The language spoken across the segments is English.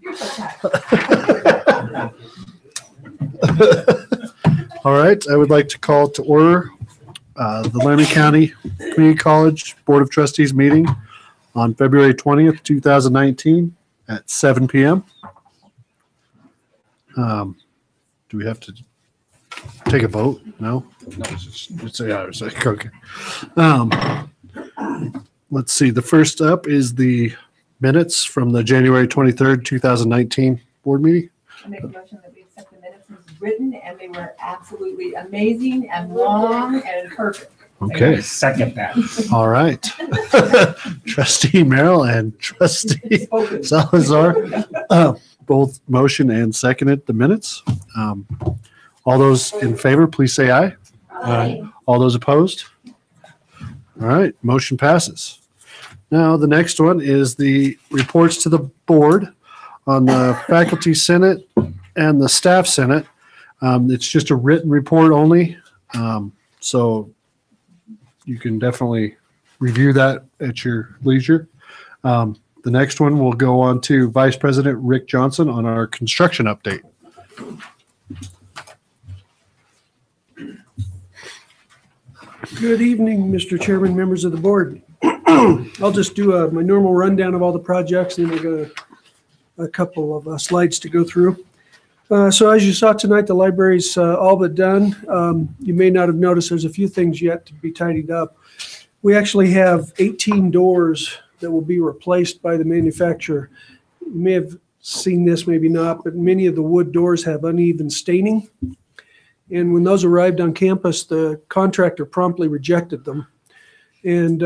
You're so tact. All right, I would like to call to order the Laramie County Community College Board of Trustees meeting on February 20th, 2019 at 7 p.m. Do we have to take a vote? No? It's like, okay. Let's see. The first up is the minutes from the January 23rd, 2019 board meeting. I make a motion that we accept the minutes as written, and they were absolutely amazing and long and perfect. Okay. Second that. All right. Trustee Merrill and Trustee Salazar both motion and seconded the minutes. All those in favor, please say aye. Aye. All those opposed? All right, motion passes. Now, the next one is the reports to the board on the faculty senate and the staff senate. It's just a written report only. So you can definitely review that at your leisure. The next one will go on to Vice President Rick Johnson on our construction update. Good evening, Mr. Chairman, members of the board. I'll just do my normal rundown of all the projects, and then we've got a couple of slides to go through. So as you saw tonight, the library's all but done. You may not have noticed there's a few things yet to be tidied up. We actually have 18 doors that will be replaced by the manufacturer. You may have seen this, maybe not, but many of the wood doors have uneven staining. And when those arrived on campus, the contractor promptly rejected them and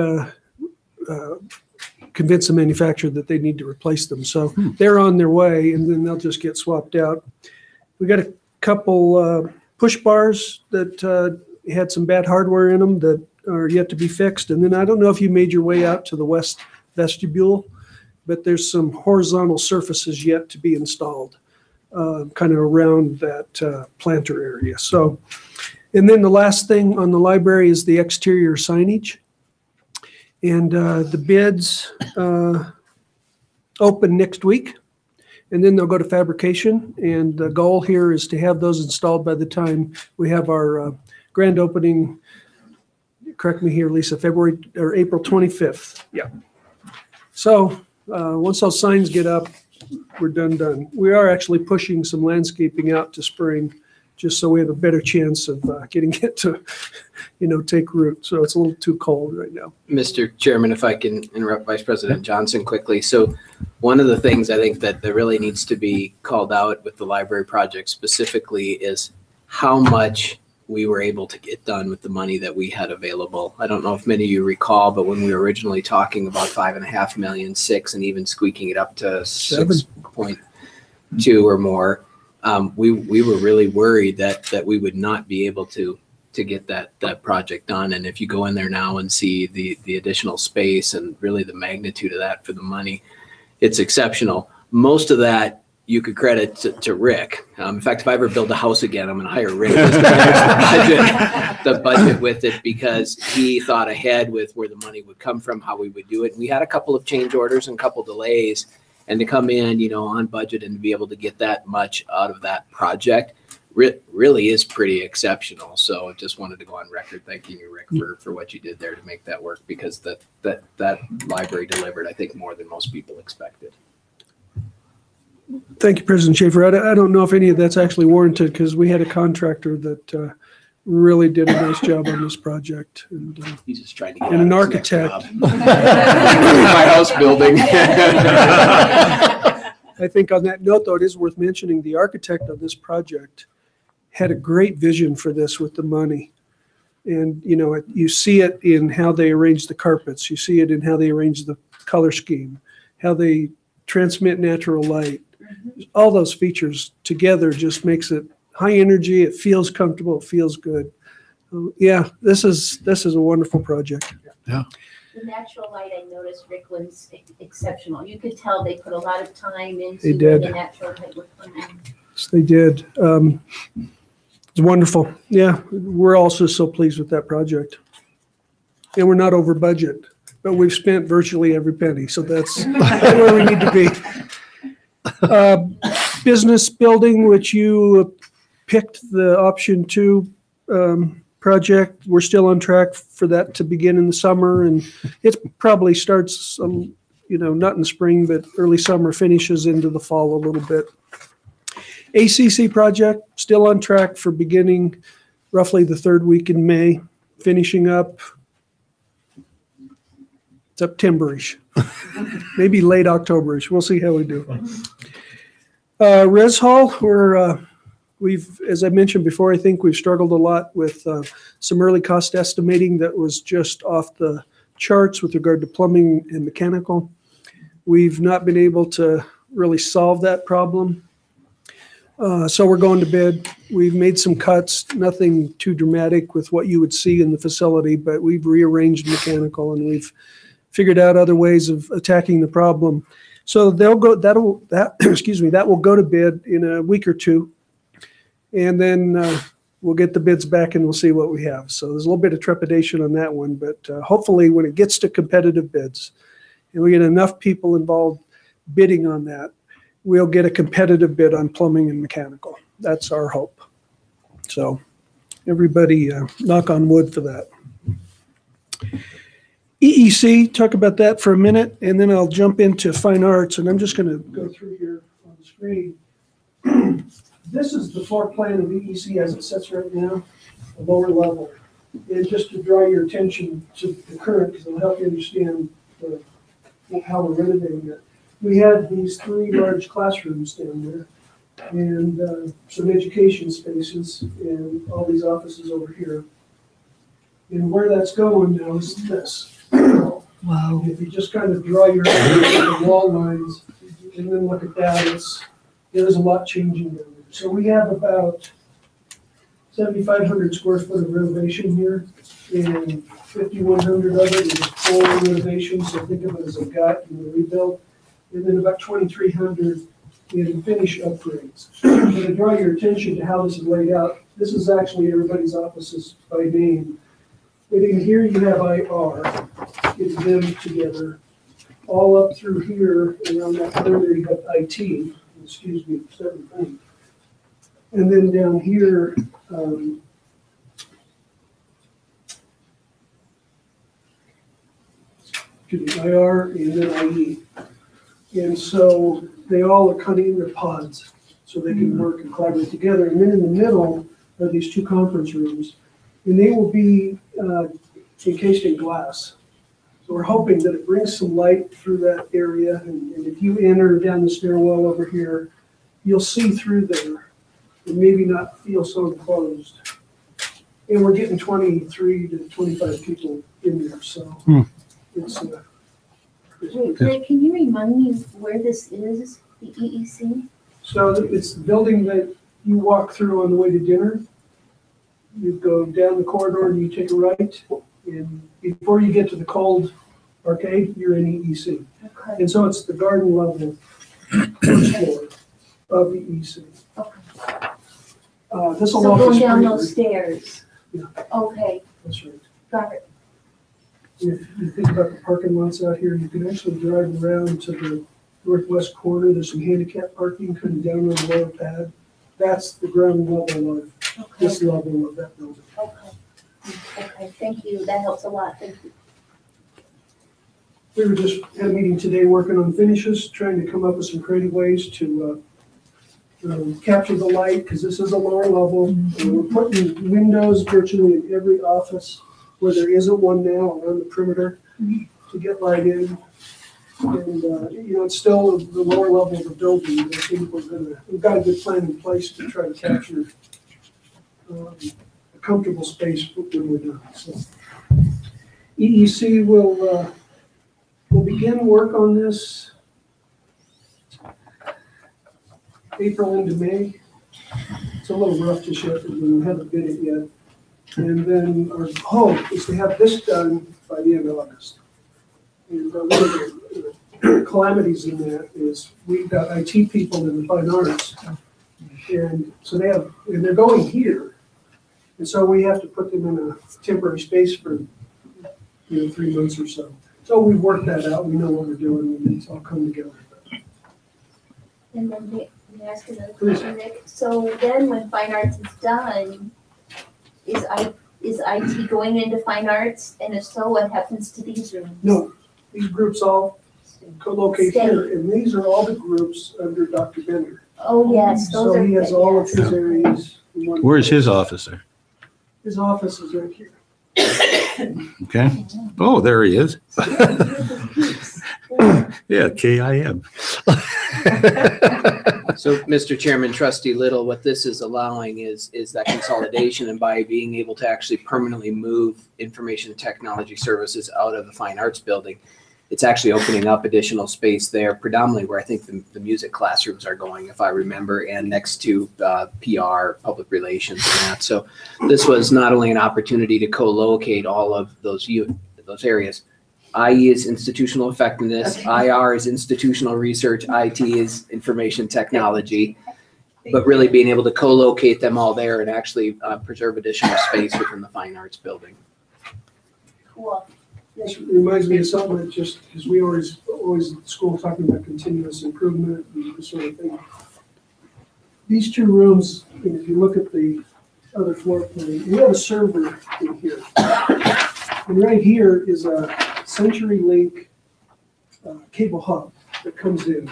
convinced the manufacturer that they need to replace them. So they're on their way, and then they'll just get swapped out. We got a couple push bars that had some bad hardware in them that are yet to be fixed. And then I don't know if you made your way out to the west vestibule, but there's some horizontal surfaces yet to be installed. Kind of around that planter area. So, and then the last thing on the library is the exterior signage. And the bids open next week, and then they'll go to fabrication. And the goal here is to have those installed by the time we have our grand opening, correct me here, Lisa, February or April 25th. Yeah. So once those signs get up, we're done. We are actually pushing some landscaping out to spring, just so we have a better chance of getting it to, take root. So it's a little too cold right now. Mr. Chairman, if I can interrupt Vice President Johnson quickly. So one of the things I think that really needs to be called out with the library project specifically is how much we were able to get done with the money that we had available. I don't know if many of you recall, but when we were originally talking about $5.5 million, $6 million, and even squeaking it up to 6.2 or more, we were really worried that we would not be able to get that project done. And if you go in there now and see the additional space and really the magnitude of that for the money, it's exceptional. Most of that you could credit to Rick. In fact, if I ever build a house again, I'm going to hire Rick to manage the budget with it, because he thought ahead with where the money would come from, how we would do it. And we had a couple of change orders and a couple delays, and to come in, on budget and to be able to get that much out of that project really is pretty exceptional. So I just wanted to go on record thanking you, Rick, for what you did there to make that work, because that library delivered, I think, more than most people expected. Thank you, President Schaefer. I don't know if any of that's actually warranted, because we had a contractor that really did a nice job on this project. And He's just trying to get and an architect. My house building. I think on that note, though, it is worth mentioning the architect of this project had a great vision for this with the money. And, you see it in how they arrange the carpets. You see it in how they arrange the color scheme, how they transmit natural light. All those features together just makes it high energy. It feels comfortable. It feels good. Yeah, this is a wonderful project. Yeah. The natural light, I noticed, Rick, was exceptional. You could tell they put a lot of time into They did. the natural light would come in. Yes, they did. It's wonderful. Yeah, we're also so pleased with that project. And we're not over budget but we've spent virtually every penny, so that's where we need to be. Business building, which you picked the option 2 project. We're still on track for that to begin in the summer, and it probably starts, not in the spring, but early summer, finishes into the fall a little bit. ACC project, still on track for beginning roughly the 3rd week in May, finishing up September-ish, maybe late October-ish. We'll see how we do. Res Hall, we've, as I mentioned before, I think we've struggled a lot with some early cost estimating that was just off the charts with regard to plumbing and mechanical. We've not been able to really solve that problem. So we're going to bid. We've made some cuts, nothing too dramatic with what you would see in the facility, but we've rearranged mechanical and we've figured out other ways of attacking the problem. So that will go to bid in a week or two. And then we'll get the bids back and we'll see what we have. So there's a little bit of trepidation on that one, but hopefully when it gets to competitive bids and we get enough people involved bidding on that, we'll get a competitive bid on plumbing and mechanical. That's our hope. So everybody knock on wood for that. EEC, talk about that for a minute, and then I'll jump into fine arts, and I'm just going to go through here on the screen. This is the floor plan of EEC as it sits right now, the lower level. And just to draw your attention to the current, because it'll help you understand how we're renovating it. We had these 3 large classrooms down there, and some education spaces, and all these offices over here. And where that's going now is this. Wow. If you just kind of draw your the wall lines and then look at that, there's a lot changing down there. So we have about 7,500 square foot of renovation here, and 5,100 of it is full renovation. So think of it as a gut and a rebuild, and then about 2,300 in finish upgrades. So to draw your attention to how this is laid out, this is actually everybody's offices by name. But in here you have IR, it's them together. All up through here, around that corner you have IT, excuse me, 7 things. And then down here, IR and then IE. And so they all are kind of in their pods so they can work and collaborate together. And then in the middle are these 2 conference rooms. And they will be encased in glass. So we're hoping that it brings some light through that area. And if you enter down the stairwell over here, you'll see through there and maybe not feel so enclosed. And we're getting 23 to 25 people in there. So it's Greg, can you remind me where this is, the EEC? So it's the building that you walk through on the way to dinner. You go down the corridor and you take a right, and before you get to the cold arcade, you're in EEC. Okay. And so it's the garden level first floor of the EEC. Okay. This So will going down those stairs? Yeah. Okay, That's right. got it. If you think about the parking lots out here, you can actually drive around to the northwest corner. There's some handicap parking coming down on the lower pad. That's the ground level of this level of that building. Okay, thank you. That helps a lot. Thank you. We were just had a meeting today working on finishes, trying to come up with some creative ways to capture the light, because this is a lower level. And we're putting windows virtually in every office where there isn't one now around the perimeter to get light in. And it's still the lower level of the building, but I think we've got a good plan in place to try to capture a comfortable space when we're done. So EEC will begin work on this April into May. It's a little rough to ship, and we haven't bid it yet. And then our hope is to have this done by the end of August. And one of the calamities in that is we've got IT people in the fine arts, and so they're going here, and so we have to put them in a temporary space for 3 months or so. So we've worked that out. We know what we're doing, and it's all come together. And then may I ask another question, Rick? So then when fine arts is done, is IT going into fine arts? And if so, what happens to these rooms? No, these groups all co-locate here, and these are all the groups under Dr. Bender. Oh, yes, those So are. he has all of yes. his areas. in one Where's place. his office there? His office is right here. Okay. Oh, there he is. Yeah, KIM. So, Mr. Chairman, Trustee Little, what this is allowing is that consolidation, and by being able to actually permanently move information technology services out of the Fine Arts Building, it's actually opening up additional space there, predominantly where I think the music classrooms are going, if I remember, and next to PR, public relations and that. So this was not only an opportunity to co-locate all of those areas. IE is institutional effectiveness, IR is institutional research, IT is information technology, but really being able to co-locate them all there and actually preserve additional space within the Fine Arts Building. Cool. This reminds me of something that just, because we always at school talking about continuous improvement and this sort of thing. These two rooms, and if you look at the other floor plan, we have a server in here. And right here is a CenturyLink cable hub that comes in.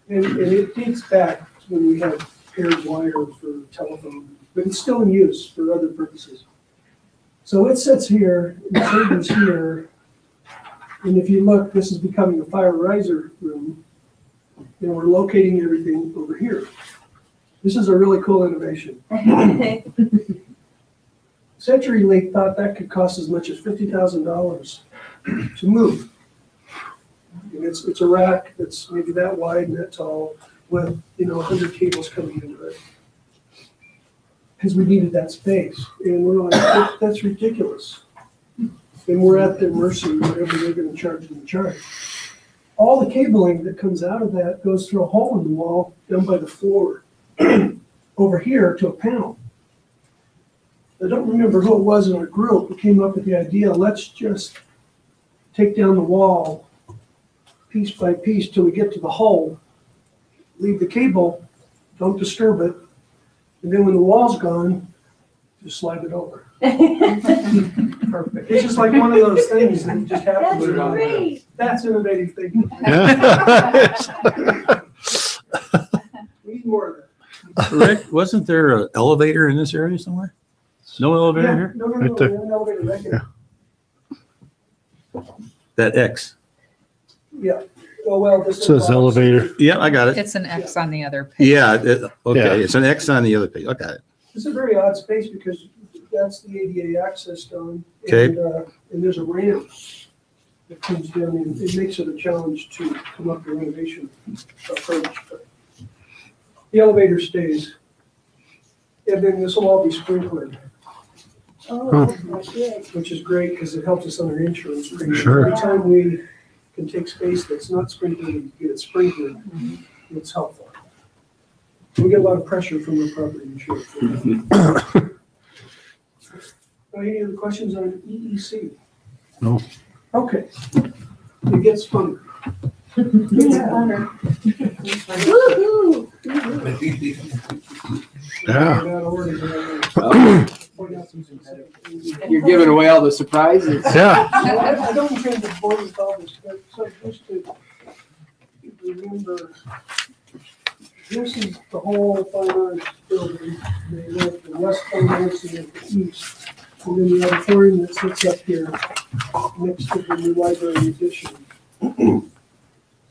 And it dates back to when we had paired wire for telephone, but it's still in use for other purposes. So it sits here, the server's here, and if you look, this is becoming a fire riser room, and we're locating everything over here. This is a really cool innovation. CenturyLink thought that could cost as much as $50,000 to move. And it's a rack that's maybe that wide and that tall with, 100 cables coming into it. Because we needed that space. And we're like, that's ridiculous. And we're at their mercy, whatever they're gonna charge them to charge. All the cabling that comes out of that goes through a hole in the wall down by the floor, over here to a panel. I don't remember who it was in our group who came up with the idea, let's just take down the wall piece by piece till we get to the hole, leave the cable, don't disturb it, and then when the wall's gone, just slide it over. Perfect. It's just like one of those things that you just have to That's put it on there. great. That's innovative thinking. We need more of that. Rick, wasn't there an elevator in this area somewhere? No elevator Yeah, here? no, Right we have there. an elevator right here. That X. Yeah. Oh, well, this is. Says elevator. Yeah, I got it. It's an X on the other page. Yeah, Yeah. okay, it's an X on the other page. I got it. It's a very odd space because that's the ADA access zone. Okay. And there's a ramp that comes down and it makes it a challenge to come up with renovation approach. But the elevator stays. And then this will all be sprinkled, Oh, good. which is great because it helps us on our insurance premium. Sure. Every time we can take space that's not sprinkled and get it sprinkled, it's helpful. We get a lot of pressure from the property insurance. Any other questions on EEC? No. Okay. It gets funner. It's funner. Woo-hoo. Yeah. Out of order, but I'm gonna point out some things. You're giving away all the surprises. Yeah. So I don't intend to bore you with all this, but so just to remember, this is the whole fine arts building. They have the west fine arts and then the east. And then the auditorium that sits up here next to the new library addition.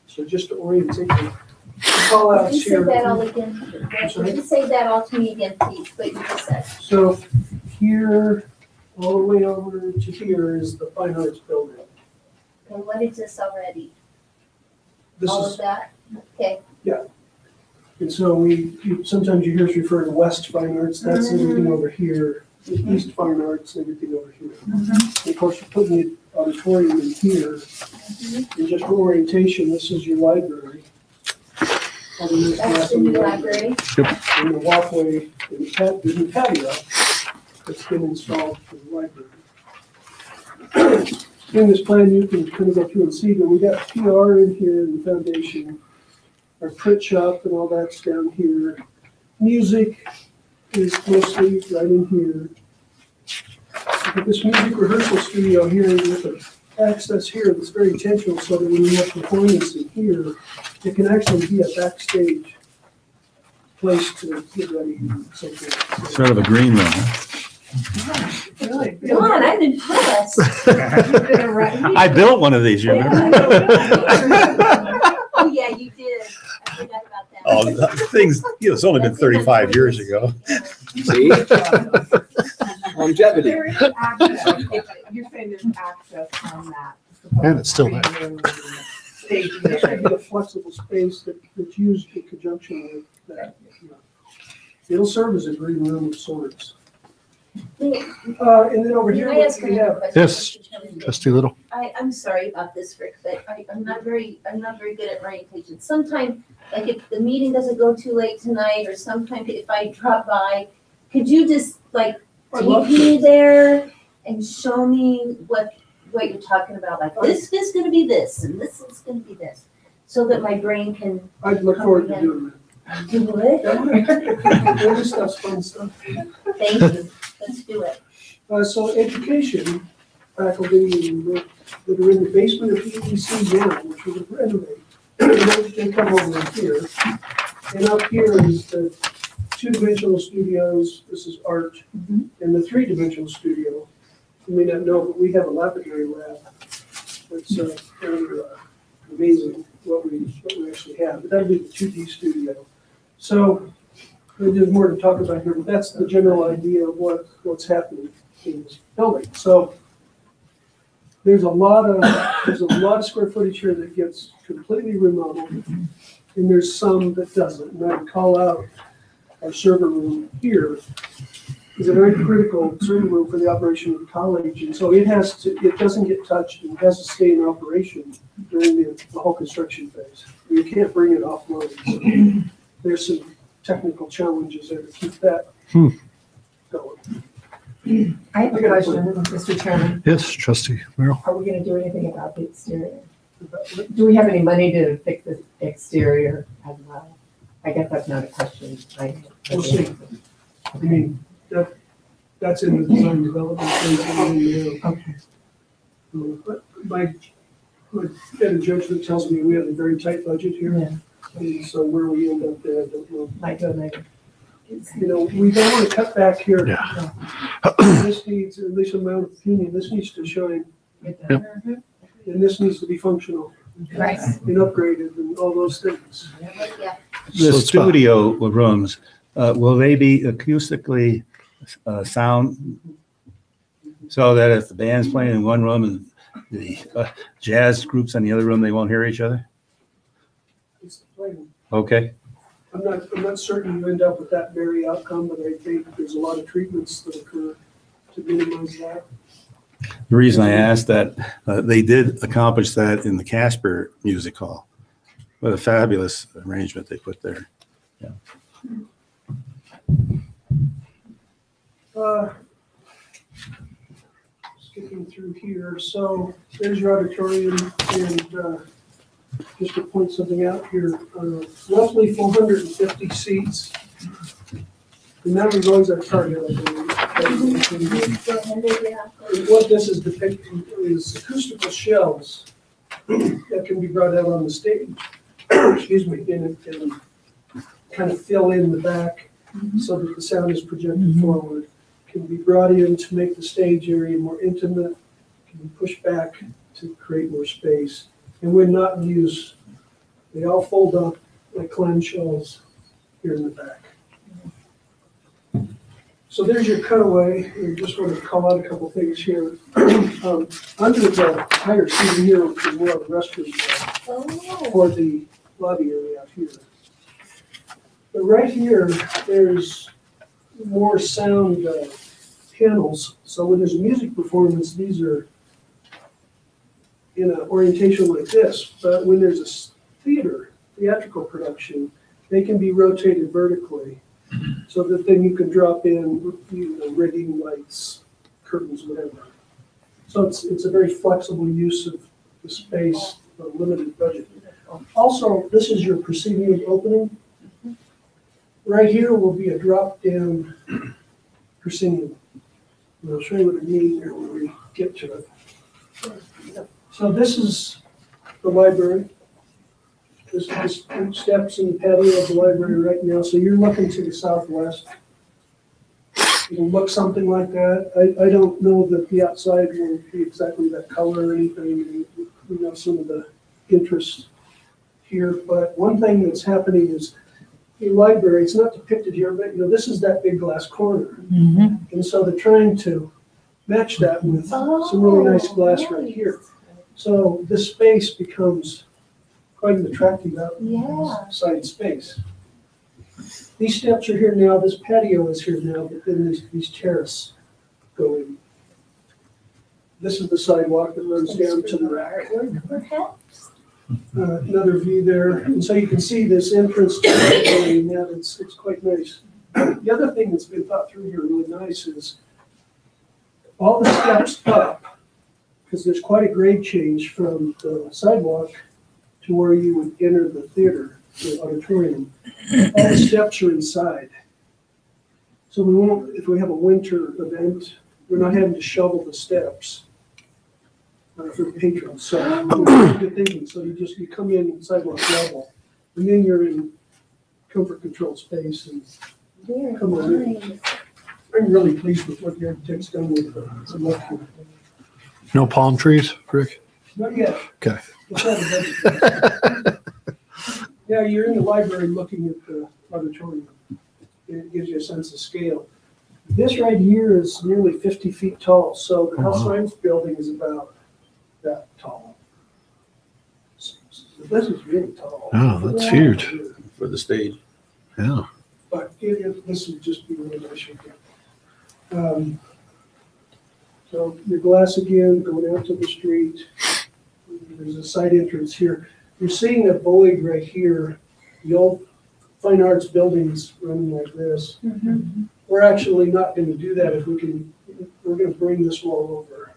So just to orientate you. Call Could outs you say here. that all again? sorry? Could you say that all to me again, please, what you just said? So here, all the way over to here is the fine arts building. And what is this already? This All is, of that? Okay. and so sometimes you hear us refer to west fine arts, that's everything over here. The east fine arts, everything over here. And of course, we're putting the auditorium in here. And just for orientation, this is your library. That's the new library. And the walkway and the new patio that's been installed for the library. in this plan, you can kind of go through and see that we got PR in here in the foundation. Our print shop and all that's down here. Music is mostly right in here. We've got this music rehearsal studio here with an access here that's very intentional so that when you have performance in here, it can actually be a backstage place to get ready. And so forth. Sort of a green room, huh? Really? Don, I'm impressed. I built one of these, you remember? Oh, yeah, you did. I forgot about that. Oh, the things, it's only been 35 years ago. See? Longevity. There is access, you're saying there's access from that. And it's still there. Staging There should be area. a flexible space that's used in conjunction with that. It'll serve as a green room of sorts. And then over here, Can I ask we another have, question? Yes. Mr. Chairman? Trustee Little? I'm sorry about this, Rick, but I'm not very good at orientation. Sometimes, like if the meeting doesn't go too late tonight, or sometimes if I drop by, could you just like I'd love take to. me there and show me what you're talking about? Like this is gonna be this, and this is gonna be this, so that my brain can I'd look forward to doing do it. that. This stuff's fun stuff. Thank you. Let's do it. So education faculty that are in the basement of EDC now, which we're renovating, they come over in here. And up here is the two-dimensional studios, this is art, and the three-dimensional studio. You may not know, but we have a laboratory lab. It's kind of amazing what we actually have, but that'll be the 2D studio. So there's more to talk about here, but that's the general idea of what's happening in this building. So there's a lot of square footage here that gets completely remodeled, and there's some that doesn't. And I would call out our server room here is a very critical server room for the operation of the college, and so it doesn't get touched and has to stay in operation during the whole construction phase. You can't bring it offline. So there's some technical challenges there to keep that going. I have a question, Mr. Chairman. Yes, Trustee Merrill. Are we gonna do anything about the exterior? Do we have any money to fix the exterior as well? I guess that's not a question. We'll see. I mean, that's in the design development phase. Okay. But my better judgment tells me we have a very tight budget here. Yeah. And so where we end up there, I don't know. Might go later. You know, we don't want to cut back here. Yeah. This needs, at least in my own opinion, this needs to shine, Yep. and this needs to be functional Right. and upgraded and all those things. Yeah. The So it's studio rooms, will they be acoustically sound? So that if the band's playing in one room and the jazz groups in the other room, they won't hear each other? It's the plan. Okay. I'm not certain you end up with that very outcome, but I think there's a lot of treatments that occur to minimize that. The reason I asked that, they did accomplish that in the Casper Music Hall. What a fabulous arrangement they put there. Skipping through here, so there's your auditorium, and just to point something out here, roughly 450 seats. And that was always our target, I believe. And what this is depicting is acoustical shells that can be brought out on the stage, excuse me, and kind of fill in the back so that the sound is projected forward. Can be brought in to make the stage area more intimate, can be pushed back to create more space. And when not in use, they all fold up like clamshells here in the back. So there's your cutaway. I just want to call out a couple things here. Under the higher seating here, which is more of a restroom for the lobby area out here. But right here, there's more sound panels. So when there's a music performance, these are in an orientation like this. But when there's a theatrical production, they can be rotated vertically so that then you can drop in rigging, lights, curtains, whatever. So it's a very flexible use of the space, a limited budget. Also, this is your proscenium opening. Right here will be a drop-down proscenium. And I'll show you what I mean here when we get to it. So this is the library. This is the steps and patio of the library right now. So you're looking to the southwest. It'll look something like that. I don't know that the outside will be exactly that color or anything. We know some of the interests here, but one thing that's happening is the library, it's not depicted here, but this is that big glass corner. And so they're trying to match that with some really nice glass right here. So this space becomes quite an attractive outside space. These steps are here now, this patio is here now, but then these terraces go in. This is the sidewalk that runs down to the rack. Perhaps. Another view there, and so you can see this entrance to the building now, it's quite nice. The other thing that's been thought through here really nice is all the steps up, because there's quite a grade change from the sidewalk to where you would enter the theater, the auditorium. All the steps are inside. So we won't, if we have a winter event, we're not having to shovel the steps for patrons. So good thinking. So you come in sidewalk level, and then you're in comfort control space. And Very come on in. nice. I'm really pleased with what the architect's done with the look here. No palm trees, Rick? Not yet. Okay. Let's have a budget. Yeah, you're in the library looking at the auditorium. It gives you a sense of scale. This right here is nearly 50 feet tall, so the health science building is about that tall. So this is really tall. Oh, that's huge. For the stage. Yeah. But this would just be really nice. So your glass again, going out to the street. There's a side entrance here. You're seeing a void right here. The old fine arts buildings running like this. We're actually not going to do that if we can. We're going to bring this wall over,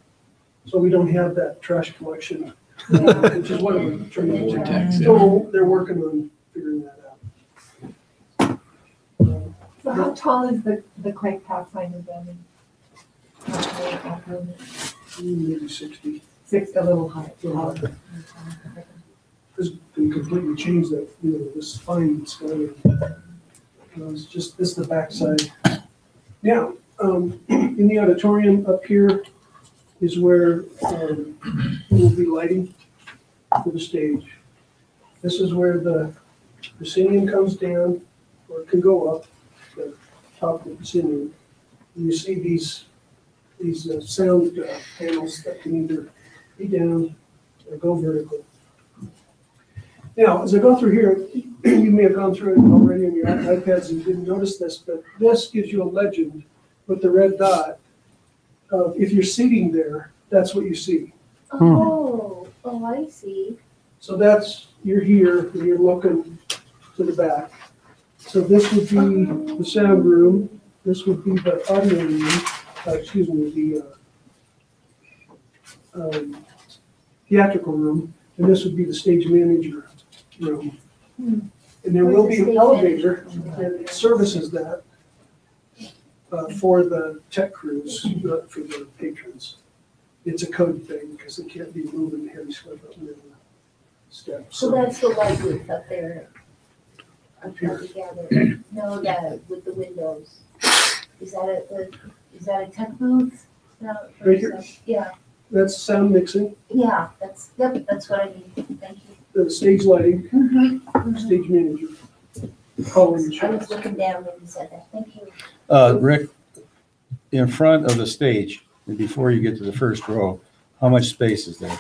so we don't have that trash collection, which is what we're trying to do. So they're working on figuring that out. So how tall is the clay path sign of them? Maybe 60. A little high. This can completely change that, this fine sky. It's just, this is the backside. Now, in the auditorium up here is where we'll be lighting for the stage. This is where the proscenium comes down, or it can go up, the top of the proscenium. And you see these sound panels that can either be down or go vertical. Now, as I go through here, you may have gone through it already on your iPads and didn't notice this, but this gives you a legend with the red dot of if you're seating there, that's what you see. Oh, I see. So you're here and you're looking to the back. So this would be the sound room. This would be the audio room, the theatrical room, and this would be the stage manager room. And there will be an elevator that services that for the tech crews, not for the patrons. It's a code thing because they can't be moving heavy stuff up in the steps. So that's the light booth up there. Up there together. No, that with the windows. Is that a tech booth? No, Right here? Yeah, That's sound mixing, that's what I mean. Thank you. the stage lighting, stage manager. Calling the I was shots. looking down when you said that. Thank you. Rick, in front of the stage, and before you get to the first row, how much space is there?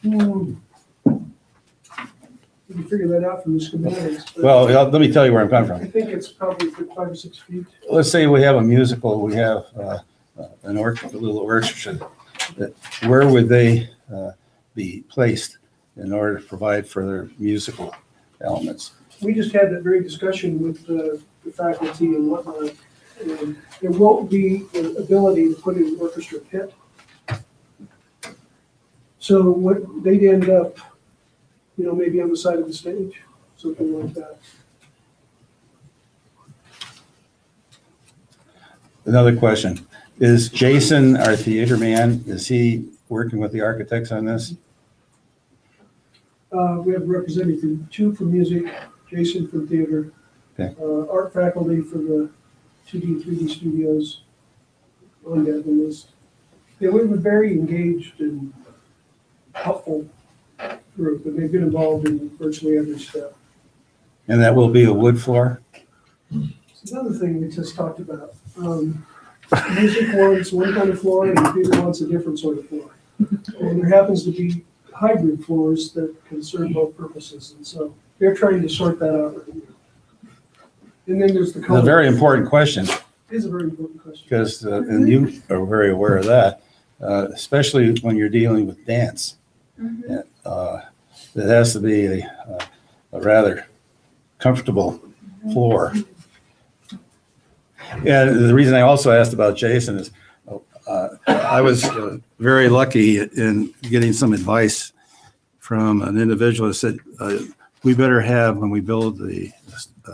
You can figure that out from the schematics. but Well, let me tell you where I'm coming I from. think it's probably 5 or 6 feet. Let's say we have a musical, we have an orchestra, a little orchestra. Where would they be placed in order to provide for their musical elements? We just had that very discussion with the faculty and whatnot. There won't be the ability to put in an orchestra pit. So what, they'd end up, maybe on the side of the stage, something like that. Another question. Is Jason, our theater man, is he working with the architects on this? We have representative, two for music, Jason for theater, Okay. Art faculty for the 2D, 3D studios on that list. Yeah, we were very engaged and helpful group, and they've been involved in virtually every step. And that will be a wood floor? It's another thing we just talked about. Music wants one kind of floor and theater wants a different sort of floor. And there happens to be hybrid floors that can serve both purposes, and so they're trying to sort that out right now. And then there's the color. A very important question, It is a very important question. because, and you are very aware of that, especially when you're dealing with dance. Mhm. It has to be a rather comfortable floor. And the reason I also asked about Jason is I was very lucky in getting some advice from an individual that said, we better have, when we build the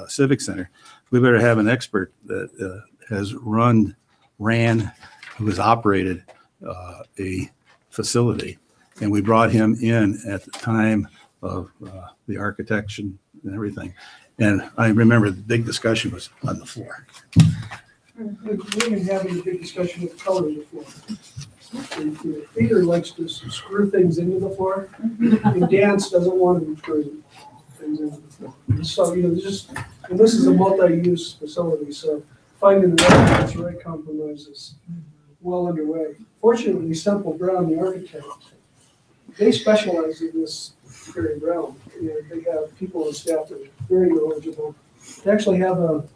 Civic Center, we better have an expert that has ran, who has operated a facility. And we brought him in at the time of the architecture and everything. And I remember the big discussion was on the floor. We've been having a big discussion of color of the floor. Theater likes to screw things into the floor, and dance doesn't want to screw things into the floor. So, and this is a multi-use facility, so finding the right compromise is well underway. Fortunately, Semple Brown, the architect, they specialize in this very realm. They have people on staff that are very knowledgeable. They actually have an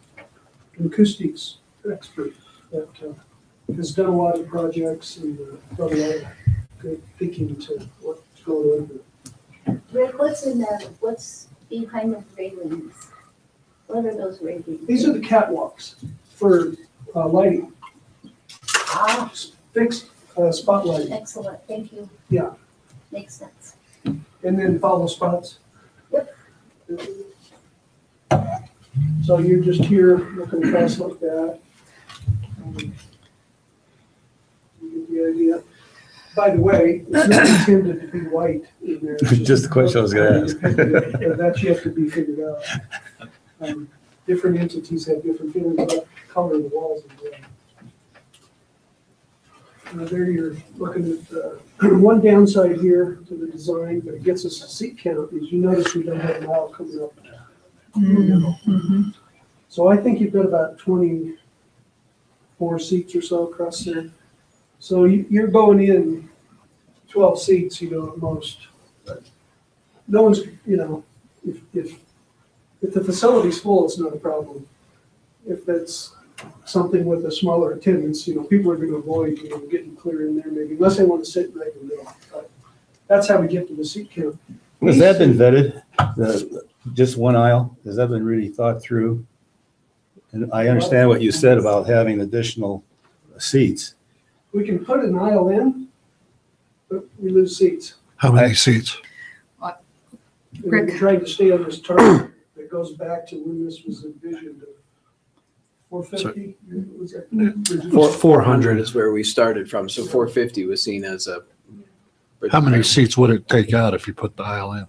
acoustics expert that has done a lot of projects and done a lot of good thinking to what's going on. Rick, what's behind the railings? What are those railings? These are the catwalks for lighting, Ah, fixed spotlighting. excellent, thank you. Yeah. Makes sense. And then follow spots. Yep. So you're just here looking across like that. You get the idea. By the way, it's not intended to be white in there. It's Just the question I was gonna ask. That's yet to be figured out. Different entities have different feelings about color of the walls. There you're looking at one downside here to the design, but it gets us a seat count, is you notice we don't have an aisle coming up. So I think you've got about 24 seats or so across there. So you're going in 12 seats, at most. But no one's, if the facility's full, it's not a problem. If it's something with a smaller attendance, people are going to avoid, getting clear in there maybe, unless they want to sit right in the middle. But that's how we get to the seat count. Has that been vetted? Just one aisle? Has that been really thought through? And I understand what you said about having additional seats. We can put an aisle in, but we lose seats. How many seats? And we're trying to stay on this target that goes back to when this was envisioned. 450? Was that? 400. is where we started from, so 450 was seen as a. How many seats would it take out if you put the aisle in?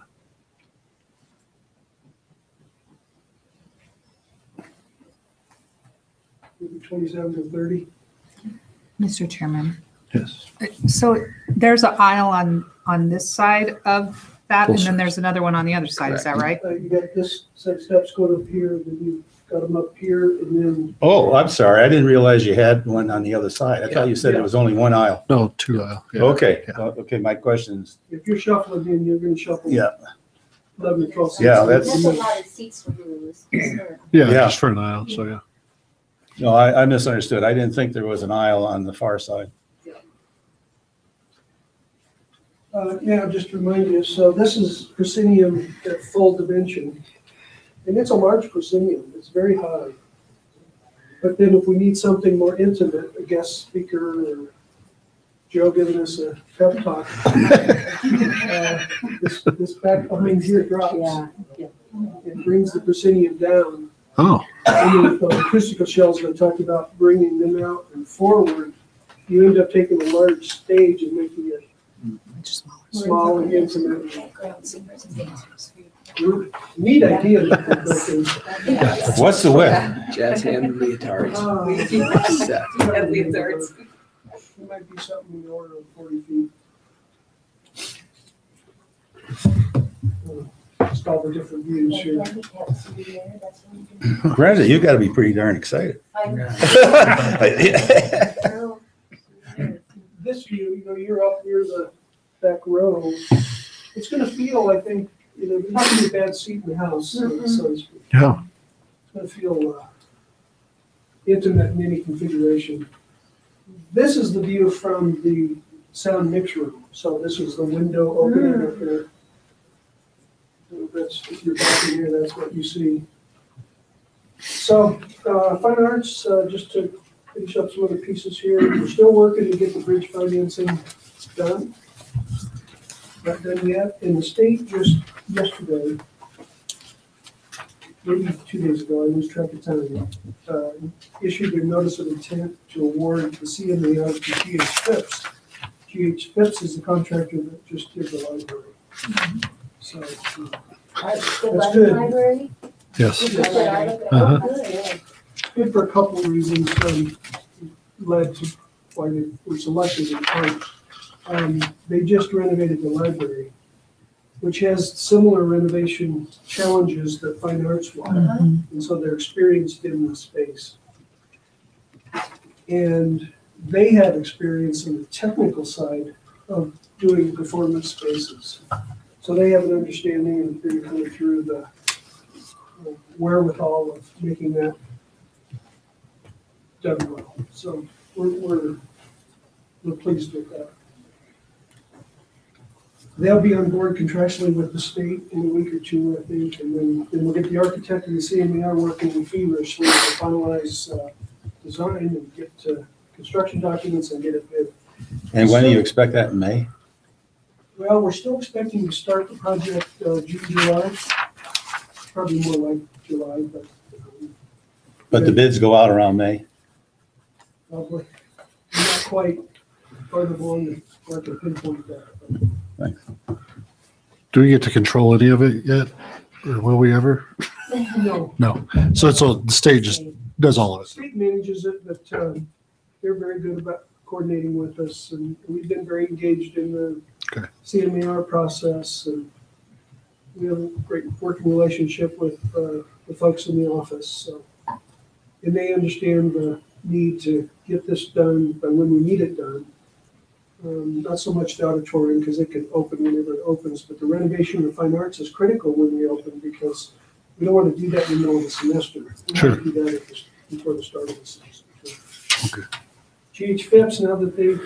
Maybe 27 to 30. Mr. Chairman, Yes. so there's an aisle on this side of that, and Both then there's another one on the other side, is that right? You got this set of steps going up here, then you've got them up here, and then Oh, I'm sorry. I didn't realize you had one on the other side. I thought you said it was only one aisle. No, 2 aisle. Yeah. Okay, Yeah. okay, my question is, if you're shuffling in, you're going to shuffle yeah, 11 or 12 seats. Yeah, that's- That's a lot of seats to lose. Sure. Yeah, Yeah. just for an aisle, so yeah. no, I misunderstood. I didn't think there was an aisle on the far side. Now, just to remind you, so this is proscenium at full dimension, and it's a large proscenium. It's very high. But then if we need something more intimate, a guest speaker or Joe giving us a pep talk, this back behind here drops. Yeah. It brings the proscenium down. Oh, And with the acoustical shells that I talked about, bringing them out and forward, you end up taking a large stage and making it small and intimate. Neat idea. What's the width? Jazz hand leotards. Set. It might be something in the order of 40 feet. Just all the different views here. Brenda, you gotta be pretty darn excited. This view, you're up near the back row. It's gonna feel, I think, there's not gonna be a bad seat in the house, so to speak. yeah. It's gonna feel intimate in any configuration. This is the view from the sound mix room. So this is the window opening up there. That's, if you're back in here, that's what you see. So Fine Arts, just to finish up some other pieces here, we're still working to get the bridge financing done. Not done yet. And the state just yesterday, maybe 2 days ago, I lose track of time, issued a notice of intent to award the CMAR to GH Phipps. GH Phipps is the contractor that just did the library. So that's good. Library? Yes. Uh-huh. Good for a couple of reasons, led to why they were selected in part. They just renovated the library, which has similar renovation challenges that Fine Arts will have. And so they're experienced in the space. And they have experience in the technical side of doing performance spaces. So they have an understanding and they're coming through the wherewithal of making that done well. So we're pleased with that. They'll be on board contractually with the state in a week or two, I think, and then we'll get the architect and the CMAR working feverishly to finalize design and get construction documents and get it bid. And when do you expect that, in May? Well, we're still expecting to start the project June, July, probably more like July, But the bids go out around May? probably not quite farther along than where I can pinpoint that. Thanks. Do we get to control any of it yet? Or will we ever? No, No. So it's all, the state just does all of it. state manages it, but they're very good about coordinating with us, and we've been very engaged in the Okay. CMAR process, and we have a great working relationship with the folks in the office. So, and they understand the need to get this done by when we need it done. Not so much the auditorium because it can open whenever it opens, but the renovation of Fine Arts is critical when we open because we don't want to do that in the middle of the semester. We Sure. want to do that before the start of the semester. Okay. GH Phipps, now that they've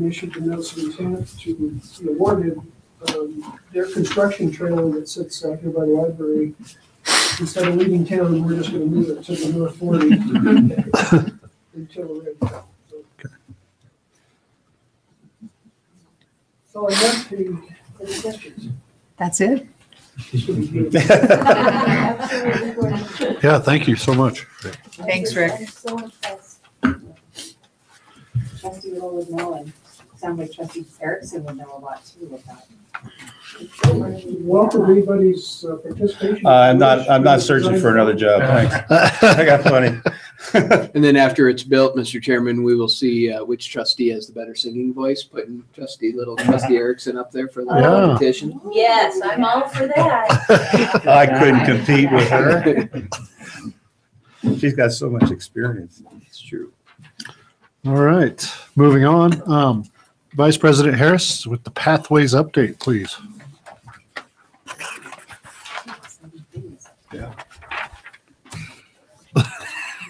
issued the notice of intent to be awarded, their construction trailer that sits out here by the library, instead of leaving town, we're just going to move it to the North 40 until we're ready to go. So. That's all I have. Any questions? That's it. This would be good. Absolutely. Yeah, thank you so much. Thanks, Rick. I'm so impressed. Trustee Little would know, and sounds like Trustee Erickson would know a lot too with that. Welcome anybody's participation. I'm not searching for another job, thanks. I got plenty. And then after it's built, Mr. Chairman, we will see which trustee has the better singing voice, putting Trustee Erickson up there for the Yeah. competition. Yes, I'm all for that. I couldn't compete with her. She's got so much experience. It's true. All right, moving on. Vice President Harris with the Pathways update, please.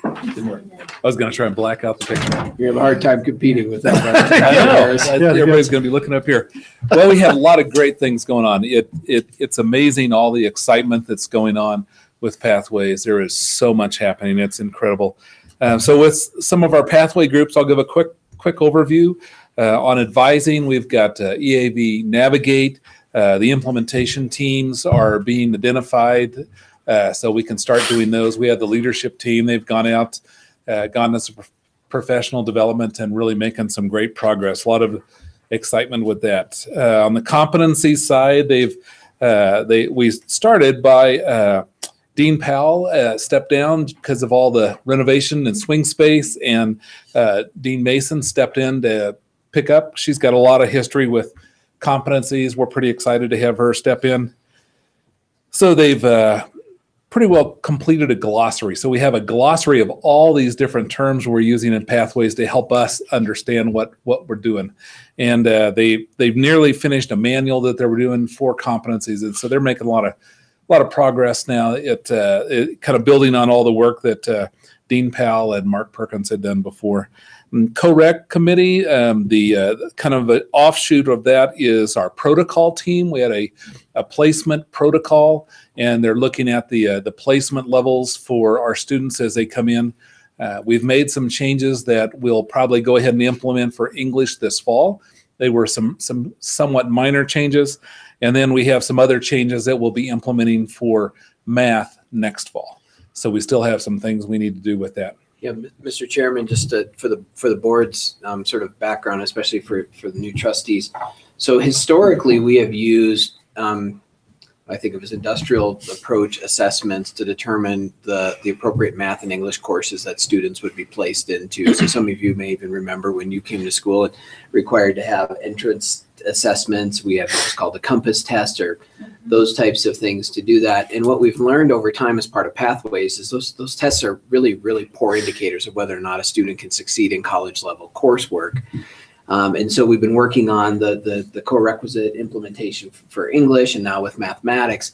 I was gonna try and black out the picture. You have a hard time competing with that. I know. Harris. Everybody's gonna be looking up here. Well, we have a lot of great things going on. It's amazing all the excitement that's going on. with Pathways. There is so much happening. It's incredible. So with some of our pathway groups, I'll give a quick overview. On advising, we've got EAB Navigate. The implementation teams are being identified, so we can start doing those. We have the leadership team. They've gone out, gone to some professional development and really making some great progress. A lot of excitement with that. On the competency side, we started by Dean Powell stepped down because of all the renovation and swing space, and Dean Mason stepped in to pick up. She's got a lot of history with competencies. We're pretty excited to have her step in. So they've pretty well completed a glossary. So we have a glossary of all these different terms we're using in Pathways to help us understand what we're doing. And they've nearly finished a manual that they were doing for competencies, and so they're making a lot of progress now. It kind of building on all the work that Dean Powell and Mark Perkins had done before. Co-rec committee, the kind of an offshoot of that is our protocol team. We had a placement protocol, and they're looking at the placement levels for our students as they come in. We've made some changes that we'll probably go ahead and implement for English this fall. They were some somewhat minor changes. And then we have some other changes that we'll be implementing for math next fall. So we still have some things we need to do with that. Yeah, Mr. Chairman, just for the board's sort of background, especially for the new trustees. So historically, we have used, I think it was industrial approach assessments to determine the appropriate math and English courses that students would be placed into. So some of you may even remember when you came to school, it required to have entrance assessments. We have what's called the compass test or those types of things to do that. And what we've learned over time as part of Pathways is those tests are really, really poor indicators of whether or not a student can succeed in college level coursework. And so we've been working on the core requisite implementation for English and now with mathematics.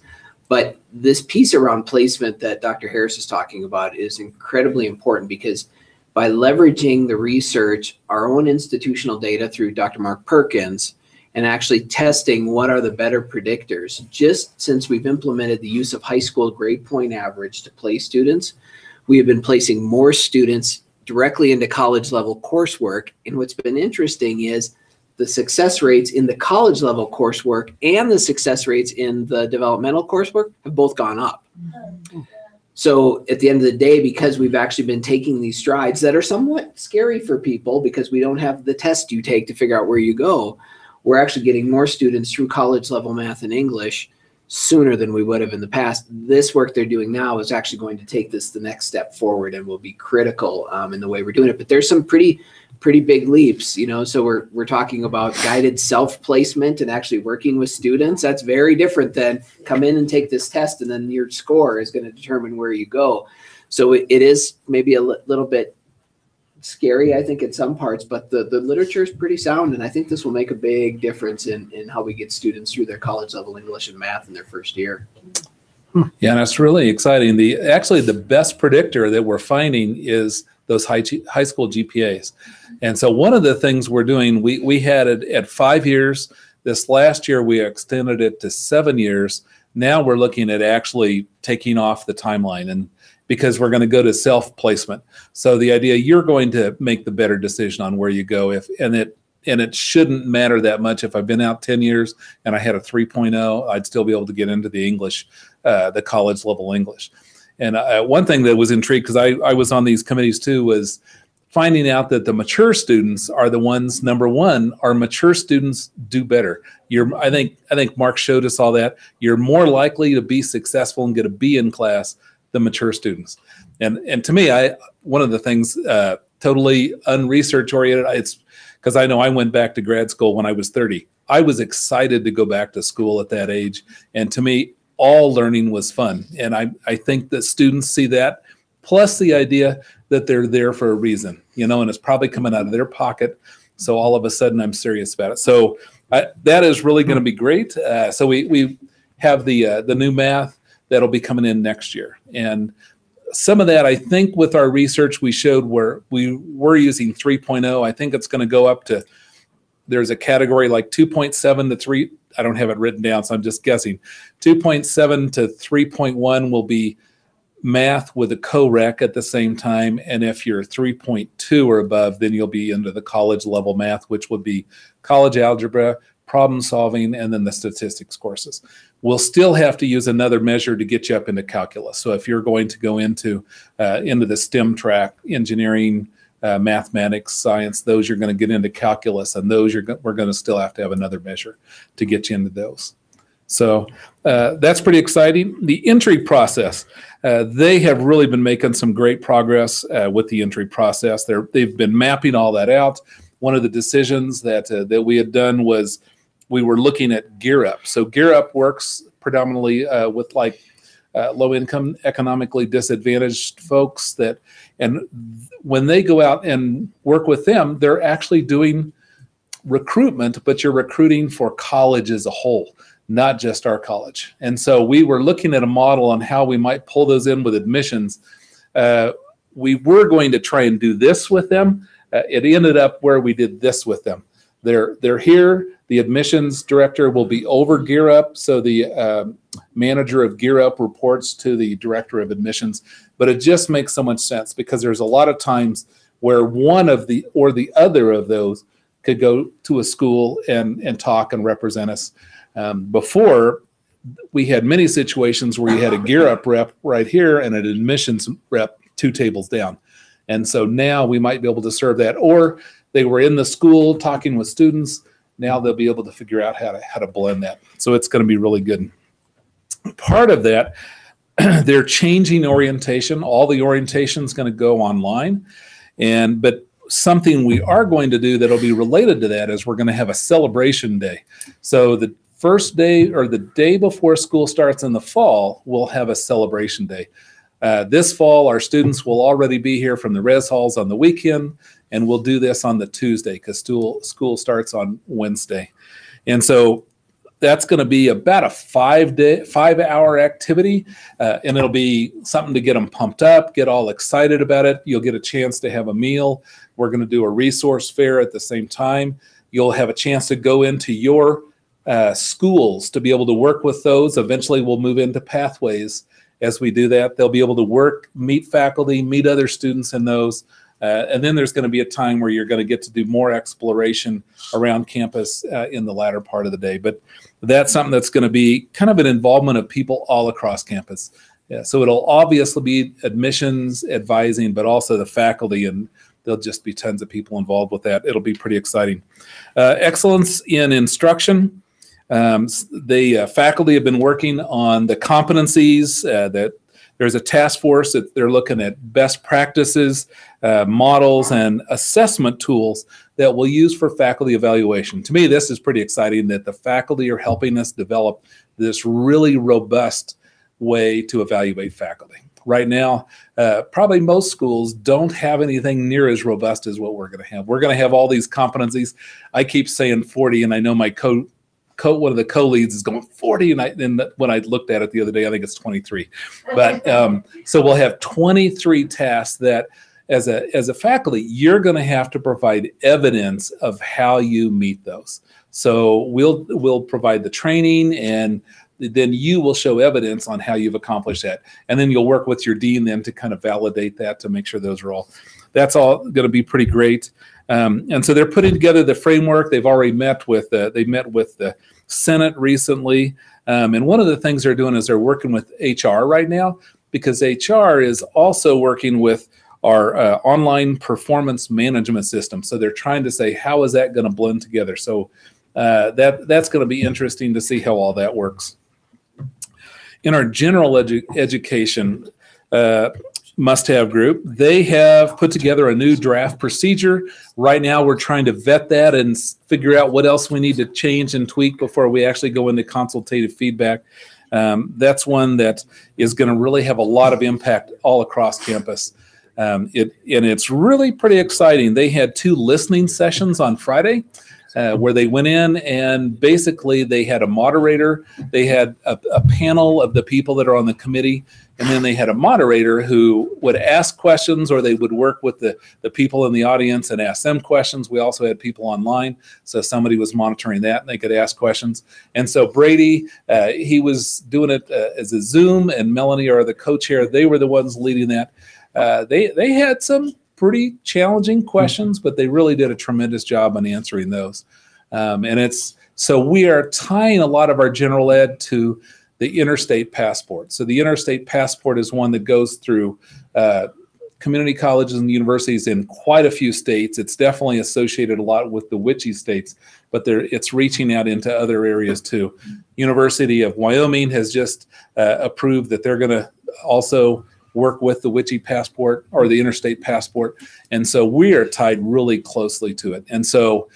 But this piece around placement that Dr. Harris is talking about is incredibly important because by leveraging the research, our own institutional data through Dr. Mark Perkins, and actually testing what are the better predictors, just since we've implemented the use of high school grade point average to place students, we have been placing more students directly into college level coursework. And what's been interesting is the success rates in the college level coursework and the success rates in the developmental coursework have both gone up. So at the end of the day, because we've actually been taking these strides that are somewhat scary for people because we don't have the test you take to figure out where you go, we're actually getting more students through college level math and English sooner than we would have in the past. This work they're doing now is actually going to take this the next step forward and will be critical in the way we're doing it. But there's some pretty big leaps, you know. So we're talking about guided self-placement and actually working with students. That's very different than come in and take this test and then your score is going to determine where you go. So it is maybe a little bit scary, I think, in some parts, but the literature is pretty sound, and I think this will make a big difference in how we get students through their college level English and math in their first year. Yeah, and it's really exciting. Actually, the best predictor that we're finding is those high school GPAs. And so one of the things we're doing, we had it at 5 years. This last year, we extended it to 7 years. Now we're looking at actually taking off the timeline, and because we're going to go to self-placement. So the idea, you're going to make the better decision on where you go. And it shouldn't matter that much. If I've been out 10 years and I had a 3.0, I'd still be able to get into the English, the college level English. And one thing that was intrigued, because I was on these committees too, was finding out that the mature students are the ones, number one, our mature students do better. I think Mark showed us all that. You're more likely to be successful and get a B in class the mature students. And to me, one of the things totally unresearch oriented, it's because I know I went back to grad school when I was 30. I was excited to go back to school at that age. And to me, all learning was fun. And I think that students see that, plus the idea that they're there for a reason, you know, and it's probably coming out of their pocket. So all of a sudden I'm serious about it. So that is really going to be great. So we have the new math that'll be coming in next year. And some of that, I think with our research, we showed where we were using 3.0. I think it's going to go up to, there's a category like 2.7 to 3. I don't have it written down, so I'm just guessing. 2.7 to 3.1 will be math with a co-rec at the same time. And if you're 3.2 or above, then you'll be into the college level math, which would be college algebra, problem solving, and then the statistics courses. We'll still have to use another measure to get you up into calculus. So if you're going to go into the STEM track, engineering, mathematics, science, those you're going to get into calculus, and those we're going to still have to have another measure to get you into those. So that's pretty exciting. The entry process, they have really been making some great progress with the entry process. They've been mapping all that out. One of the decisions that we had done was we were looking at Gear Up. So Gear Up works predominantly with like low-income, economically disadvantaged folks and when they go out and work with them, they're actually doing recruitment, but you're recruiting for college as a whole, not just our college. And so we were looking at a model on how we might pull those in with admissions. We were going to try and do this with them. It ended up where we did this with them. They're here. The admissions director will be over Gear Up. So the manager of Gear Up reports to the director of admissions. But it just makes so much sense because there's a lot of times where one of the or the other of those could go to a school and talk and represent us. Before, we had many situations where you had a Gear Up rep right here and an admissions rep 2 tables down. And so now we might be able to serve that. Or they were in the school talking with students. Now they'll be able to figure out how to blend that. So it's going to be really good. Part of that, they're changing orientation. All the orientation is going to go online. But something we are going to do that'll be related to that is we're going to have a celebration day. So the first day or the day before school starts in the fall, we'll have a celebration day. This fall, our students will already be here from the res halls on the weekend, and we'll do this on the Tuesday because school starts on Wednesday. And so that's going to be about a 5-hour activity, and it'll be something to get them pumped up, get all excited about it. You'll get a chance to have a meal. We're going to do a resource fair at the same time. You'll have a chance to go into your schools to be able to work with those. Eventually, we'll move into pathways. As we do that, they'll be able to work, meet faculty, meet other students in those. And then there's going to be a time where you're going to get to do more exploration around campus in the latter part of the day. But that's something that's going to be kind of an involvement of people all across campus. Yeah, so it'll obviously be admissions, advising, but also the faculty, and there'll just be tons of people involved with that. It'll be pretty exciting. Excellence in instruction. The faculty have been working on the competencies that there's a task force that they're looking at best practices, models, and assessment tools that we'll use for faculty evaluation. To me, this is pretty exciting that the faculty are helping us develop this really robust way to evaluate faculty. Right now, probably most schools don't have anything near as robust as what we're going to have. We're going to have all these competencies. I keep saying 40, and I know my one of the co-leads is going 40, and when I looked at it the other day, I think it's 23. But so we'll have 23 tasks that, as a faculty, you're going to have to provide evidence of how you meet those. So we'll provide the training, and then you will show evidence on how you've accomplished that, and then you'll work with your dean then to kind of validate that to make sure those are all. That's all going to be pretty great. And so they're putting together the framework. They've already met with the Senate recently. And one of the things they're doing is they're working with HR right now, because HR is also working with our online performance management system. So they're trying to say, how is that going to blend together? So that's going to be interesting to see how all that works. In our general education must-have group, they have put together a new draft procedure. Right now, we're trying to vet that and figure out what else we need to change and tweak before we actually go into consultative feedback. That's one that is going to really have a lot of impact all across campus. And it's really pretty exciting. They had 2 listening sessions on Friday. where they went in and basically they had a moderator, they had a panel of the people that are on the committee, and then they had a moderator who would ask questions, or they would work with the people in the audience and ask them questions. We also had people online, so somebody was monitoring that and they could ask questions. And so Brady, he was doing it as a Zoom, and Melanie, are the co-chair, they were the ones leading that. They had some pretty challenging questions, but they really did a tremendous job on answering those. So we are tying a lot of our general ed to the interstate passport. So the interstate passport is one that goes through community colleges and universities in quite a few states. It's definitely associated a lot with the witchy states, but it's reaching out into other areas too. University of Wyoming has just approved that they're going to also work with the witchy passport or the interstate passport. And so we are tied really closely to it. And so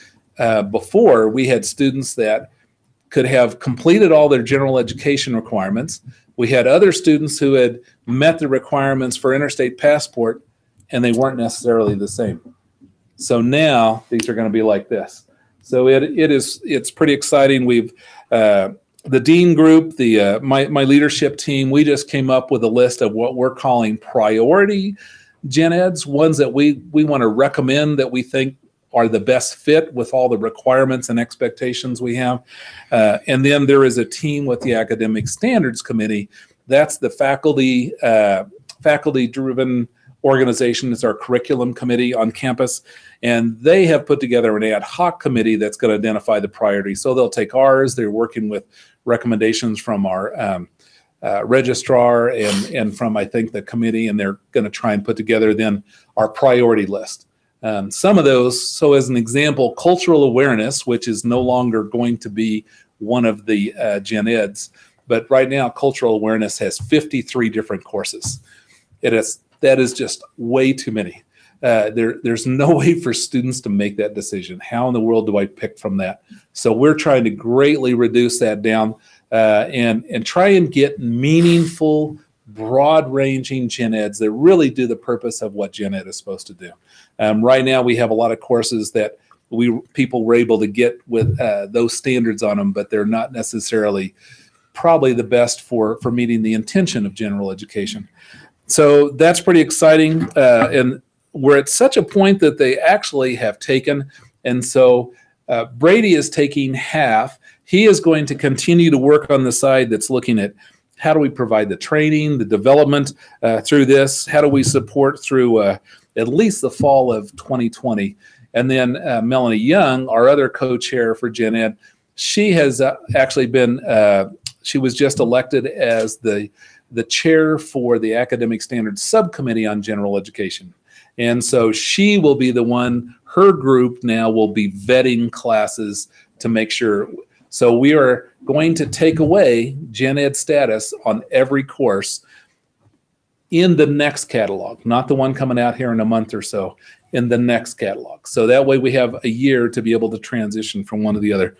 before, we had students that could have completed all their general education requirements. We had other students who had met the requirements for interstate passport, and they weren't necessarily the same. So now these are going to be like this. So it's pretty exciting. We've the dean group, my leadership team, we just came up with a list of what we're calling priority gen eds, ones that we want to recommend that we think are the best fit with all the requirements and expectations we have. And then there is a team with the Academic Standards Committee. That's the faculty-driven organization. It's our curriculum committee on campus. And they have put together an ad hoc committee that's going to identify the priorities. So they'll take ours. They're working with recommendations from our registrar and from, I think, the committee, and they're going to try and put together then our priority list. Some of those, so as an example, cultural awareness, which is no longer going to be one of the gen eds, but right now cultural awareness has 53 different courses. That is just way too many. There's no way for students to make that decision. How in the world do I pick from that? So we're trying to greatly reduce that down and try and get meaningful, broad-ranging gen eds that really do the purpose of what gen ed is supposed to do. Right now, we have a lot of courses that people were able to get with those standards on them, but they're not necessarily probably the best for meeting the intention of general education. So that's pretty exciting. And we're at such a point that they actually have taken. And so Brady is taking half. He is going to continue to work on the side that's looking at how do we provide the training, the development through this? How do we support through at least the fall of 2020? And then Melanie Young, our other co-chair for Gen Ed, she has actually been, she was just elected as the chair for the Academic Standards Subcommittee on General Education. And so she will be the one, her group now will be vetting classes to make sure. So we are going to take away Gen Ed status on every course in the next catalog, not the one coming out here in a month or so, in the next catalog. So that way we have a year to be able to transition from one to the other.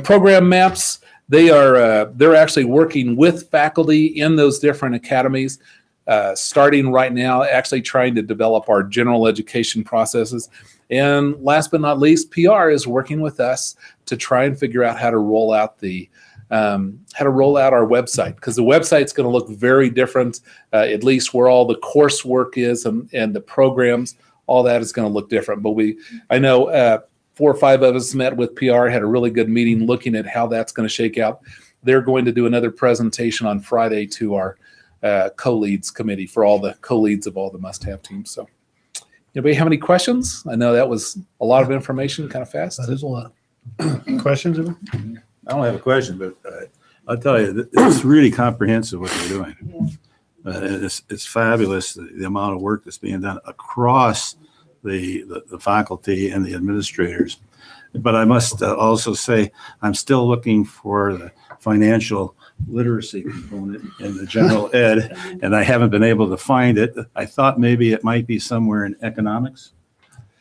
Program maps, they're actually working with faculty in those different academies, starting right now, actually trying to develop our general education processes. And last but not least, PR is working with us to try and figure out how to roll out our website, because the website's going to look very different, at least where all the coursework is and the programs, all that is going to look different. But I know 4 or 5 of us met with PR, had a really good meeting looking at how that's going to shake out. They're going to do another presentation on Friday to our co-leads committee for all the co-leads of all the must-have teams. So anybody have any questions? I know that was a lot of information, kind of fast. That is a lot. Questions? I don't have a question, but I'll tell you, it's really comprehensive what they're doing. It's fabulous, the amount of work that's being done across the faculty and the administrators. But I must also say, I'm still looking for the financial literacy component in the general ed, and I haven't been able to find it. I thought maybe it might be somewhere in economics.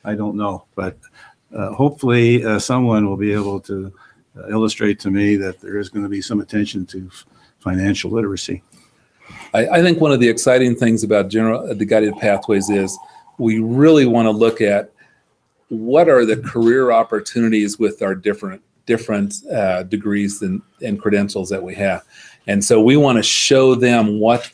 I don't know, but hopefully someone will be able to illustrate to me that there is going to be some attention to financial literacy. I think one of the exciting things about the guided pathways is we really want to look at what are the career opportunities with our different degrees and credentials that we have. And so we want to show them what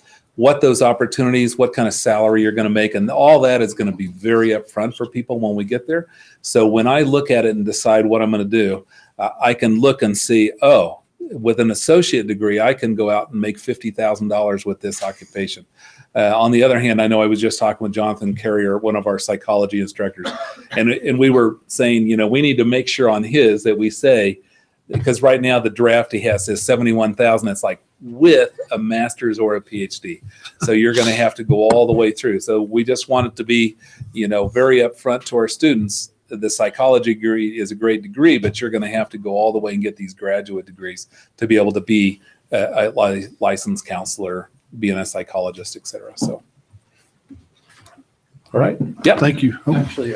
those opportunities, what kind of salary you're going to make, and all that is going to be very upfront for people when we get there. So when I look at it and decide what I'm going to do, I can look and see, oh, with an associate degree, I can go out and make $50,000 with this occupation. On the other hand, I know I was just talking with Jonathan Carrier, one of our psychology instructors, and we were saying, you know, we need to make sure on his that we say, because right now the draft he has says 71,000. It's like with a master's or a PhD. So you're going to have to go all the way through. So we just want it to be, you know, very upfront to our students. The psychology degree is a great degree, but you're going to have to go all the way and get these graduate degrees to be able to be a licensed counselor, being a psychologist, et cetera. So, all right. Yeah. Thank you. Oh, Actually,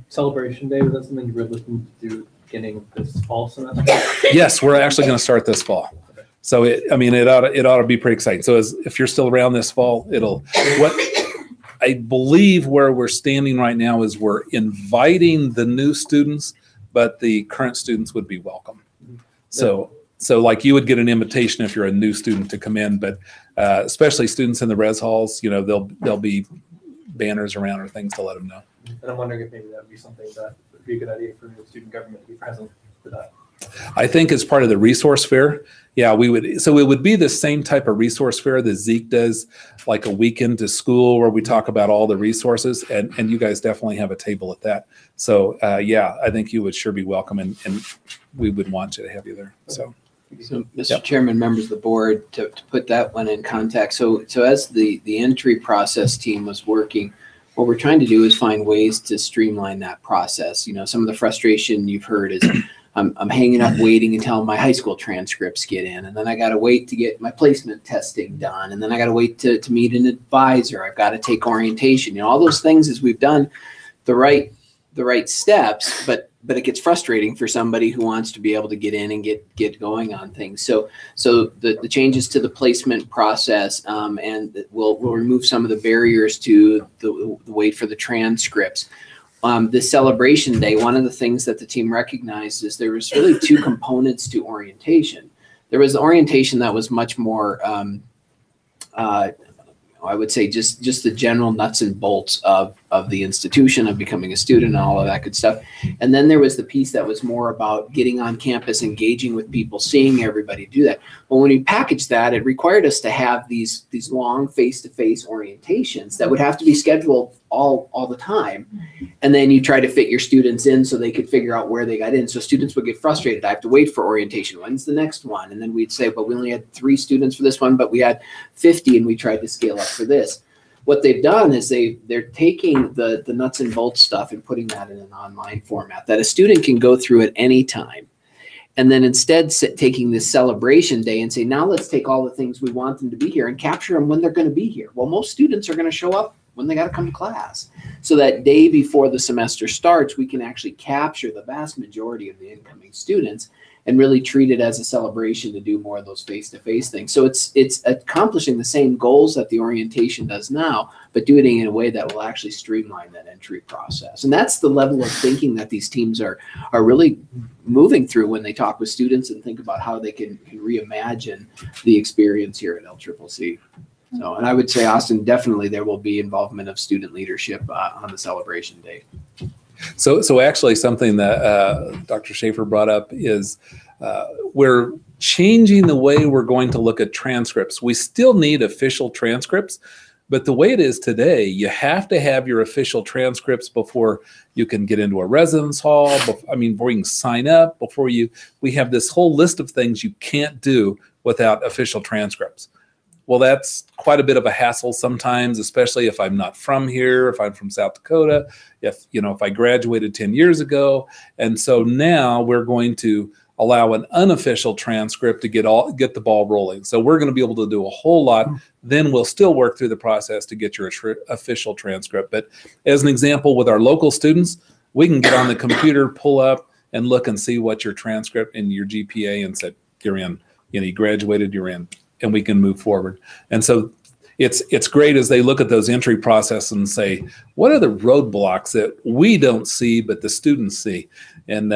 Celebration Day, was that something you were looking to do beginning of this fall semester? Yes, we're actually going to start this fall. So it ought to be pretty exciting. So if you're still around this fall, I believe where we're standing right now is we're inviting the new students, but the current students would be welcome. So like you would get an invitation if you're a new student to come in, but especially students in the res halls, you know, there'll be banners around or things to let them know. And I'm wondering if maybe that would be something that would be a good idea for the student government to be present for that. I think as part of the resource fair, yeah, we would. So it would be the same type of resource fair that Zeke does, like a weekend to school where we talk about all the resources, and you guys definitely have a table at that. So yeah, I think you would sure be welcome, and we would want you to have you there. So Mr. Chairman, members of the board, to put that one in context. So as the entry process team was working, what we're trying to do is find ways to streamline that process. You know, some of the frustration you've heard is I'm hanging up waiting until my high school transcripts get in, and then I got to wait to get my placement testing done, and then I got to wait to meet an advisor. I've got to take orientation. You know, all those things as we've done the right steps, but it gets frustrating for somebody who wants to be able to get in and get going on things. So the changes to the placement process, and we'll remove some of the barriers to the wait for the transcripts. This celebration day, one of the things that the team recognized is there was really two components to orientation. There was the orientation that was much more, I would say just the general nuts and bolts of the institution, of becoming a student and all of that good stuff. And then there was the piece that was more about getting on campus, engaging with people, seeing everybody do that. Well, when we packaged that, it required us to have these long face-to-face orientations that would have to be scheduled all the time. And then you try to fit your students in so they could figure out where they got in. So students would get frustrated. I have to wait for orientation. When's the next one? And then we'd say, but we only had 3 students for this one, but we had 50 and we tried to scale up for this. What they've done is they're taking the nuts and bolts stuff and putting that in an online format that a student can go through at any time. And then instead taking this celebration day and say, now let's take all the things we want them to be here and capture them when they're going to be here. Well, most students are going to show up when they got to come to class. So that day before the semester starts, we can actually capture the vast majority of the incoming students and really treat it as a celebration to do more of those face-to-face things. So it's accomplishing the same goals that the orientation does now, but doing it in a way that will actually streamline that entry process. And that's the level of thinking that these teams are really moving through when they talk with students and think about how they can reimagine the experience here at LCCC. So, and I would say, Austin, definitely there will be involvement of student leadership on the celebration day. So actually something that Dr. Schaefer brought up is we're changing the way we're going to look at transcripts. We still need official transcripts, but the way it is today, you have to have your official transcripts before you can get into a residence hall, before you can sign up, we have this whole list of things you can't do without official transcripts. Well, that's quite a bit of a hassle sometimes, especially if I'm not from here, if I'm from South Dakota, if I graduated 10 years ago. And so now we're going to allow an unofficial transcript to get the ball rolling. So we're going to be able to do a whole lot. Then we'll still work through the process to get your official transcript. But as an example, with our local students, we can get on the computer, pull up and look and see what your transcript and your GPA and said, you're in, you graduated, you're in. And we can move forward. And so it's great as they look at those entry process and say, what are the roadblocks that we don't see but the students see? And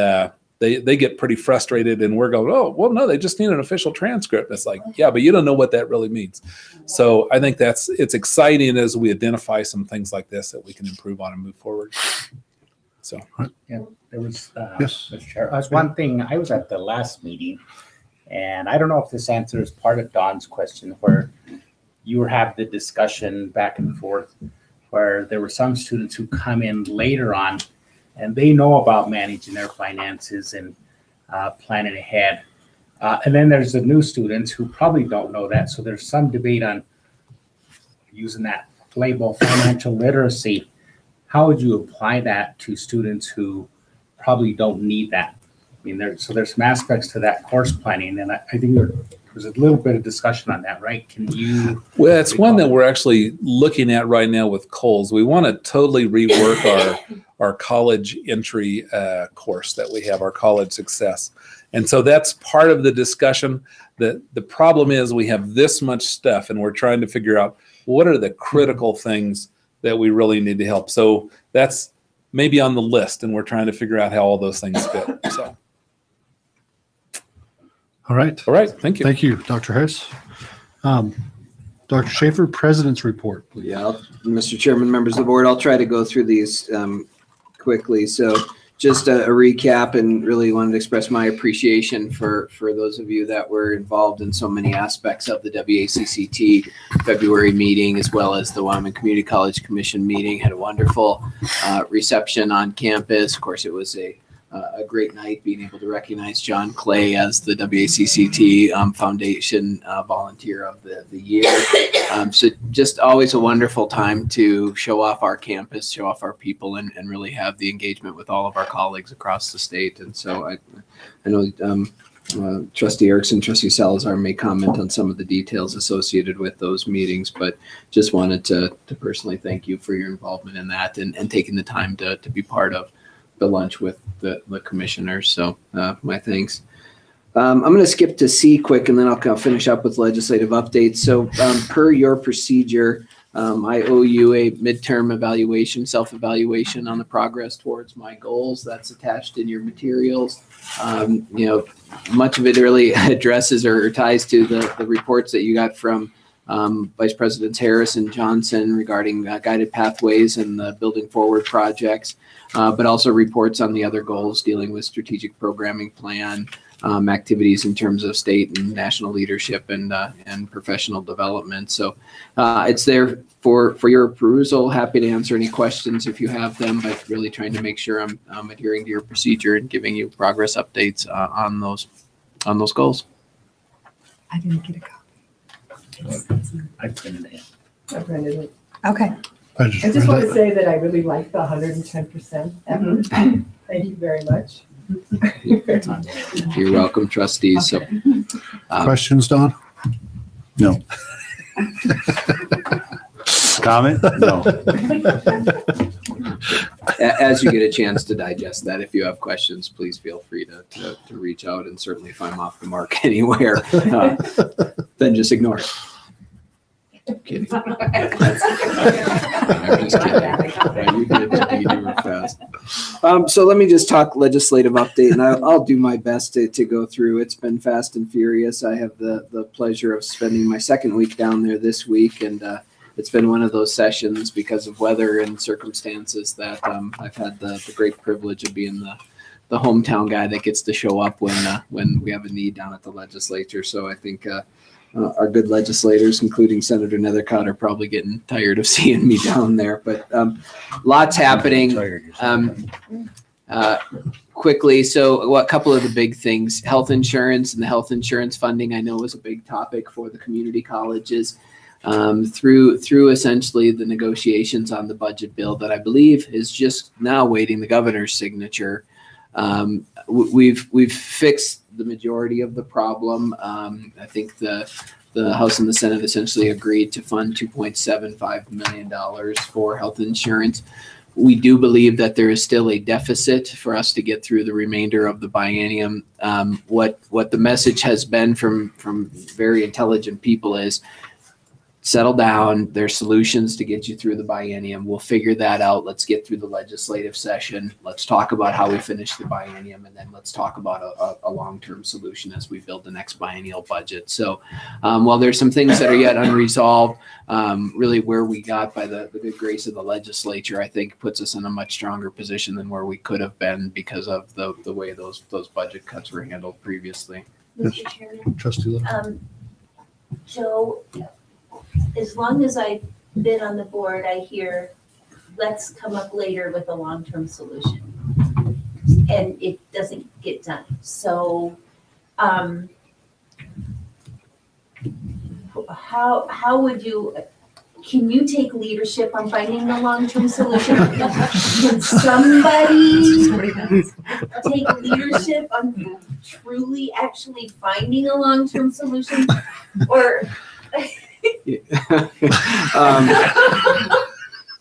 they get pretty frustrated, and we're going, oh, well, no, they just need an official transcript. It's like, yeah, but you don't know what that really means. So I think it's exciting as we identify some things like this that we can improve on and move forward. So Yeah, there was, Yes. Mr. Chair, one thing, I was at the last meeting, and I don't know if this answers part of Don's question, where you were having the discussion back and forth, where there were some students who come in later on, and they know about managing their finances and planning ahead. And then there's the new students who probably don't know that. So there's some debate on using that label, financial literacy. How would you apply that to students who probably don't need that? I mean, there's some aspects to that course planning, and I think there was a little bit of discussion on that, right? Can you? Well, it's one that we're actually looking at right now with Coles. We want to totally rework our college entry course that we have, our college success. And so that's part of the discussion. The problem is we have this much stuff, and we're trying to figure out what are the critical things that we really need to help. So that's maybe on the list, and we're trying to figure out how all those things fit. So. All right. All right. Thank you. Thank you, Dr. Harris. Dr. Schaefer, President's Report. Yeah, Mr. Chairman, members of the board, I'll try to go through these quickly. So just a recap, and really wanted to express my appreciation for those of you that were involved in so many aspects of the WACCT February meeting, as well as the Wyoming Community College Commission meeting. Had a wonderful reception on campus. Of course, it was a great night being able to recognize John Clay as the WACCT Foundation Volunteer of the Year. So just always a wonderful time to show off our campus, show off our people, and really have the engagement with all of our colleagues across the state. And so I know Trustee Erickson, Trustee Salazar may comment on some of the details associated with those meetings, but just wanted to personally thank you for your involvement in that and taking the time to be part of the lunch with the commissioners. So my thanks. I'm going to skip to C quick, and then I'll finish up with legislative updates. So per your procedure, I owe you a midterm evaluation, self-evaluation on the progress towards my goals. That's attached in your materials. Much of it really addresses or ties to the reports that you got from Vice Presidents Harris and Johnson regarding guided pathways and the Building Forward projects, but also reports on the other goals dealing with strategic programming plan, activities in terms of state and national leadership and professional development. So it's there for your perusal. Happy to answer any questions if you have them, but really trying to make sure I'm adhering to your procedure and giving you progress updates on those goals. I didn't get a copy. I printed it. I printed it. Okay. I just want to say that I really like the 110% effort. Thank you very much. You're welcome, trustees. So, Questions, Don? No. Comment? No. as you get a chance to digest that, if you have questions, please feel free to reach out. And certainly if I'm off the mark anywhere, then just ignore it. I'm kidding. I'm just kidding. You were fast. So let me just talk legislative update, and I'll do my best to go through. It's been fast and furious. I have the pleasure of spending my second week down there this week, and it's been one of those sessions because of weather and circumstances that I've had the great privilege of being the hometown guy that gets to show up when we have a need down at the legislature. So I think our good legislators, including Senator Nethercott, are probably getting tired of seeing me down there. But lots happening. Quickly, so a couple of the big things: health insurance and the health insurance funding. I know was a big topic for the community colleges through essentially the negotiations on the budget bill that I believe is just now waiting the governor's signature. We've fixed the majority of the problem. I think the House and the Senate essentially agreed to fund $2.75 million for health insurance. We do believe that there is still a deficit for us to get through the remainder of the biennium. What the message has been from very intelligent people is settle down. There's solutions to get you through the biennium. We'll figure that out. Let's get through the legislative session. Let's talk about how we finish the biennium, and then let's talk about a long-term solution as we build the next biennial budget. So while there's some things that are yet unresolved, really where we got by the good grace of the legislature, I think puts us in a much stronger position than where we could have been because of the way those budget cuts were handled previously. Mr. Chairman, Trustee Little. Joe, as long as I've been on the board, I hear, let's come up later with a long-term solution. And it doesn't get done. So, how would you, can you take leadership on finding the long-term solution? Can somebody take leadership on truly actually finding a long-term solution? Or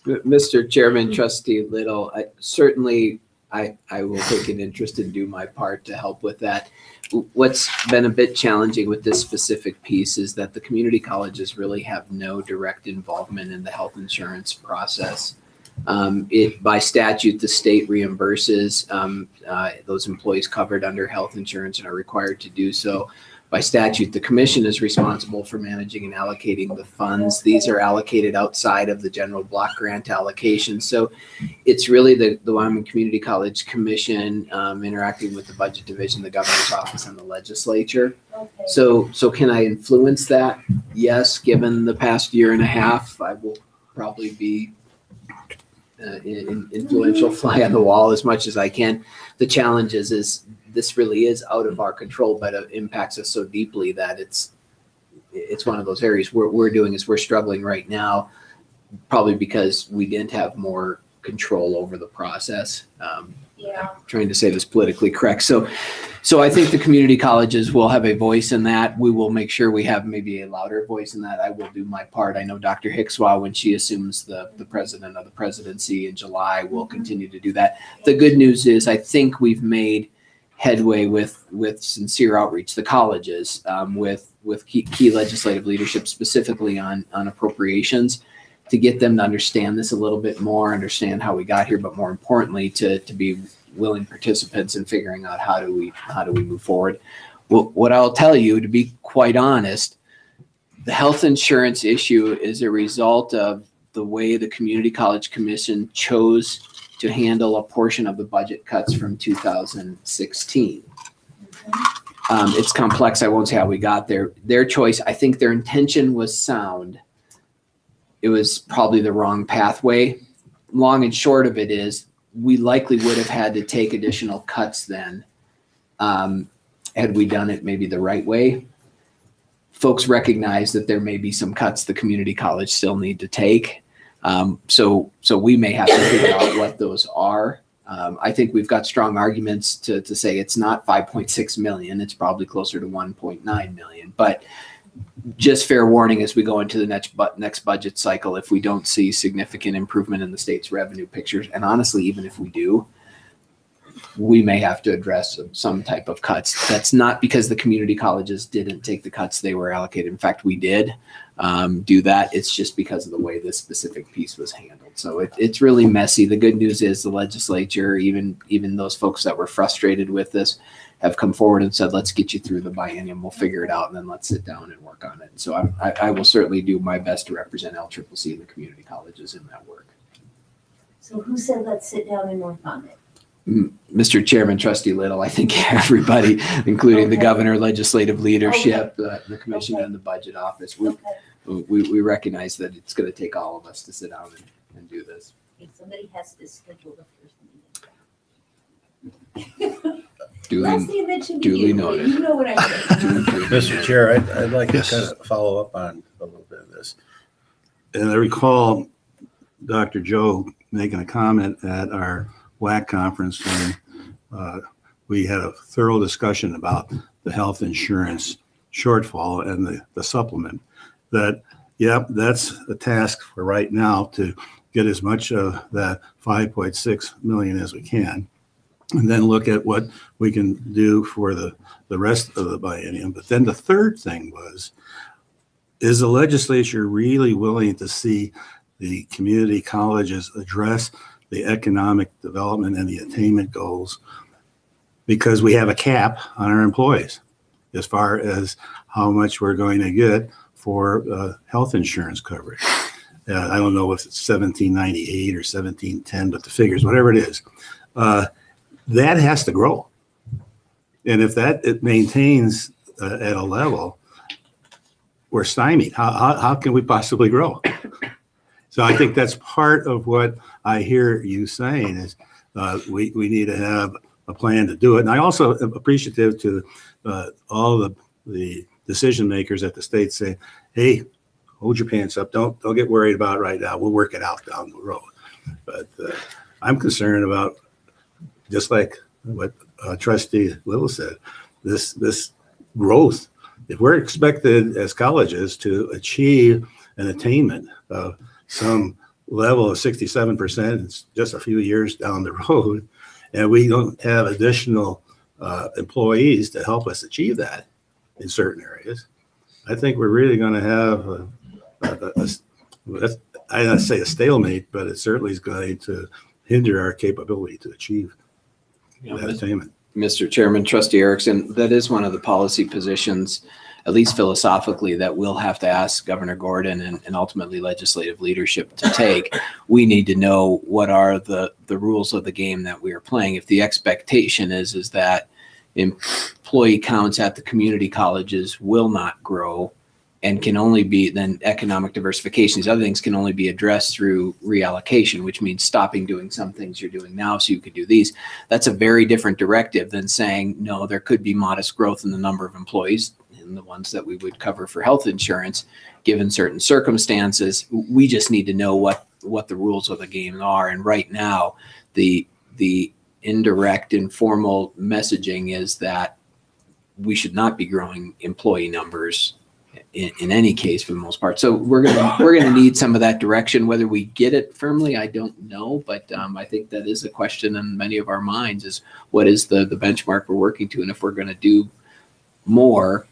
Mr. Chairman, Trustee Little, I will take an interest and do my part to help with that. What's been a bit challenging with this specific piece is that the community colleges really have no direct involvement in the health insurance process. By statute, the state reimburses those employees covered under health insurance and are required to do so. By statute, the commission is responsible for managing and allocating the funds. These are allocated outside of the general block grant allocation. So it's really the Wyoming Community College Commission interacting with the budget division, the governor's office, and the legislature. okay. So can I influence that? Yes, given the past year and a half, I will probably be influential fly on the wall as much as I can. The challenge is this really is out of our control, but it impacts us so deeply that it's one of those areas we're struggling right now, probably because we didn't have more control over the process. Yeah. I'm trying to say this politically correct. So I think the community colleges will have a voice in that. We will make sure we have maybe a louder voice in that. I will do my part. I know Dr. Hickswaw, when she assumes the president of the presidency in July, will continue to do that. The good news is I think we've made headway with sincere outreach, the colleges, with key legislative leadership, specifically on appropriations, to get them to understand this a little bit more, understand how we got here, but more importantly, to be willing participants in figuring out how do we move forward. Well, what I'll tell you, to be quite honest, the health insurance issue is a result of the way the Community College Commission chose to handle a portion of the budget cuts from 2016. It's complex. I won't say how we got there. Their choice, I think their intention was sound. It was probably the wrong pathway. Long and short of it is we likely would have had to take additional cuts then had we done it maybe the right way. Folks recognize that there may be some cuts the community college still need to take. So we may have to figure out what those are. I think we've got strong arguments to say it's not 5.6 million. It's probably closer to 1.9 million. But just fair warning as we go into the next budget cycle, if we don't see significant improvement in the state's revenue pictures, and honestly, even if we do, we may have to address some type of cuts. That's not because the community colleges didn't take the cuts they were allocated. In fact, we did do that. It's just because of the way this specific piece was handled. So it's really messy. The good news is the legislature, even those folks that were frustrated with this, have come forward and said, let's get you through the biennium. We'll figure it out, and then let's sit down and work on it. So I will certainly do my best to represent LCCC and the community colleges in that work. So who said let's sit down and work on it? Mr. Chairman, Trustee Little, I think everybody, including the governor, legislative leadership, the commission, and the budget office, we recognize that it's going to take all of us to sit down and do this. Okay, somebody has to schedule the first meeting. Duly noted. You know what I mean. Mr. Chair, I'd like Yes. to kind of follow up on a little bit of this. And I recall Dr. Joe making a comment at our WAC conference when we had a thorough discussion about the health insurance shortfall and the supplement. That, yep, that's a task for right now to get as much of that 5.6 million as we can, and then look at what we can do for the rest of the biennium. But then the third thing was, is the legislature really willing to see the community colleges address the economic development and the attainment goals? Because we have a cap on our employees as far as how much we're going to get for health insurance coverage. I don't know if it's 1798 or 1710, but the figures, whatever it is, that has to grow. And if it maintains at a level, we're stymied. How can we possibly grow? So I think that's part of what I hear you saying is we need to have a plan to do it. And I also am appreciative to all the decision makers at the state saying, hey, hold your pants up. Don't get worried about it right now. We'll work it out down the road. But I'm concerned about, just like what Trustee Little said, this growth. If we're expected as colleges to achieve an attainment of some level of 67% in just a few years down the road, and we don't have additional employees to help us achieve that in certain areas, I think we're really going to have I don't say a stalemate, but it certainly is going to hinder our capability to achieve that attainment. Mr. Chairman, Trustee Erickson, that is one of the policy positions, at least philosophically, that we'll have to ask Governor Gordon and ultimately legislative leadership to take. We need to know what are the rules of the game that we are playing. If the expectation is that employee counts at the community colleges will not grow and can only be, then economic diversification, these other things can only be addressed through reallocation, which means stopping doing some things you're doing now so you could do these. That's a very different directive than saying, no, there could be modest growth in the number of employees, and the ones that we would cover for health insurance, given certain circumstances. We just need to know what the rules of the game are. And right now, the indirect, informal messaging is that we should not be growing employee numbers in any case for the most part. So we're gonna need some of that direction. Whether we get it firmly, I don't know, but I think that is a question in many of our minds: is what is the benchmark we're working to, and if we're going to do more,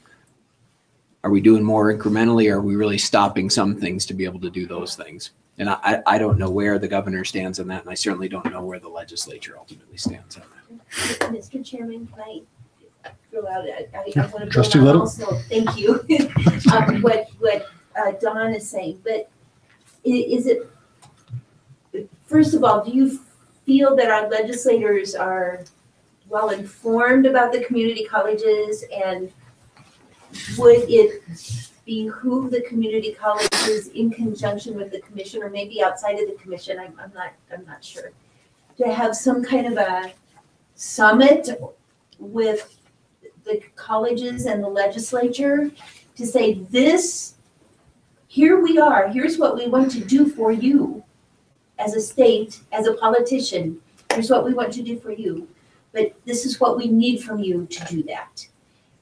are we doing more incrementally, or are we really stopping some things to be able to do those things? And I don't know where the governor stands on that, and I certainly don't know where the legislature ultimately stands on that. Mr. Chairman, can I throw out, I want to Trustee build on Little. also, thank you, what Dawn is saying, but is it, first of all, do you feel that our legislators are well informed about the community colleges, and would it behoove the community colleges in conjunction with the commission, or maybe outside of the commission, I'm not sure, to have some kind of a summit with the colleges and the legislature to say, this, here we are, here's what we want to do for you as a state, as a politician, here's what we want to do for you, but this is what we need from you to do that.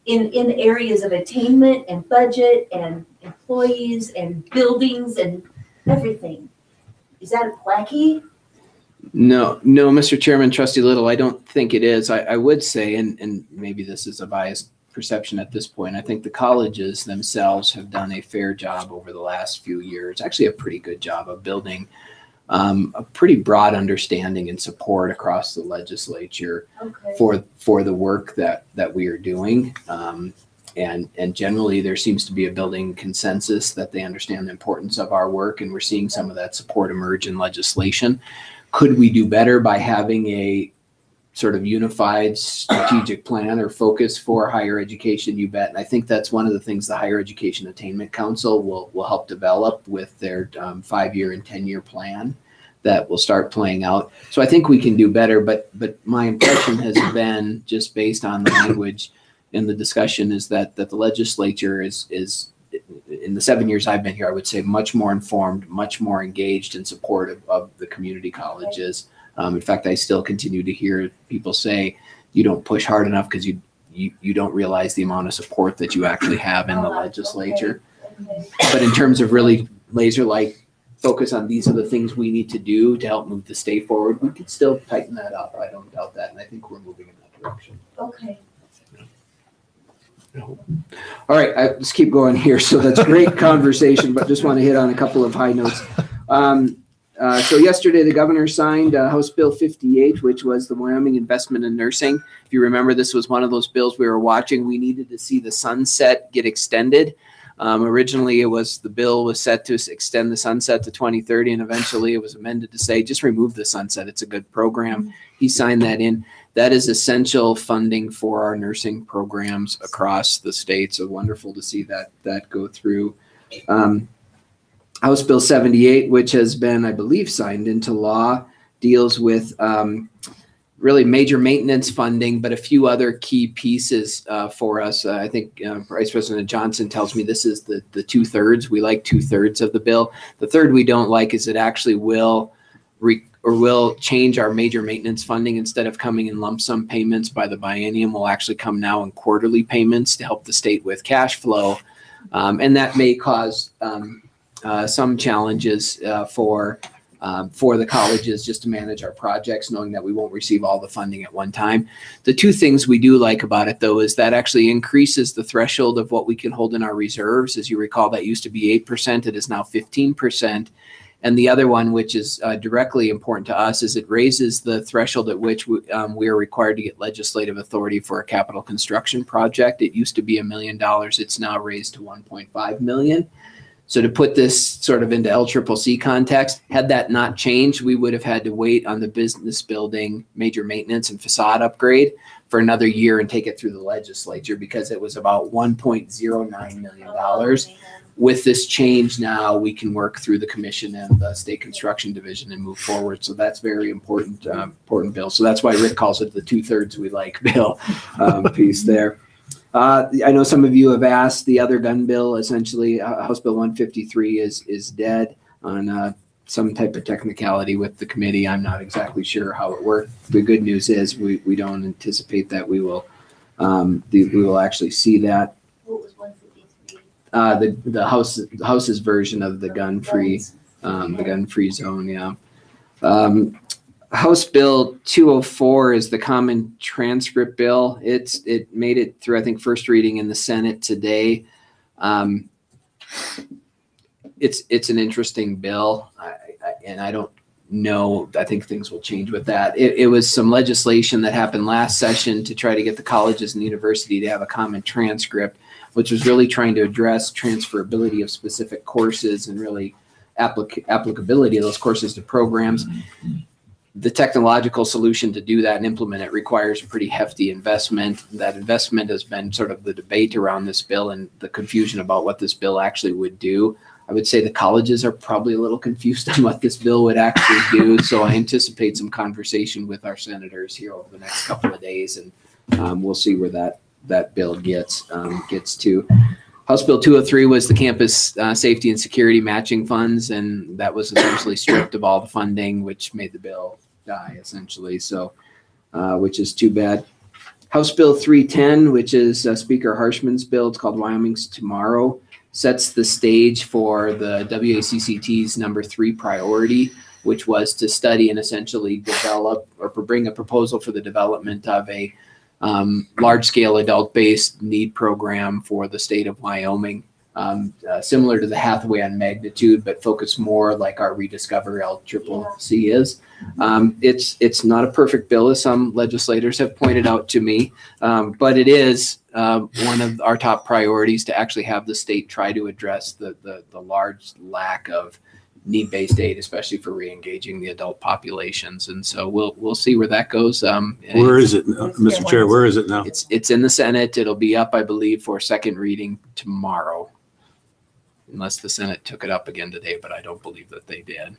In areas of attainment and budget and employees and buildings and everything. Is that wacky? No, Mr. Chairman, Trustee Little, I don't think it is. I would say, and maybe this is a biased perception at this point, I think the colleges themselves have done a fair job over the last few years, actually a pretty good job of building a pretty broad understanding and support across the legislature for the work that we are doing. And generally there seems to be a building consensus that they understand the importance of our work, and we're seeing some of that support emerge in legislation. Could we do better by having a sort of unified strategic plan or focus for higher education? You bet. And I think that's one of the things the Higher Education Attainment Council will help develop with their 5-year and 10-year plan that will start playing out. So I think we can do better, but my impression has been, just based on the language in the discussion, is that the legislature is in the 7 years I've been here, I would say much more informed, much more engaged and supportive of the community colleges. In fact, I still continue to hear people say, you don't push hard enough because you don't realize the amount of support that you actually have in the legislature. But in terms of really laser-like focus on these are the things we need to do to help move the state forward, we could still tighten that up. I don't doubt that. And I think we're moving in that direction. Okay. All right, let's keep going here. So that's great conversation, but just want to hit on a couple of high notes. So yesterday, the governor signed House Bill 58, which was the Wyoming Investment in Nursing. If you remember, this was one of those bills we were watching. We needed to see the sunset get extended. Originally, the bill was set to extend the sunset to 2030, and eventually it was amended to say, just remove the sunset. It's a good program. He signed that in. That is essential funding for our nursing programs across the state. So wonderful to see that go through. House Bill 78, which has been, I believe, signed into law, deals with really major maintenance funding, but a few other key pieces for us. I think Vice President Johnson tells me this is the 2/3. We like 2/3 of the bill. The third we don't like is it actually will change our major maintenance funding. Instead of coming in lump sum payments by the biennium, will actually come now in quarterly payments to help the state with cash flow. And that may cause some challenges for the colleges just to manage our projects, knowing that we won't receive all the funding at one time. The two things we do like about it, though, is that actually increases the threshold of what we can hold in our reserves. As you recall, that used to be 8%. It is now 15%. And the other one, which is directly important to us, is it raises the threshold at which we are required to get legislative authority for a capital construction project. It used to be $1 million. It's now raised to $1.5 million. So to put this sort of into LCCC context, had that not changed, we would have had to wait on the business building major maintenance and facade upgrade for another year and take it through the legislature, because it was about $1.09 million. With this change now, we can work through the commission and the state construction division and move forward. So that's very important, important bill. So that's why Rick calls it the 2/3 we like bill piece there. I know some of you have asked, the other gun bill, essentially House Bill 153 is dead on some type of technicality with the committee. I'm not exactly sure how it worked. The good news is we don't anticipate that we will actually see that. What was 153? The House's version of the gun-free zone, yeah. House Bill 204 is the common transcript bill. It made it through, I think, first reading in the Senate today. It's an interesting bill, and I don't know. I think things will change with that. It was some legislation that happened last session to try to get the colleges and university to have a common transcript, which was really trying to address transferability of specific courses and really applicability of those courses to programs. The technological solution to do that and implement it requires a pretty hefty investment. That investment has been sort of the debate around this bill and the confusion about what this bill actually would do. I would say the colleges are probably a little confused on what this bill would actually do. So I anticipate some conversation with our senators here over the next couple of days, and we'll see where that bill gets to. House Bill 203 was the campus safety and security matching funds, and that was essentially stripped of all the funding, which made the bill die essentially. So, which is too bad. House Bill 310, which is Speaker Harshman's bill, it's called Wyoming's Tomorrow, sets the stage for the WACCT's number 3 priority, which was to study and essentially develop or bring a proposal for the development of a large-scale adult-based need program for the state of Wyoming, similar to the Hathaway on magnitude, but focused more like our Rediscover LCCC is. It's not a perfect bill, as some legislators have pointed out to me, but it is one of our top priorities to actually have the state try to address the large lack of need-based aid, especially for re-engaging the adult populations. And so we'll see where that goes. Where is it, Mr. Chair? Where is it now? It's in the Senate. It'll be up, I believe, for second reading tomorrow, unless the Senate took it up again today, but I don't believe that they did.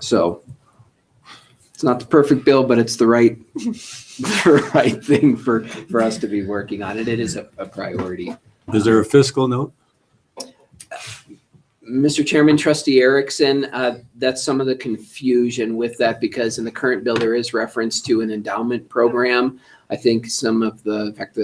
So it's not the perfect bill, but it's the right thing for us to be working on. And it is a priority. Is there a fiscal note? Mr. Chairman, Trustee Erickson, that's some of the confusion with that, because in the current bill, there is reference to an endowment program. I think in fact,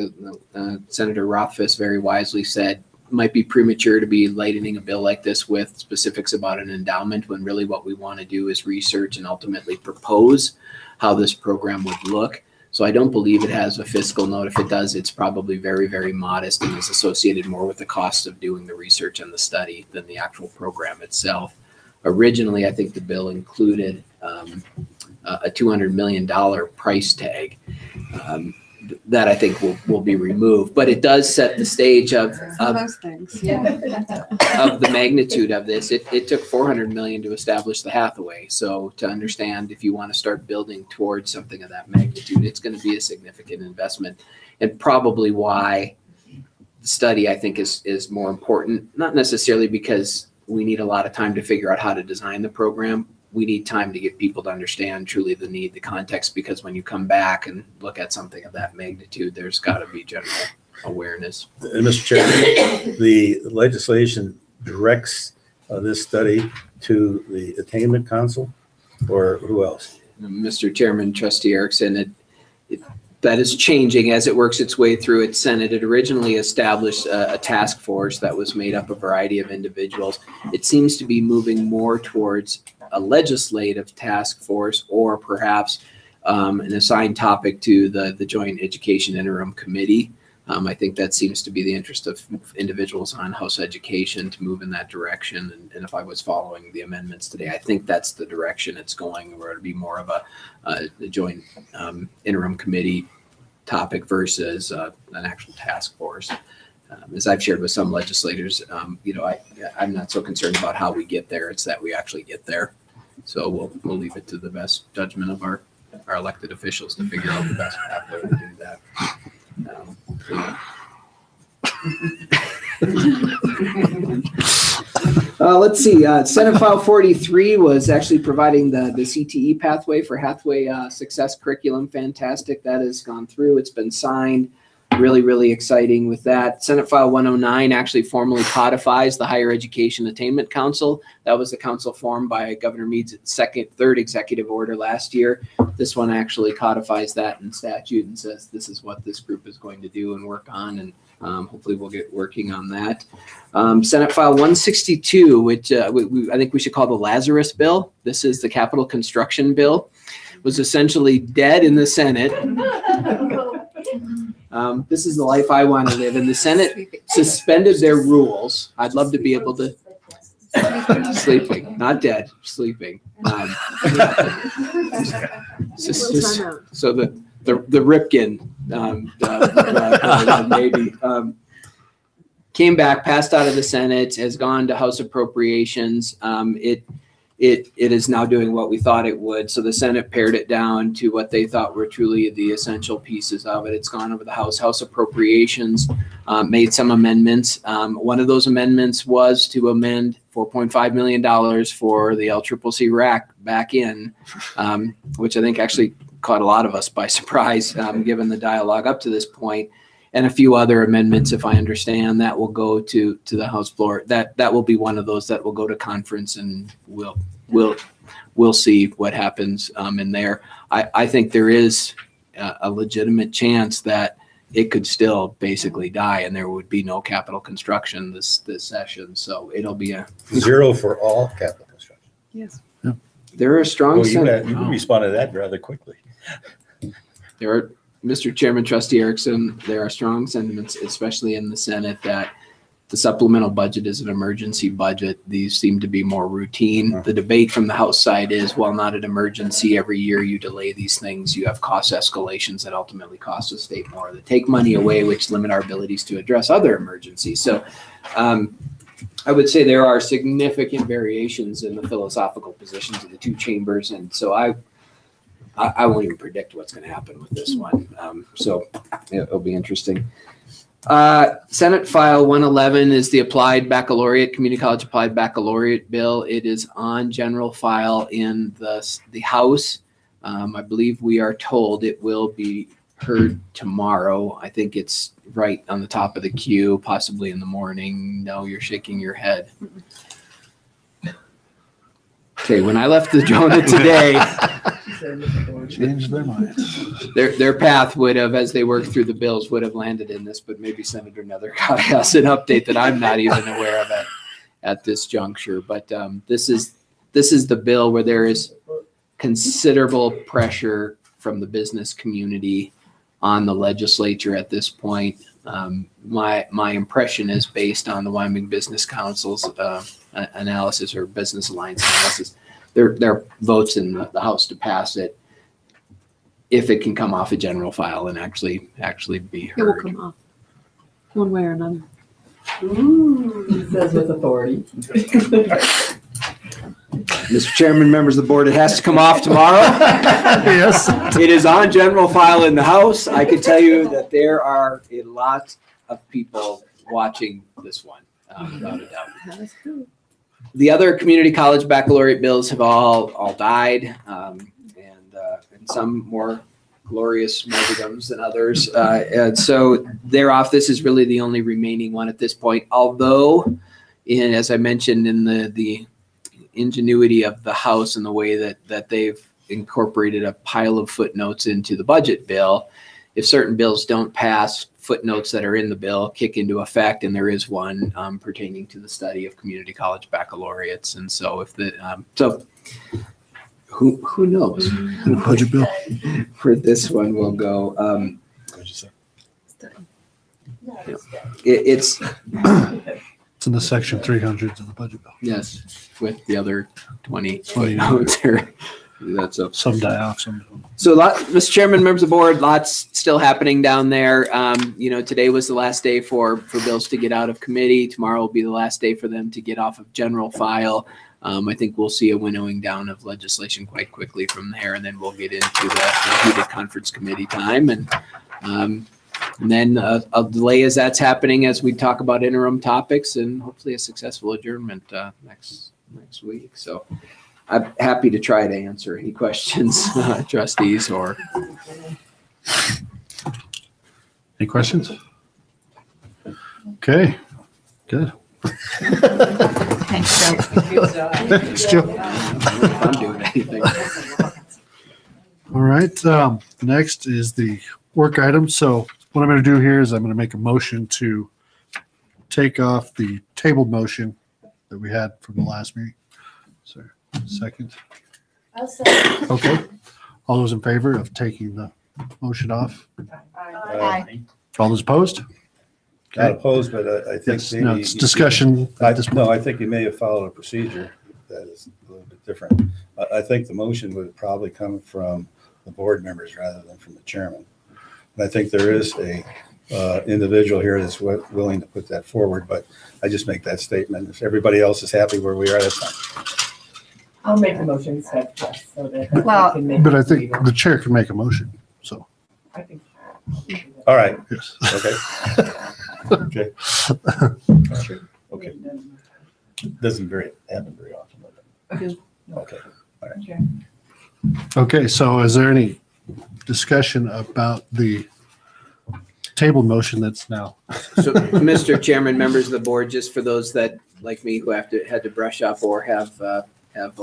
Senator Rothfuss very wisely said, might be premature to be lightening a bill like this with specifics about an endowment, when really what we want to do is research and ultimately propose how this program would look. So I don't believe it has a fiscal note. If it does, it's probably very, very modest and is associated more with the cost of doing the research and the study than the actual program itself. Originally, I think the bill included a $200 million price tag. That I think will be removed, but it does set the stage of those things. Yeah. of the magnitude of this. It took $400 million to establish the Hathaway. So to understand, if you want to start building towards something of that magnitude, it's going to be a significant investment, and probably why the study I think is more important. Not necessarily because we need a lot of time to figure out how to design the program. We need time to get people to understand truly the need, the context, because when you come back and look at something of that magnitude, there's got to be general awareness. And Mr. Chairman, the legislation directs this study to the Attainment Council, or who else? Mr. Chairman, Trustee Erickson, that is changing as it works its way through its Senate. It originally established a task force that was made up of a variety of individuals. It seems to be moving more towards a legislative task force, or perhaps an assigned topic to the Joint Education Interim Committee. I think that seems to be the interest of individuals on House Education to move in that direction. And if I was following the amendments today, I think that's the direction it's going, where it'll be more of a Joint Interim Committee topic versus an actual task force. As I've shared with some legislators, I'm not so concerned about how we get there. It's that we actually get there. So we'll leave it to the best judgment of our elected officials to figure out the best pathway to do that. Let's see. Senate File 43 was actually providing the CTE pathway for Hathaway Success Curriculum. Fantastic. That has gone through. It's been signed. Really, really exciting with that. Senate File 109 actually formally codifies the Higher Education Attainment Council. That was the council formed by Governor Mead's third executive order last year. This one actually codifies that in statute and says this is what this group is going to do and work on, and hopefully we'll get working on that. Senate File 162, which I think we should call the Lazarus Bill. This is the capital construction bill. Was essentially dead in the Senate. This is the life I want to live. And the Senate suspended their rules. I'd love to be able to sleeping, not dead, sleeping. So the Ripken maybe came back, passed out of the Senate, has gone to House Appropriations. It is now doing what we thought it would. So the Senate pared it down to what they thought were truly the essential pieces of it. It's gone over the House Appropriations, made some amendments. One of those amendments was to amend $4.5 million for the LCCC RAC back in, which I think actually caught a lot of us by surprise, given the dialogue up to this point. And a few other amendments, if I understand, that will go to the House floor. That will be one of those that will go to conference, and we'll see what happens in there. I think there is a legitimate chance that it could still basically die, and there would be no capital construction this session. So it'll be a zero for all capital construction. Yes. Yeah. There are strong. Well, you responded to that rather quickly. There are. Mr. Chairman, Trustee Erickson, there are strong sentiments, especially in the Senate, that the supplemental budget is an emergency budget. These seem to be more routine. The debate from the House side is, well, not an emergency. Every year you delay these things, you have cost escalations that ultimately cost the state more, that take money away, which limit our abilities to address other emergencies. So I would say there are significant variations in the philosophical positions of the two chambers. And so I won't even predict what's going to happen with this one. So it'll be interesting. Senate File 111 is the Applied Baccalaureate, Community College Applied Baccalaureate bill. It is on general file in the House. I believe we are told it will be heard tomorrow. I think it's right on the top of the queue, possibly in the morning. No, you're shaking your head. Okay, when I left the Jonah today, Changed their minds. their path would have, as they worked through the bills, would have landed in this, but maybe Senator Nether got us an update that I'm not even aware of at this juncture. But this is the bill where there is considerable pressure from the business community on the legislature at this point. My impression is based on the Wyoming Business Council's analysis or Business Alliance analysis. Their votes in the House to pass it, if it can come off a general file and actually be It will heard. come off, one way or another. He says with authority. Mr. Chairman, members of the board, it has to come off tomorrow. Yes. It is on general file in the House. I can tell you that there are a lot of people watching this one, without a doubt. The other community college baccalaureate bills have all died, and some more glorious martyrdoms than others. And so they're off. This is really the only remaining one at this point. Although, as I mentioned in the ingenuity of the House and the way that they've incorporated a pile of footnotes into the budget bill, if certain bills don't pass, footnotes that are in the bill kick into effect, and there is one pertaining to the study of community college baccalaureates. And so if who knows? The budget bill. For this one, we'll go. It's It's in the section 300s of the budget bill. yes, with the other 20 footnotes here. That's a Some die off, some don't. So, Mr. Chairman, members of the board, lots still happening down there. Today was the last day for bills to get out of committee. Tomorrow will be the last day for them to get off of general file. I think we'll see a winnowing down of legislation quite quickly from there, and then we'll get into the heated conference committee time. And then a delay as that's happening as we talk about interim topics and hopefully a successful adjournment next week. So I'm happy to try to answer any questions, trustees, or. Any questions? Okay, good. Thanks, Joe. Thanks, Joe. If I'm doing anything. All right, next is the work item. So what I'm going to do here is I'm going to make a motion to take off the tabled motion that we had from the last meeting. So, second. I'll say, Okay. All those in favor of taking the motion off? Aye. All those opposed? Not Okay. opposed, but I think Yes, no, maybe. it's discussion at this No, point. I think you may have followed a procedure that is a little bit different. I think the motion would probably come from the board members rather than from the chairman. And I think there is a individual here that's willing to put that forward, but I just make that statement. If everybody else is happy where we are, that's fine. I'll make the motion set, yes, so that. Well, we can make But I it think legal. the chair can make a motion, so, I think. All right, yes. okay. Okay. Okay. Doesn't happen very often. Does it? Okay. Okay, so is there any discussion about the table motion that's now? So, Mr. Chairman, members of the board, just for those that, like me, who had to brush up or have a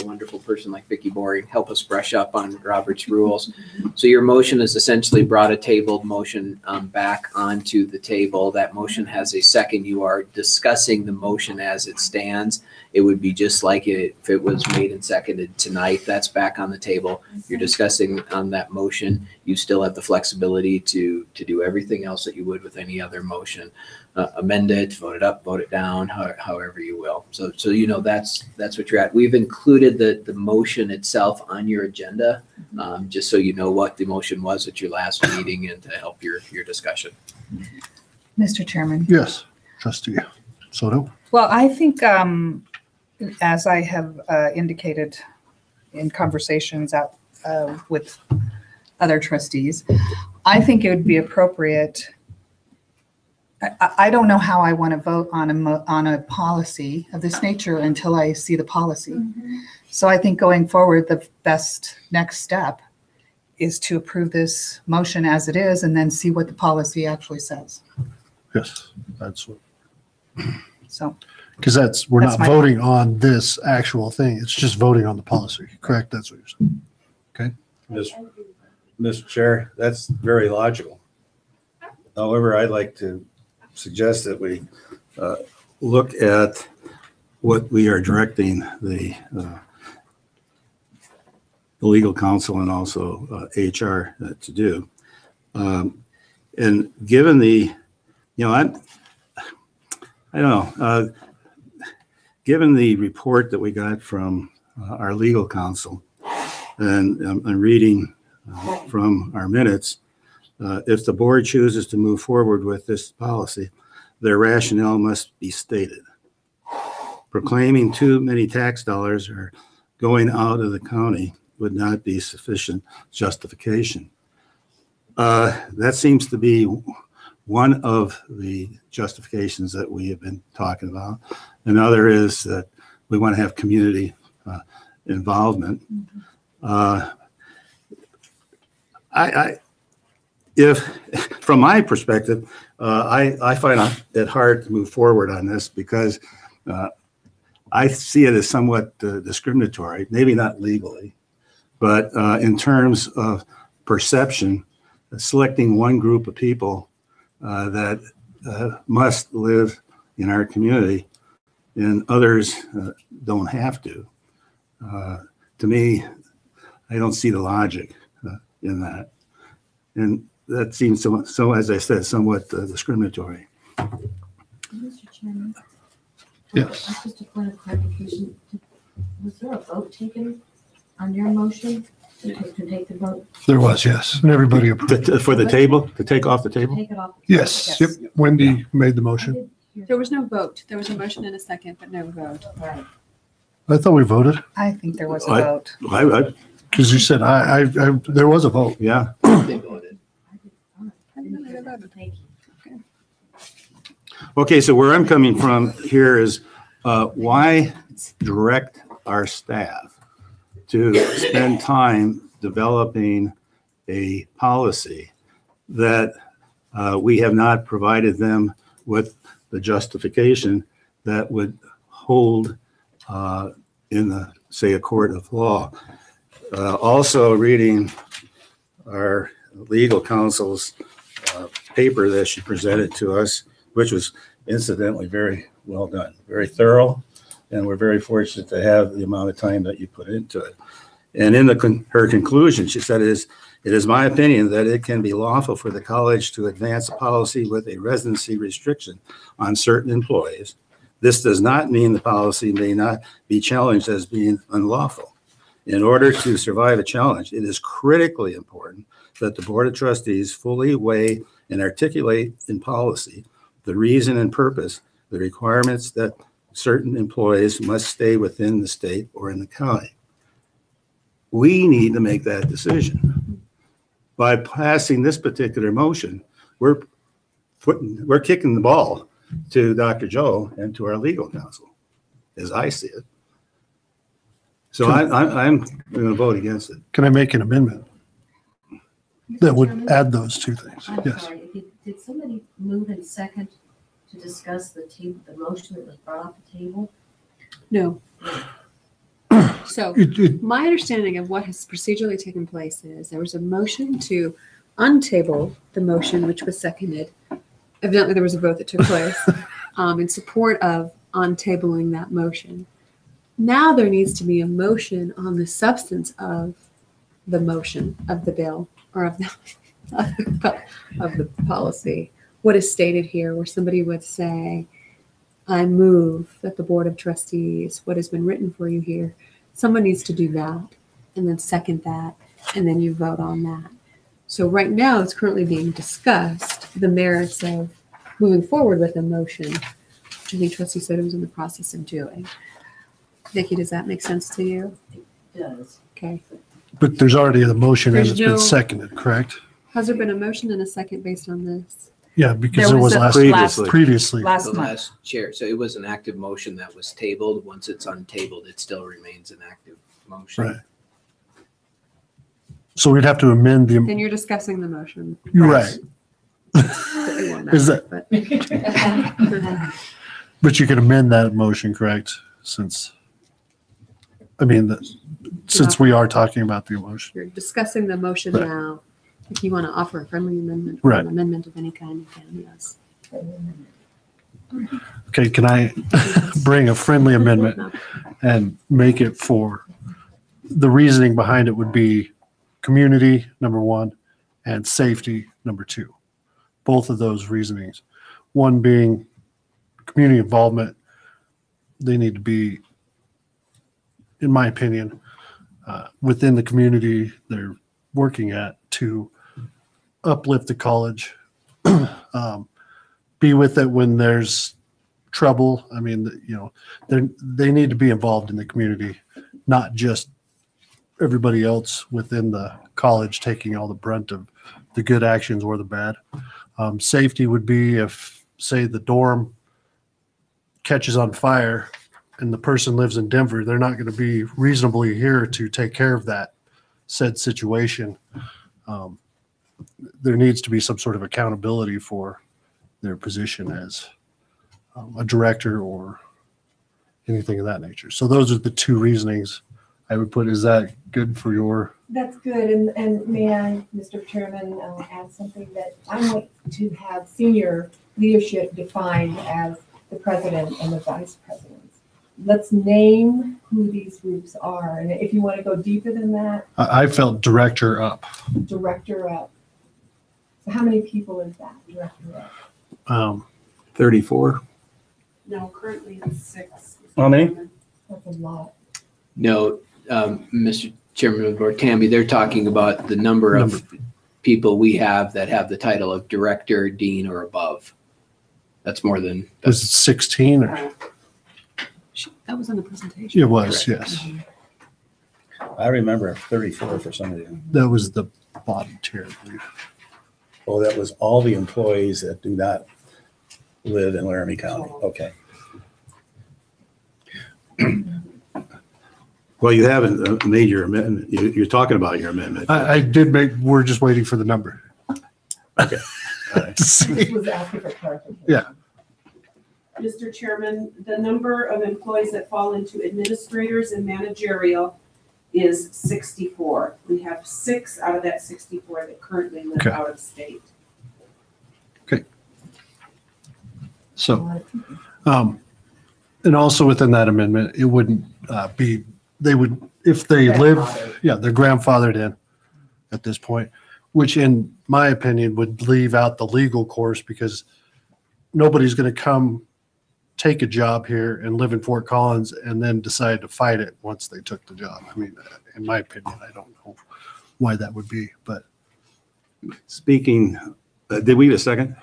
wonderful person like Vicky Boring help us brush up on Robert's rules. So your motion has essentially brought a tabled motion back onto the table. That motion has a second. You are discussing the motion as it stands. It would be just like if it was made and seconded tonight. That's back on the table. You're discussing on that motion. You still have the flexibility to do everything else that you would with any other motion. Amend it, vote it up, vote it down, however you will. So that's what you're at. We've included the motion itself on your agenda, just so you know what the motion was at your last meeting and to help your discussion. Mr. Chairman. Yes, trustee Soto. Well, I think, as I have indicated in conversations out with other trustees, I think it would be appropriate. I don't know how I want to vote on a policy of this nature until I see the policy. So I think going forward, the best next step is to approve this motion as it is and then see what the policy actually says. Yes, that's what, So, because we're That's not my- voting on this actual thing. It's just voting on the policy, correct? That's what you're saying. Mr. Chair, that's very logical. However, I'd like to suggest that we look at what we are directing the the legal counsel and also HR to do. And given the, I don't know, given the report that we got from our legal counsel, and I'm reading from our minutes, if the board chooses to move forward with this policy, their rationale must be stated. Proclaiming too many tax dollars are going out of the county would not be sufficient justification. That seems to be one of the justifications that we have been talking about. Another is that we want to have community involvement. If from my perspective, I find it hard to move forward on this because I see it as somewhat discriminatory, maybe not legally, but in terms of perception, selecting one group of people that must live in our community and others don't have to. To me, I don't see the logic in that. And that seems so, as I said, somewhat discriminatory. Mr. Chairman? Yes. Just a point of clarification. Was there a vote taken on your motion to take the vote? There was, yes. And everybody approved. For the table, to take off the table? Take it off? Yes. Yep. Wendy made the motion. There was no vote. There was a motion and a second, but no vote. Right. I thought we voted I think there was a vote. because you said there was a vote. Yeah. They voted. Thank you. Okay, so where I'm coming from here is why direct our staff to spend time developing a policy that we have not provided them with the justification that would hold in the, say, a court of law. Also reading our legal counsel's paper that she presented to us, which was incidentally very well done, very thorough, and we're very fortunate to have the amount of time that you put into it. And in her conclusion, she said, it is my opinion that it can be lawful for the college to advance a policy with a residency restriction on certain employees. This does not mean the policy may not be challenged as being unlawful. In order to survive a challenge, it is critically important that the Board of Trustees fully weigh and articulate in policy the reason and purpose, the requirements that certain employees must stay within the state or in the county. We need to make that decision. By passing this particular motion, we're kicking the ball to Dr. Joe and to our legal counsel, as I see it. So I'm going to vote against it. Can I make an amendment that would add those two things? I'm Yes. sorry, did somebody move in second to discuss the motion that was brought off the table? No. So my understanding of what has procedurally taken place is there was a motion to untable the motion, which was seconded. Evidently, there was a vote that took place in support of untabling that motion. Now there needs to be a motion on the substance of the motion of the bill or of the policy. What is stated here, where somebody would say, I move that the Board of Trustees, what has been written for you here, someone needs to do that and then second that, and then you vote on that. So right now it's currently being discussed, the merits of moving forward with a motion, which I think Trustee Soto was in the process of doing. Vicki, does that make sense to you? It does. Okay. But there's already a motion and There's it's no- been seconded, correct? Has there been a motion and a second based on this? Yeah, because There there was was last a- previously. Last The month. last chair, so it was an active motion that was tabled. Once it's untabled, it still remains an active motion. Right. So we'd have to amend the, Then you're discussing the motion. you're right. that we want Is that- but- But you can amend that motion, correct? Since we are talking about the motion. You're discussing the motion Right. now. If you want to offer a friendly amendment, or Right. an amendment of any kind, you can, yes. Okay, can I bring a friendly amendment and make it for the reasoning behind it would be community, number one, and safety, number two. Both of those reasonings. One being community involvement. They need to be, in my opinion, within the community they're working at to uplift the college, be with it when there's trouble. I mean, you know, they need to be involved in the community, not just everybody else within the college taking all the brunt of the good actions or the bad. Safety would be if, say, the dorm catches on fire and the person lives in Denver, they're not going to be reasonably here to take care of that said situation. There needs to be some sort of accountability for their position as a director or anything of that nature. So those are the two reasonings I would put. Is that good for your? That's good, and may I, Mr. Chairman, add something that I like to have senior leadership defined as the president and the vice presidents. Let's name who these groups are, and if you want to go deeper than that. I felt director up. Director up. So how many people is that, director up? 34. No, currently it's 6. How many? That's a lot. No, Mr. Chairman of the Board, Tammy, they're talking about the number of people we have that have the title of director, dean, or above. That's more than. Was it 16 or? That was in the presentation. It was, yes. I remember 34 for some of you. That was the bottom tier, I believe. Oh, that was all the employees that do not live in Laramie County. Okay. Well, you haven't made your amendment. You're talking about your amendment. I did make, we're just waiting for the number. Okay. All right. To see. This was asking for clarification. Yeah. Mr. Chairman, the number of employees that fall into administrators and managerial is 64. We have 6 out of that 64 that currently live Okay. out of state. So, and also within that amendment, it wouldn't be, they would, if they live, yeah, they're grandfathered in at this point, which in my opinion would leave out the legal course because nobody's going to come take a job here and live in Fort Collins and then decide to fight it once they took the job. I mean, in my opinion, I don't know why that would be, but. Speaking, did we get a second?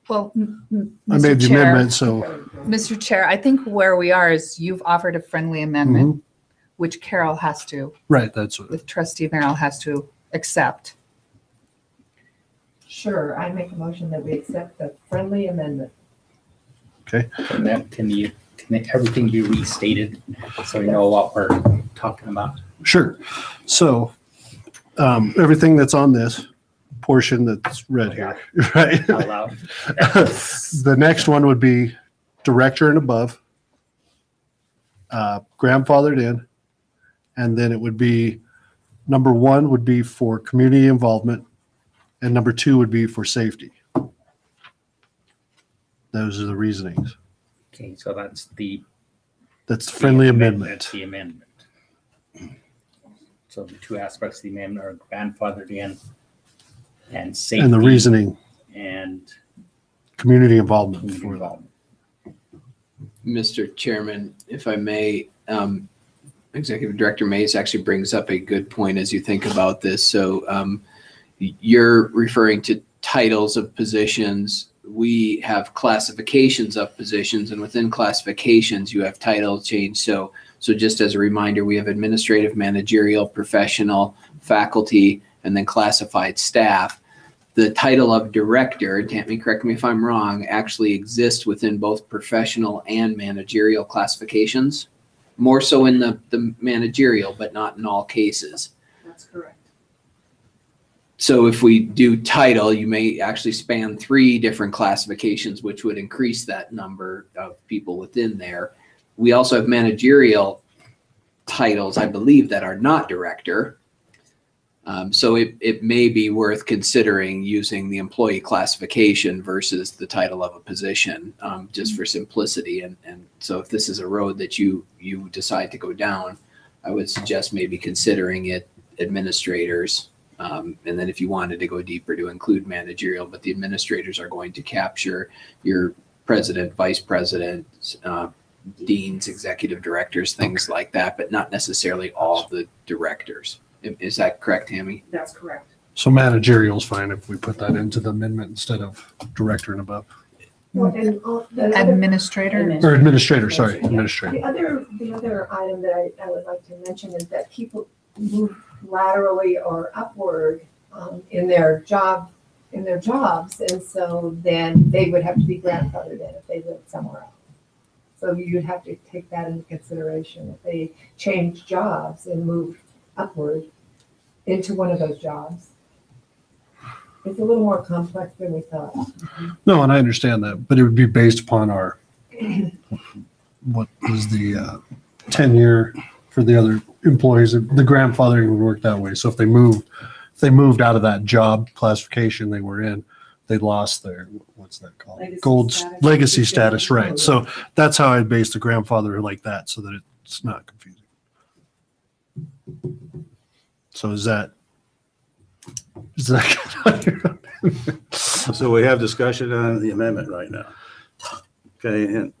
Well, I made the Chair, amendment, so. Mr. Chair, I think where we are is you've offered a friendly amendment, which Carol has to, Right, that's what. with trustee Merrill has to accept. Sure, I make a motion that we accept the friendly amendment. Okay. And then can everything be restated so we know what we're talking about? Sure. So everything that's on this portion that's red here, right? Out loud. The next one would be director and above, grandfathered in, and then it would be number 1 would be for community involvement, and number 2 would be for safety. Those are the reasonings. Okay, so that's the That's the friendly amendment. That's the amendment. So the two aspects of the amendment are grandfathered in and safety. And the reasoning, And community involvement community for that. involvement. Mr. Chairman, if I may, Executive Director Mays actually brings up a good point as you think about this. So you're referring to titles of positions. We have classifications of positions, and within classifications, you have title change. So just as a reminder, we have administrative, managerial, professional, faculty, and then classified staff. The title of director, Tammy, correct me if I'm wrong, actually exists within both professional and managerial classifications. More so in the managerial, but not in all cases. That's correct. So if we do title, you may actually span 3 different classifications, which would increase that number of people within there. We also have managerial titles, I believe, that are not director. So it may be worth considering using the employee classification versus the title of a position, just for simplicity. And so if this is a road that you decide to go down, I would suggest maybe considering it administrators. And then if you wanted to go deeper, to include managerial, but the administrators are going to capture your president, vice president, deans, executive directors, things like that, but not necessarily all the directors. Is that correct, Tammy? That's correct. So managerial's fine if we put that into the amendment instead of director and above. Well, and the other, Administrator? Or administrator, sorry, administrator. the other item that I would like to mention is that people move laterally or upward in their jobs, and so then they would have to be grandfathered in if they lived somewhere else. So you'd have to take that into consideration if they change jobs and move upward into one of those jobs. It's a little more complex than we thought. No, and I understand that, but it would be based upon our, what is the tenure for the other employees. The grandfathering would work that way. So if they moved out of that job classification they were in, they lost their, what's that called? Legacy status, right. So that's how I'd base the grandfather like that, so that it's not confusing. So is that So we have discussion on the amendment right now. Okay, and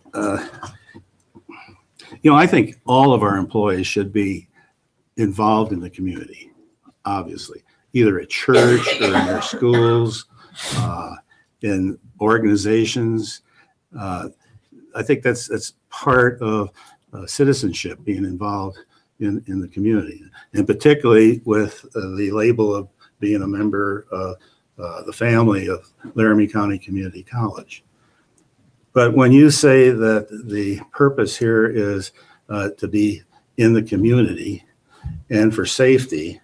I think all of our employees should be involved in the community, obviously, either at church or in their schools, in organizations. I think that's part of citizenship, being involved in the community, and particularly with the label of being a member of the family of Laramie County Community College. But when you say that the purpose here is to be in the community and for safety,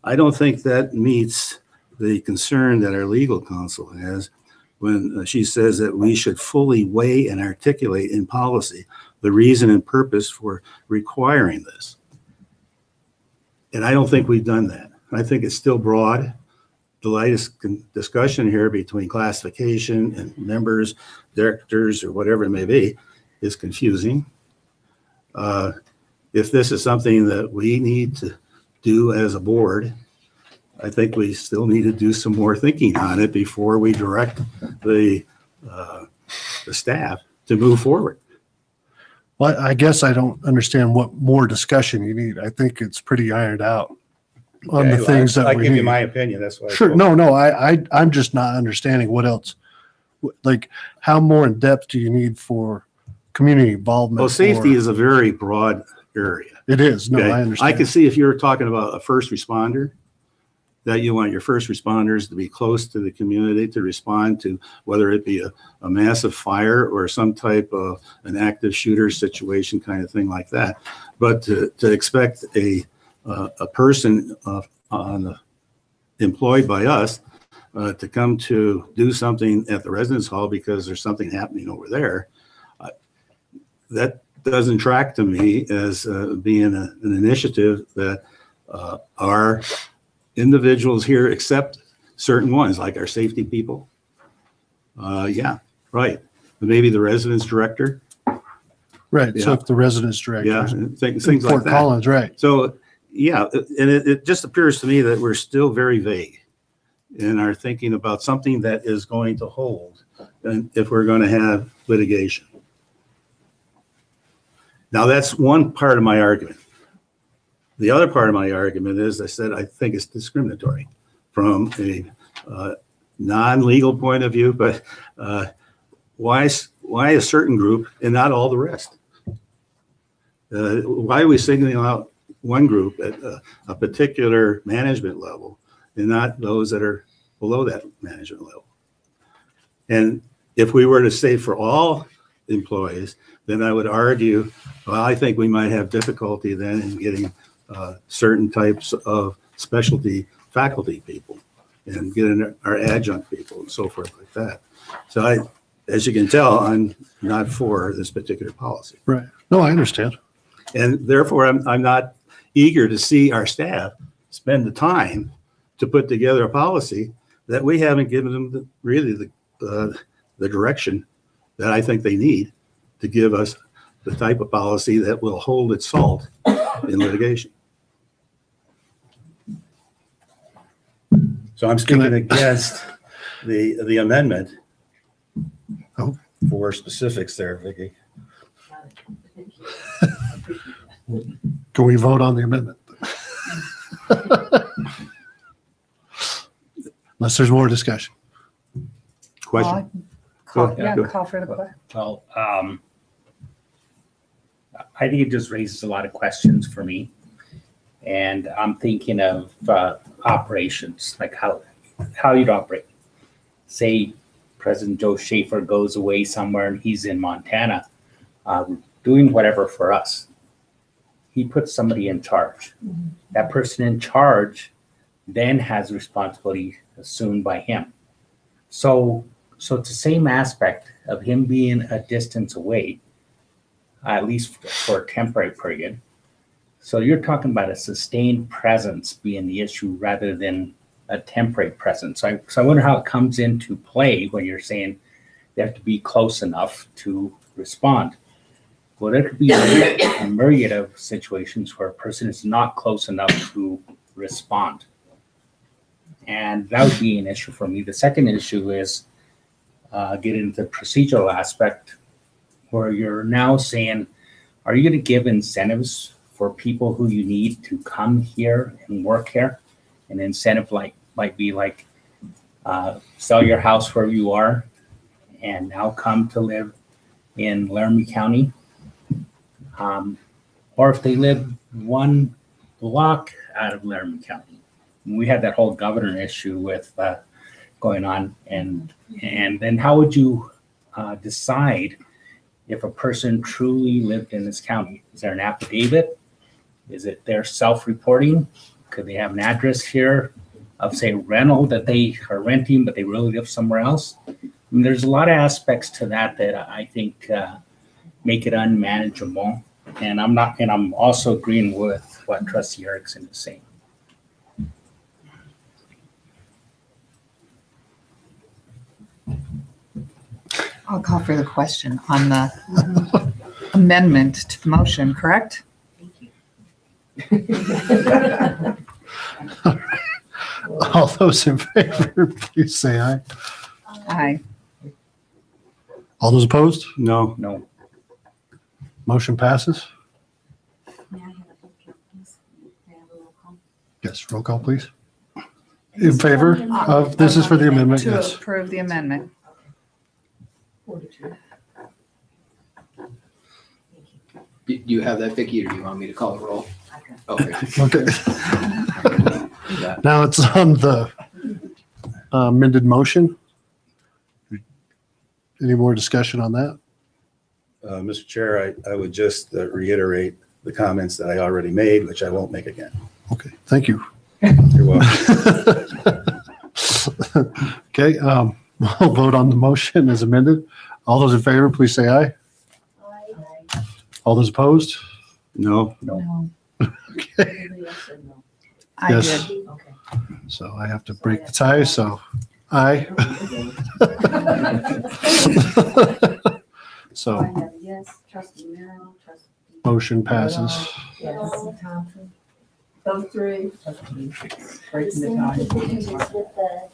I don't think that meets the concern that our legal counsel has when she says that we should fully weigh and articulate in policy the reason and purpose for requiring this. And I don't think we've done that. I think it's still broad. The latest discussion here between classification and members, directors, or whatever it may be, is confusing. If this is something that we need to do as a board, I think we still need to do some more thinking on it before we direct the staff to move forward. Well, I guess I don't understand what more discussion you need. I think it's pretty ironed out on the things that we need. I give you my opinion. That's why. Sure. No, I'm just not understanding what else. Like, how more in depth do you need for community involvement? Well, safety is a very broad area. It is. No, Okay? I understand. I can see if you're talking about a first responder, that you want your first responders to be close to the community to respond to whether it be a massive fire or some type of an active shooter situation, kind of thing like that. But to expect a person employed by us to come to do something at the residence hall because there's something happening over there, that doesn't track to me as being an initiative that our individuals here accept certain ones, like our safety people. Yeah, right. Maybe the residence director. Right. Yeah. So if the residence director, Yeah, things like Fort that. Collins, right. So, yeah, and it just appears to me that we're still very vague in our thinking about something that is going to hold, and if we're going to have litigation. Now, that's one part of my argument. The other part of my argument is, I said, I think it's discriminatory from a non-legal point of view, but why a certain group and not all the rest? Why are we singling out one group at a particular management level and not those that are below that management level? And if we were to say for all employees, then I would argue, well, I think we might have difficulty then in getting certain types of specialty faculty people and getting our adjunct people and so forth like that. So as you can tell, I'm not for this particular policy. Right. No, I understand. And therefore, I'm not eager to see our staff spend the time to put together a policy that we haven't given them the direction that I think they need to give us the type of policy that will hold its salt in litigation. So I'm speaking against the amendment. Oh. For specifics there, Vicky. Can we vote on the amendment? Unless there's more discussion. Question? Call, Go- yeah, go- call for the question. Well, I think it just raises a lot of questions for me. And I'm thinking of operations, like how you'd operate. Say President Joe Schaefer goes away somewhere and he's in Montana doing whatever for us. He puts somebody in charge. That person in charge then has responsibility assumed by him. So it's the same aspect of him being a distance away, at least for a temporary period. So you're talking about a sustained presence being the issue rather than a temporary presence. So I wonder how it comes into play when you're saying they have to be close enough to respond. Well, there could be a myriad of situations where a person is not close enough to respond. And that would be an issue for me. The second issue is getting into the procedural aspect where you're now saying, are you going to give incentives for people who you need to come here and work here? An incentive might be like sell your house where you are and now come to live in Laramie County. Or if they live one block out of Laramie County. We had that whole governor issue with going on. And then how would you decide if a person truly lived in this county? Is there an affidavit? Is it their self-reporting? Could they have an address here of, say, rental that they are renting, but they really live somewhere else? I mean, there's a lot of aspects to that I think make it unmanageable. And I'm also agreeing with what Trustee Erickson is saying. I'll call for the question on the amendment to the motion, correct? All those in favor, please say aye. Aye. All those opposed? No. No. Motion passes. May I have a roll call, please? May I have a roll call? Yes, roll call, please. In favor of, this is for the amendment, To yes. approve the amendment. 4-2. Do you have that, Vicky, or do you want me to call the roll? Okay. Okay. Now it's on the amended motion. Any more discussion on that? Mr. Chair, I would just reiterate the comments that I already made, which I won't make again. Okay, thank you. You're welcome. Okay, we'll vote on the motion as amended. All those in favor, please say aye. Aye. All those opposed? No. No. Okay, Yes or no? I Yes. did. Okay. so I have to break the tie, so aye. So I So have yes, trustee Merrill, trustee. motion passes. Yes. Thompson. Those three. The same thing is with the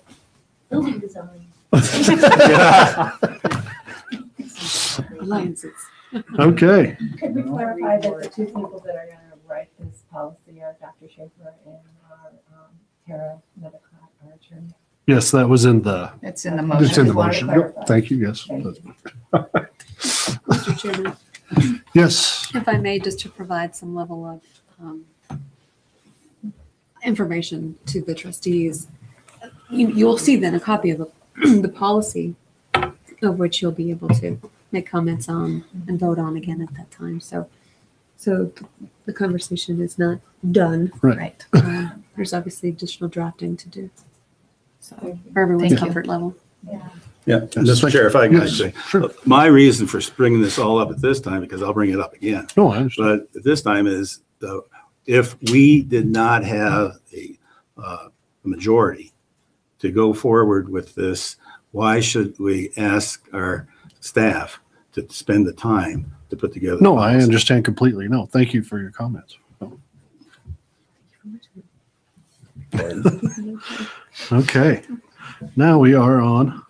building design. Alliances. Okay, Could we clarify that the two people that are gonna write this policy are Dr. Schaefer and our Tara Medicott, our attorney? yes, that was in the, It's in the it's in the motion. motion. Yep, thank you, yes. Mr. Chairman, Yes, if I may, just to provide some level of information to the trustees, you'll see then a copy of the policy of which you'll be able to make comments on and vote on again at that time. So the conversation is not done. Right. There's obviously additional drafting to do. So for everyone's Thank you. comfort level. Yeah, Mr. Chair, if I could Yes, say, sure. my reason for bringing this all up at this time, because I'll bring it up again, No, I understand. but at this time is if we did not have a majority to go forward with this, why should we ask our staff to spend the time to put together? No, I understand completely. No, thank you for your comments. Okay, now we are on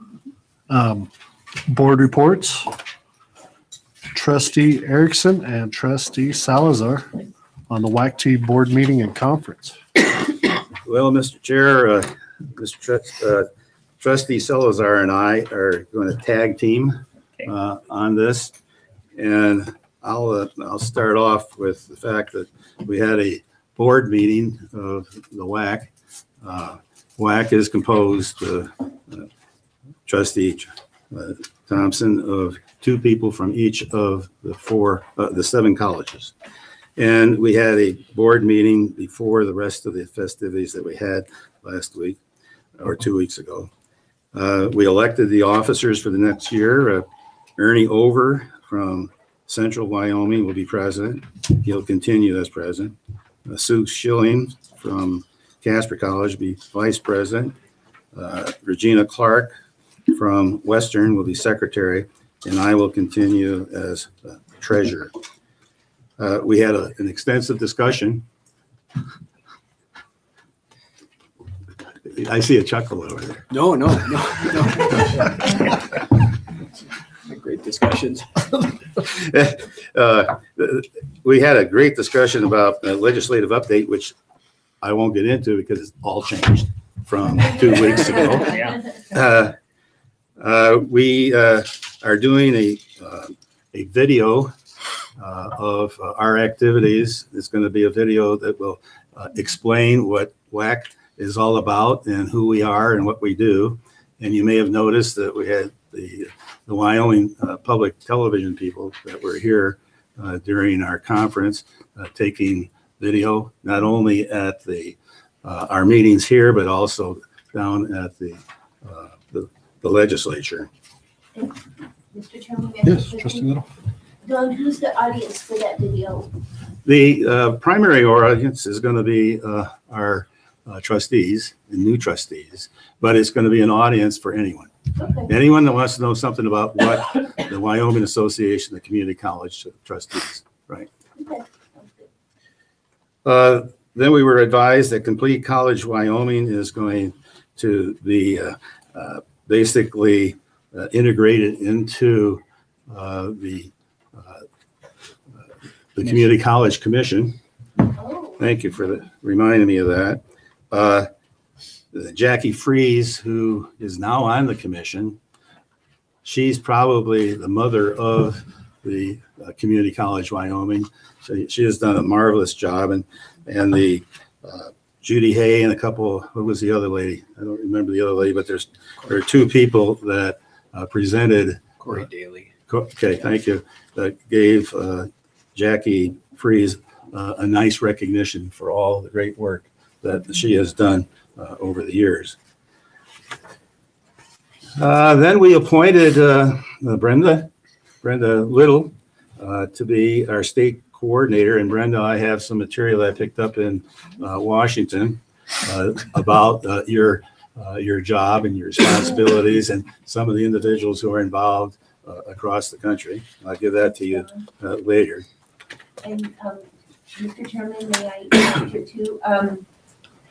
board reports. Trustee Erickson and Trustee Salazar on the WACT board meeting and conference. Well, Mr. Chair, Trustee Salazar and I are going to tag team on this. And I'll start off with the fact that we had a board meeting of the WAC. WAC is composed, Trustee Thompson, of 2 people from each of the 7 colleges. And we had a board meeting before the rest of the festivities that we had last week or 2 weeks ago. We elected the officers for the next year. Ernie Over from Central Wyoming will be president. He'll continue as president. Sue Schilling from Casper College will be vice president. Regina Clark from Western will be secretary, and I will continue as treasurer. We had an extensive discussion. I see a chuckle over there. No. Great discussions. We had a great discussion about legislative update, which I won't get into because it's all changed from 2 weeks ago. We are doing a video of our activities. It's going to be a video that will explain what WAC is all about and who we are and what we do. And you may have noticed that we had the Wyoming public television people that were here during our conference taking video, not only at our meetings here, but also down at the legislature. Mr. Chairman, Yes, Trustee Little. Don, who's the audience for that video? The primary audience is going to be our trustees and new trustees, but it's going to be an audience for anyone. Okay. Anyone that wants to know something about what the Wyoming Association of Community College Trustees, right? Okay. Sounds good. Then we were advised that Complete College Wyoming is going to be basically integrated into the Community College Commission. Oh. Thank you for reminding me of that. Jackie Fries, who is now on the commission, she's probably the mother of the Community College Wyoming. So she has done a marvelous job, and the Judy Hay and a couple. What was the other lady? I don't remember the other lady, but there are 2 people that presented. Corey Daly. Okay, thank you. That gave Jackie Fries a nice recognition for all the great work that she has done over the years. Then we appointed Brenda Little to be our state coordinator. And Brenda, I have some material I picked up in Washington about your job and your responsibilities and some of the individuals who are involved across the country. I'll give that to you later. And Mr. Chairman, may I answer too?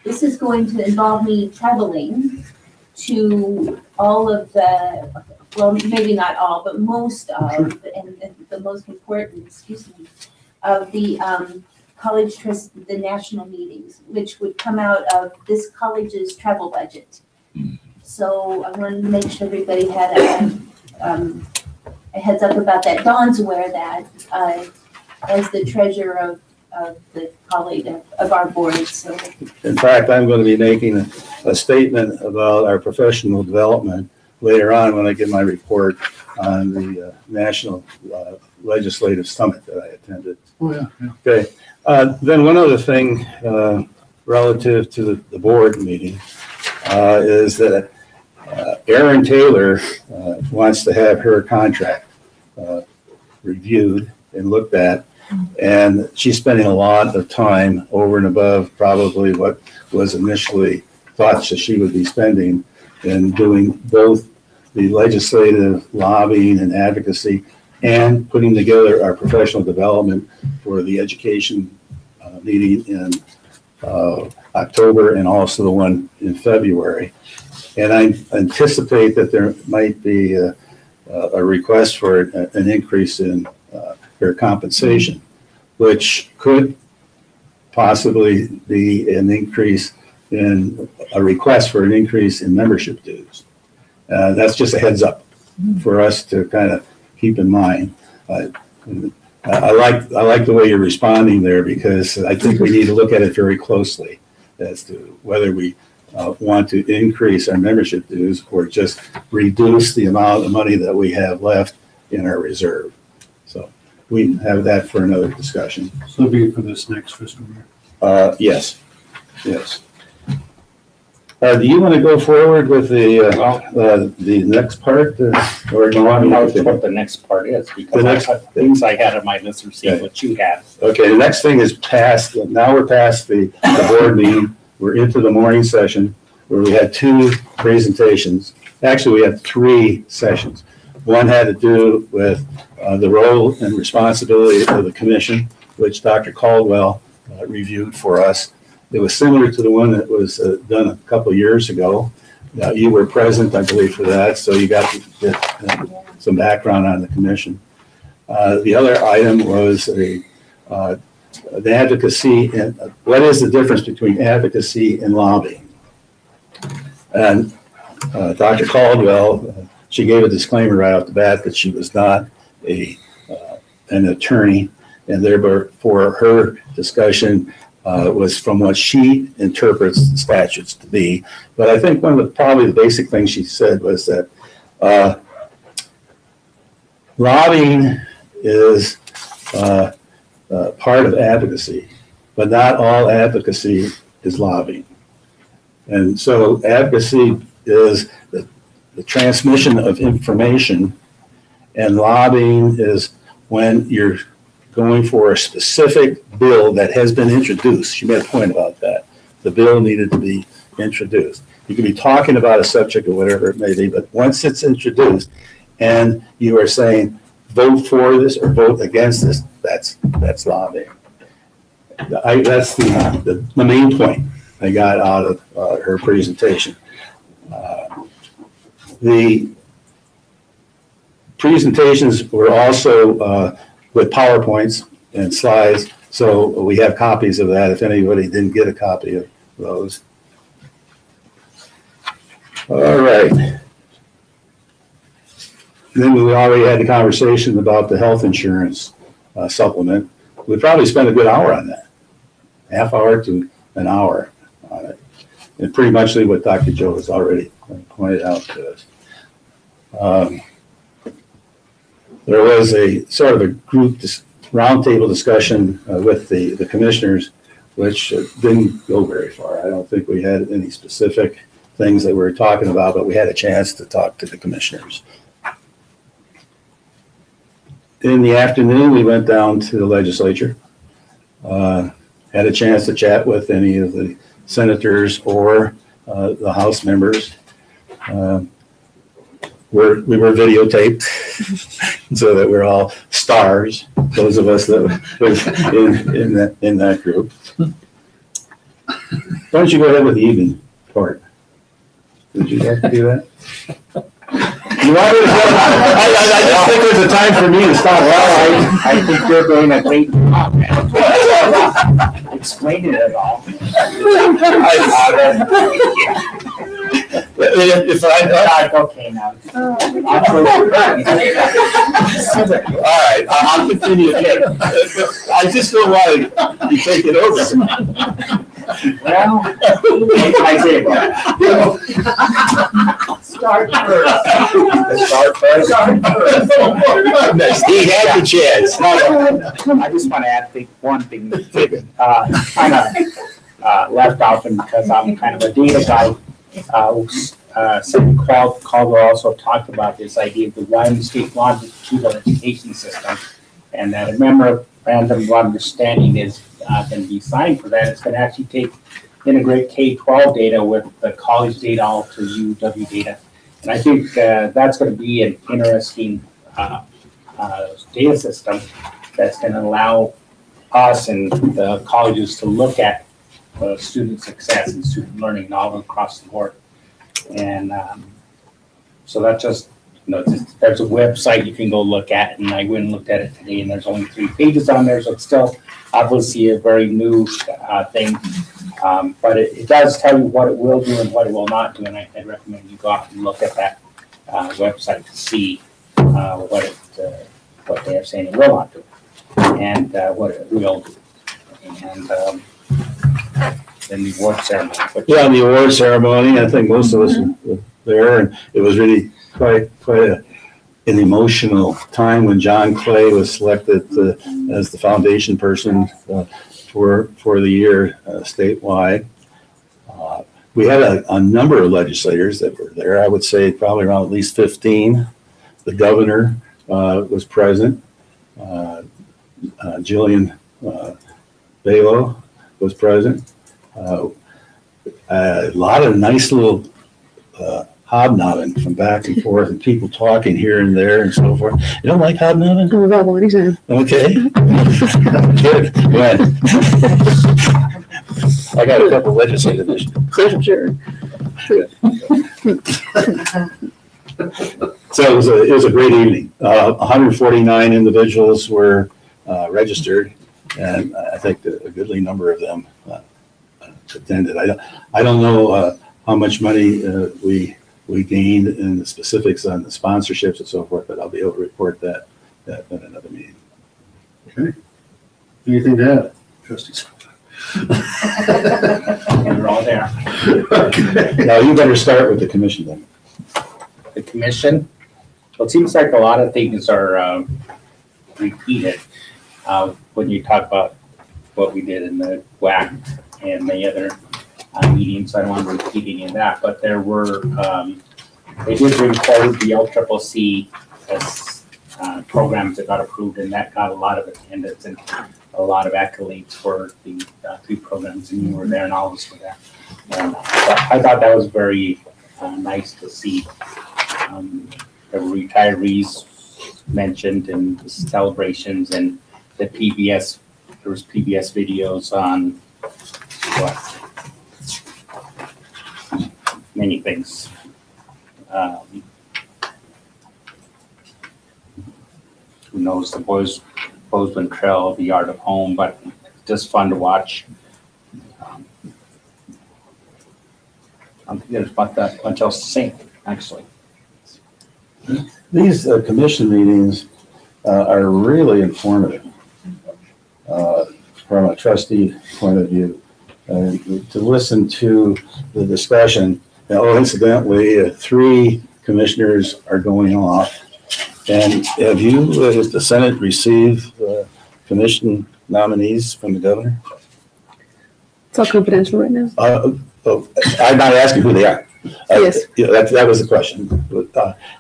This is going to involve me traveling to all of the, well, maybe not all, but most of, and the most important, of the college trust, the national meetings, which would come out of this college's travel budget. So I wanted to make sure everybody had a heads up about that. Dawn's aware that as the treasurer of the college, of our board. So, in fact, I'm going to be making a statement about our professional development later on when I give my report on the National Legislative Summit that I attended. Oh, yeah. Okay. Then one other thing relative to the board meeting is that Erin Taylor wants to have her contract reviewed and looked at. And she's spending a lot of time over and above probably what was initially thought that she would be spending in doing both the legislative lobbying and advocacy and putting together our professional development for the education meeting in October and also the one in February. And I anticipate that there might be a request for an increase in their compensation, which could possibly be an increase in a request for an increase in membership dues. That's just a heads up for us to kind of keep in mind. I like the way you're responding there, because I think we need to look at it very closely as to whether we want to increase our membership dues or just reduce the amount of money that we have left in our reserve. So we have that for another discussion. So it'll be for this next fiscal year. Yes. Do you want to go forward with the next part, or do you want me know to? what the next part is, The because next- things I had on my list of seeing what you had. Okay, the next thing is past. Now we're past the board meeting. We're into the morning session where we had 2 presentations. Actually, we had 3 sessions. One had to do with the role and responsibility of the commission, which Dr. Caldwell reviewed for us. It was similar to the one that was done a couple of years ago. You were present, I believe, for that, so you got to get some background on the commission. The other item was the advocacy, and what is the difference between advocacy and lobbying? And Dr. Caldwell, she gave a disclaimer right off the bat that she was not an attorney, and therefore her discussion was from what she interprets the statutes to be. But I think one of probably the basic things she said was that lobbying is part of advocacy, but not all advocacy is lobbying. And so advocacy is the transmission of information, and lobbying is when you're going for a specific bill that has been introduced. She made a point about that. The bill needed to be introduced. You can be talking about a subject or whatever it may be, but once it's introduced and you are saying, vote for this or vote against this, that's lobbying. That's the main point I got out of her presentation. The presentations were also with PowerPoints and slides, so we have copies of that if anybody didn't get a copy of those. All right. Then we already had the conversation about the health insurance supplement. We probably spent a good hour on that, half hour to an hour on it. And pretty much what Dr. Joe has already pointed out to us. There was a sort of a group roundtable discussion with the commissioners, which didn't go very far. I don't think we had any specific things that we were talking about, but we had a chance to talk to the commissioners. In the afternoon, we went down to the legislature, had a chance to chat with any of the senators or the House members. We were videotaped so that we're all stars, those of us that were in that group. Why don't you go ahead with the evening part? Would you like to do that? You want me to go? I just think there's a time for me to stop. Well, I think you're doing a great job. Explaining it all. If I okay now. all right, I'll continue again. I just don't want to be taken over. Well, I did. Start first. He had the chance. I just want to add one thing kind of left out, and because I'm kind of a data guy. Caldwell also talked about this idea of the Wyoming State Longitudinal Education System, and that a memorandum of understanding is going to be signed for that. It's going to actually integrate K-12 data with the college data all to UW data, and I think that's going to be an interesting data system that's going to allow us and the colleges to look at student success and student learning all across the board. And so that's just, there's a website you can go look at, and I went and looked at it today, and there's only 3 pages on there, so it's still obviously a very new thing. But it does tell you what it will do and what it will not do, and I'd recommend you go out and look at that website to see what they are saying it will not do, and what it will do. And then the award ceremony. Yeah, the award ceremony, I think most of us were there, and it was really quite an emotional time when John Clay was selected as the foundation person for the year statewide. We had a number of legislators that were there. I would say probably around at least 15. The governor was present. Jillian Balo was present. A lot of nice little hobnobbing from back and forth, and people talking here and there and so forth. You don't like hobnobbing? I'm available anytime. Okay. Good. Go ahead. I got a couple legislative issues. I'm sure. So it was a great evening. 149 individuals were registered, and I think a goodly number of them attended. I don't know how much money we gained in the specifics on the sponsorships and so forth, but I'll be able to report that in another meeting. Okay. Anything to add, trustees? We're all there. Okay. Now you better start with the commission then. The commission, well, it seems like a lot of things are repeated when you talk about what we did in the WAC and the other meetings. I don't want to repeat any of that, but there were, they did bring forward the LCCC as programs that got approved, and that got a lot of attendance and a lot of accolades for the 3 programs, and you were there and all of us were there. And I thought that was very nice to see. The retirees mentioned and the celebrations and the PBS, there was PBS videos on what? Many things. Who knows, the Bozeman Trail, the Art of Home, but just fun to watch. I don't think there's much else to say, actually. These commission meetings are really informative from a trustee point of view. To listen to the discussion. Incidentally, 3 commissioners are going off. And have the Senate received commission nominees from the governor? It's all confidential right now. I'm not asking who they are. Yes. That was the question.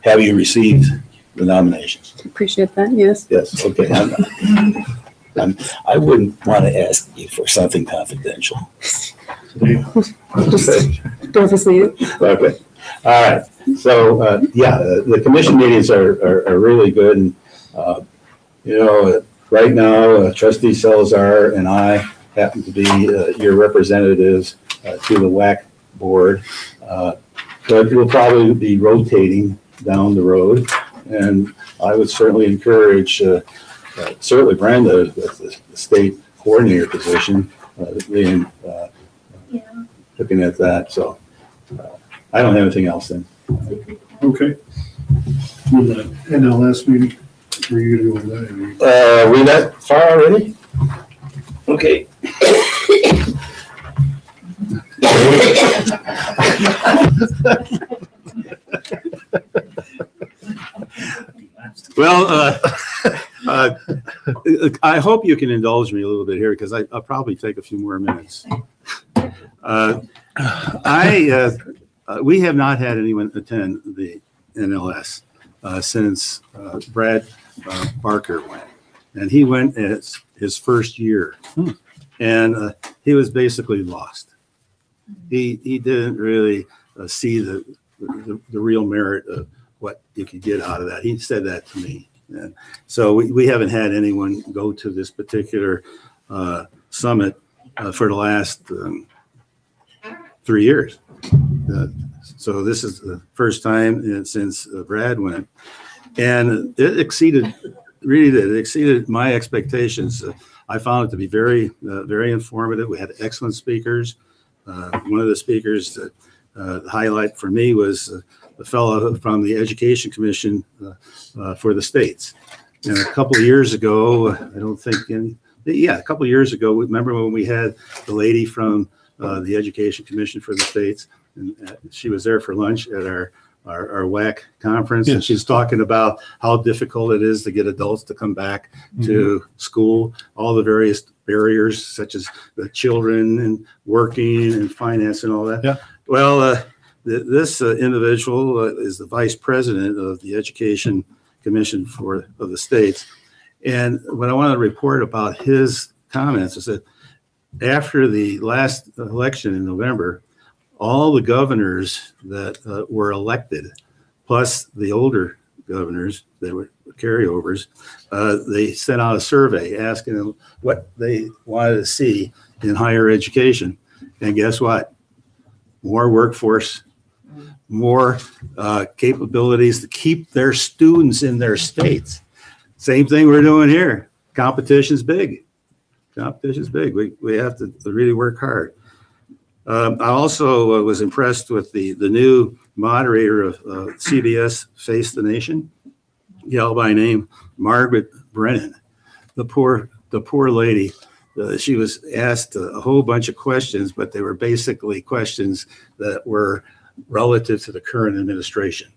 Have you received the nominations? Appreciate that, yes. Yes, okay. I wouldn't want to ask you for something confidential. Don't foresee it. Okay. All right. So, the commission meetings are really good. And, right now, Trustee Salazar and I happen to be your representatives to the WAC board. But we'll probably be rotating down the road. And I would certainly encourage, certainly Brenda, with the state coordinator position, being looking at that. So I don't have anything else then. Okay. With the NLS meeting, were you gonna go over that? We that far already? Okay. Well, I hope you can indulge me a little bit here because I'll probably take a few more minutes. We have not had anyone attend the NLS since Brad Barker went, and he went as his first year, and he was basically lost. He didn't really see the real merit of what you could get out of that. He said that to me. And so we haven't had anyone go to this particular summit for the last 3 years. So this is the first time since Brad went. And it exceeded, really did, it exceeded my expectations. I found it to be very, very informative. We had excellent speakers. One of the speakers that highlight for me was the fellow from the Education Commission for the states. And a couple of years ago, I don't think a couple of years ago, remember when we had the lady from the Education Commission for the states, and she was there for lunch at our WAC conference, and she's talking about how difficult it is to get adults to come back to school, all the various barriers such as the children and working and finance and all that. Yeah. Well, this individual is the vice president of the Education Commission of the states. And what I want to report about his comments is that after the last election in November, all the governors that were elected, plus the older governors that were carryovers, they sent out a survey asking them what they wanted to see in higher education. And guess what? More workforce, more capabilities to keep their students in their states. Same thing we're doing here. Competition's big. Competition's big. We have to really work hard. I also was impressed with the new moderator of CBS Face the Nation, gal by name Margaret Brennan. The poor lady. She was asked a whole bunch of questions, but they were basically questions that were relative to the current administration.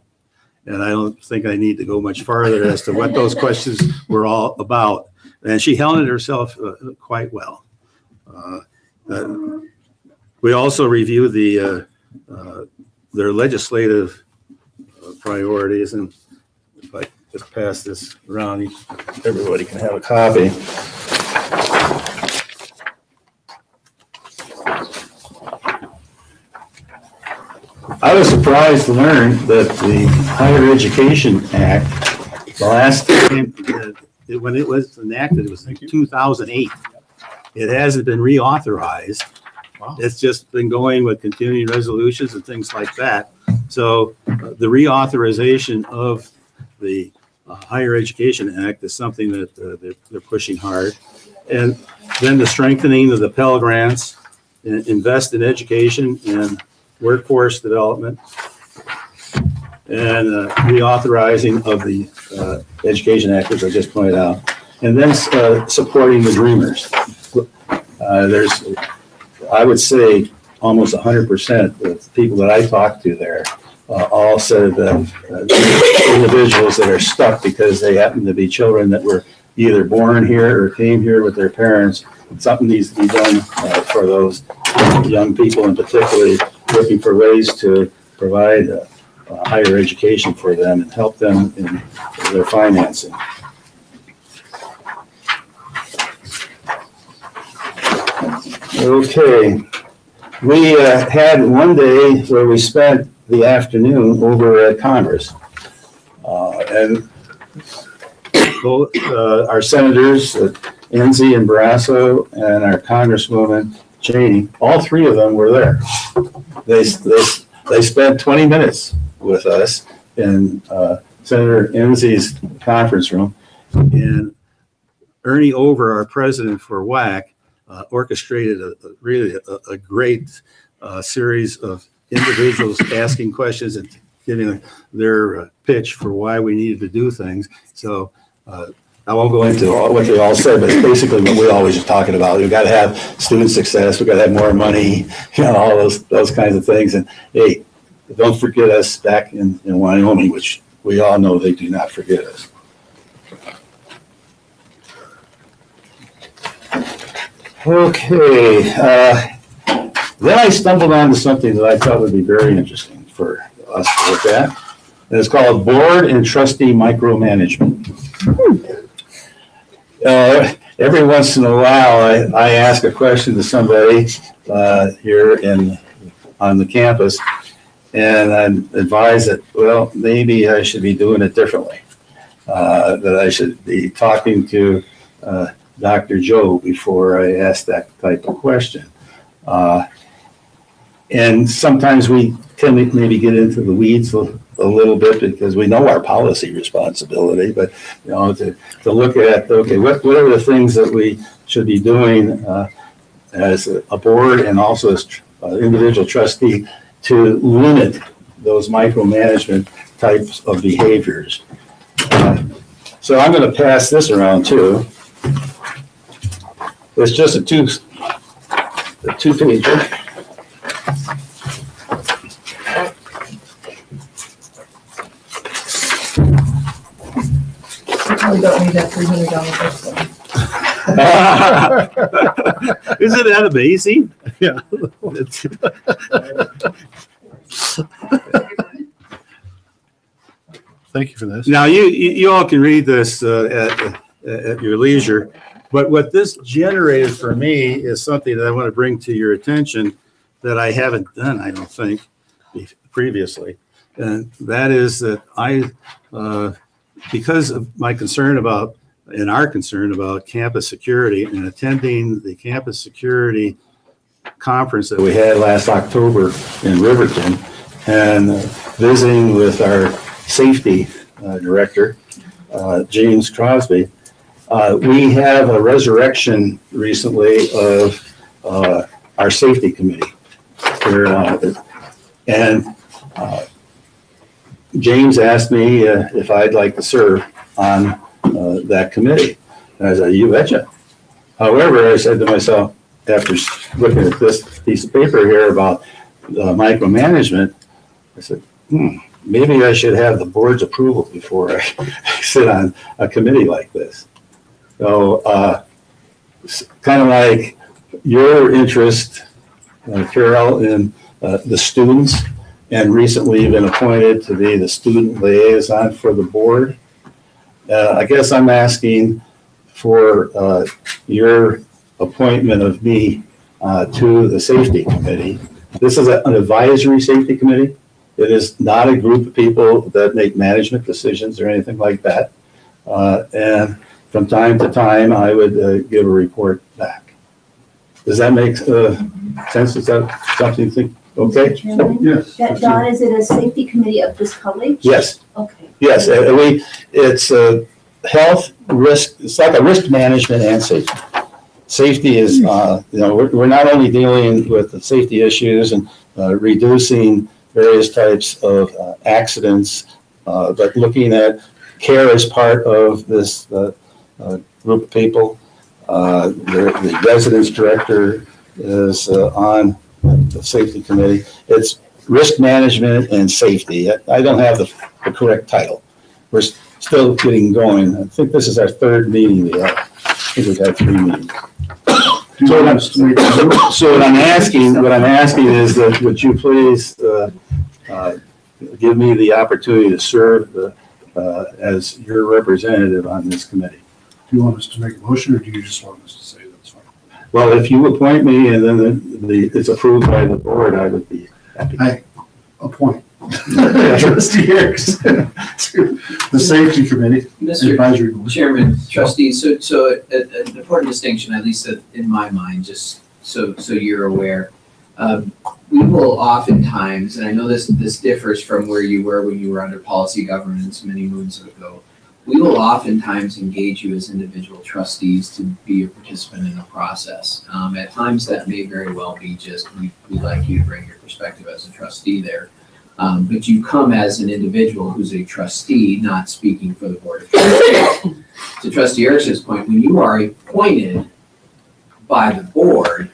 And I don't think I need to go much farther as to what those questions were all about. And she handled herself quite well. We also reviewed their legislative priorities, and if I just pass this around, everybody can have a copy. I was surprised to learn that the Higher Education Act, the last time when it was enacted, it was in 2008. It hasn't been reauthorized. Wow. It's just been going with continuing resolutions and things like that. So the reauthorization of the Higher Education Act is something that they're pushing hard. And then the strengthening of the Pell Grants, invest in education and workforce development, and reauthorizing of the Education Act, which I just pointed out. And then supporting the Dreamers. There's, I would say, almost 100% of people that I talked to there all said that individuals that are stuck because they happen to be children that were either born here or came here with their parents. Something needs to be done for those young people, and particularly looking for ways to provide higher education for them and help them in their financing. Okay, we had one day where we spent the afternoon over at Congress, and both our senators, Enzi and Barrasso, and our Congresswoman Cheney, all three of them were there. They spent 20 minutes with us in Senator Enzi's conference room, and Ernie Over, our president for WAC, orchestrated a great series of individuals asking questions and giving their pitch for why we needed to do things. So I won't go into what they all said, but it's basically what we always are talking about. We've got to have student success. We've got to have more money, all those kinds of things. And hey, don't forget us back in Wyoming, which we all know they do not forget us. Okay, then I stumbled onto something that I thought would be very interesting for us to look at. And it's called Board and Trustee Micromanagement. Every once in a while, I ask a question to somebody here on the campus, and I'm advised that, well, maybe I should be doing it differently, that I should be talking to Dr. Joe before I ask that type of question. And sometimes we tend to maybe get into the weeds a little bit because we know our policy responsibility, but to look at, okay, what are the things that we should be doing as a board and also as individual trustee to limit those micromanagement types of behaviors. So I'm going to pass this around too. It's just a two-pager. We don't need that $300 Isn't that amazing? Yeah. Thank you for this. Now, you all can read this at your leisure, but what this generated for me is something that I want to bring to your attention that I haven't done, I don't think, previously. And that is that because of my concern about, and our concern about campus security and attending the campus security conference that we had last October in Riverton and visiting with our safety director, James Crosby, we have a resurrection recently of our safety committee. And James asked me if I'd like to serve on that committee. And I said, you betcha. However, I said to myself, after looking at this piece of paper here about micromanagement, I said, maybe I should have the board's approval before I sit on a committee like this. So kind of like your interest, Carol, in the students, and recently been appointed to be the student liaison for the board. I guess I'm asking for your appointment of me to the safety committee. This is an advisory safety committee. It is not a group of people that make management decisions or anything like that. And from time to time, I would give a report back. Does that make sense? Is that something you think? Okay. Yes. Don, is it a safety committee of this college? Yes. Okay. Yes, it's a health risk. It's like a risk management and safety. Safety is, we're not only dealing with the safety issues and reducing various types of accidents, but looking at care as part of this group of people. The residence director is on the safety committee. It's risk management and safety. I don't have the correct title. We're still getting going. I think this is our third meeting we have. I think we've had 3 meetings. So what I'm asking is that would you please give me the opportunity to serve as your representative on this committee? Do you want us to make a motion, or do you just want us to say that's fine? Well, if you appoint me and then it's approved by the board, I would be happy. I appoint Trustee Hicks to the safety committee. Advisory board. Chairman, trustees, so an important distinction, at least in my mind, just so you're aware. We will oftentimes, and I know this differs from where you were when you were under policy governance many moons ago, we will oftentimes engage you as individual trustees to be a participant in the process. At times that may very well be just, we'd like you to bring your perspective as a trustee there. But you come as an individual who's a trustee, not speaking for the board of trustees. To Trustee Erickson's point, when you are appointed by the board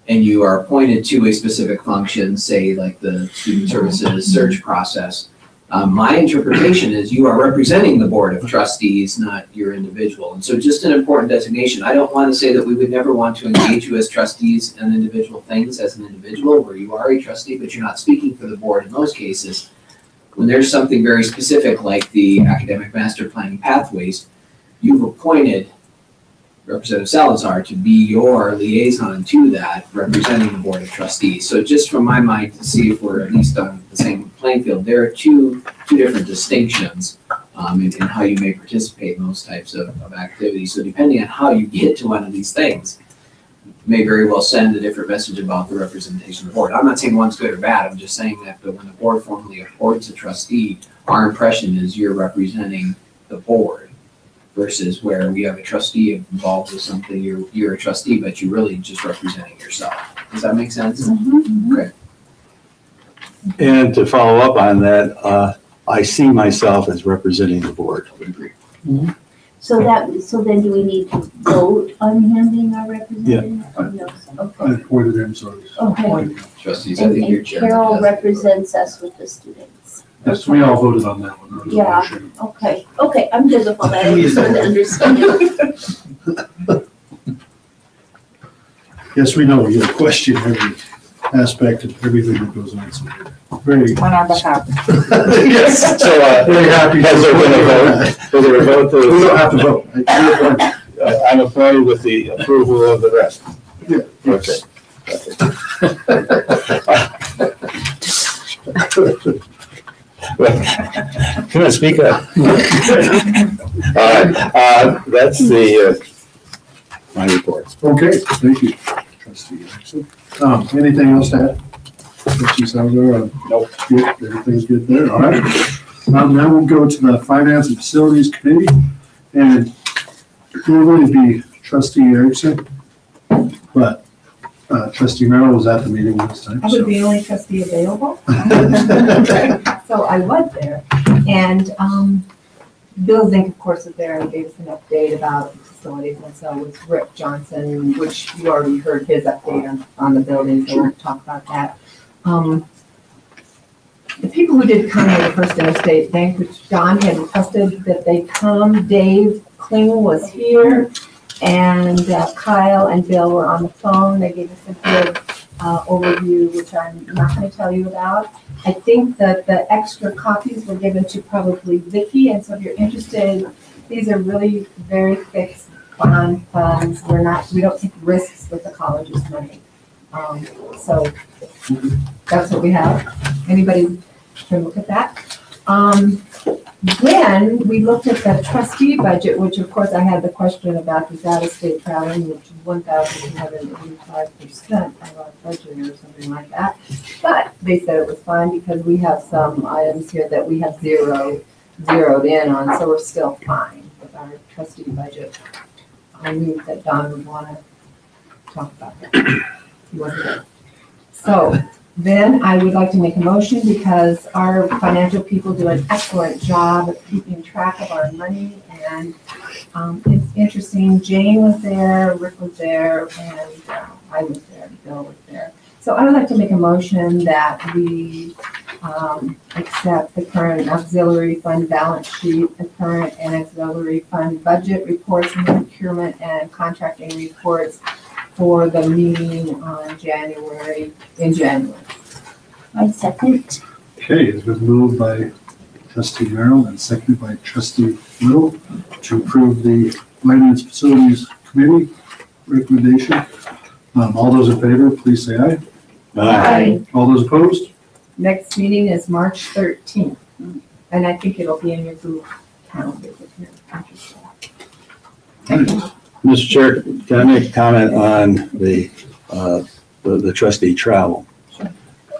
and you are appointed to a specific function, say like the student services search process, my interpretation is you are representing the board of trustees, not your individual. And so just an important designation. I don't want to say that we would never want to engage you as trustees and individual things as an individual where you are a trustee, but you're not speaking for the board in those cases. When there's something very specific like the academic master planning pathways, you've appointed Representative Salazar to be your liaison to that, representing the board of trustees. So just from my mind to see if we're at least on the same playing field, there are two different distinctions. and how you may participate in those types of activities. So depending on how you get to one of these things, may very well send a different message about the representation of the board. I'm not saying one's good or bad. I'm just saying that when the board formally appoints a trustee, our impression is you're representing the board versus where we have a trustee involved with something. You're a trustee, but you're really just representing yourself. Does that make sense? Okay. And to follow up on that, I see myself as representing the board. I would agree. So then do we need to vote on him being our representative? No. I appointed him, so. Okay. Trustees, I think you're And chairman. Carol represents us with the students. Yes, we all voted on that one. Yeah. Okay, I'm good with all that. I just wanted to understand. Yes, we know you question every aspect of everything that goes on. So very. On our behalf. Yes. So, very happy. has there been a vote? Is there a vote to? We don't have to vote. I'm appointed with the approval of the rest. Yeah. Okay. Come on, speak up. All right, that's my report. Okay, thank you, Trustee Erickson. Anything else to add? Trustee Salazar? Nope. Good, everything's good there, all right. Now we'll go to the Finance and Facilities Committee, and normally it'd be Trustee Erickson, but Trustee Merrill was at the meeting this time. I was the only trustee available. So I was there. And Bill Zink, of course, was there and gave us an update about the facilities. And so was Rick Johnson, which you already heard his update on the building, so we won't talk about that. The people who did come to the First Interstate Bank, which John had requested that they come, Dave Kling was here, and Kyle and Bill were on the phone. They gave us a good overview, which I'm not going to tell you about. I think that the extra copies were given to probably Vicki, and so if you're interested, these are really very fixed bond funds. We don't take risks with the college's money. So that's what we have. Anybody can look at that. Then we looked at the trustee budget, which of course I had the question about the out-of-state traveling, which is 1,285% of our budget or something like that. But they said it was fine because we have some items here that we have zeroed in on, so we're still fine with our trustee budget. I knew that Don would want to talk about that. He wasn't there. So then I would like to make a motion because our financial people do an excellent job of keeping track of our money. And it's interesting, Jane was there, Rick was there, and I was there, Bill was there. So I would like to make a motion that we accept the current auxiliary fund balance sheet, the current and auxiliary fund budget reports, and procurement and contracting reports for the meeting in January. I second. Okay, it's been moved by Trustee Merrill and seconded by Trustee Little to approve the Finance Facilities Committee recommendation. All those in favor, please say aye. Aye. All those opposed? Next meeting is March 13th, and I think it'll be in your Google calendar if you're interested. Mr. Chair, can I make a comment on the trustee travel?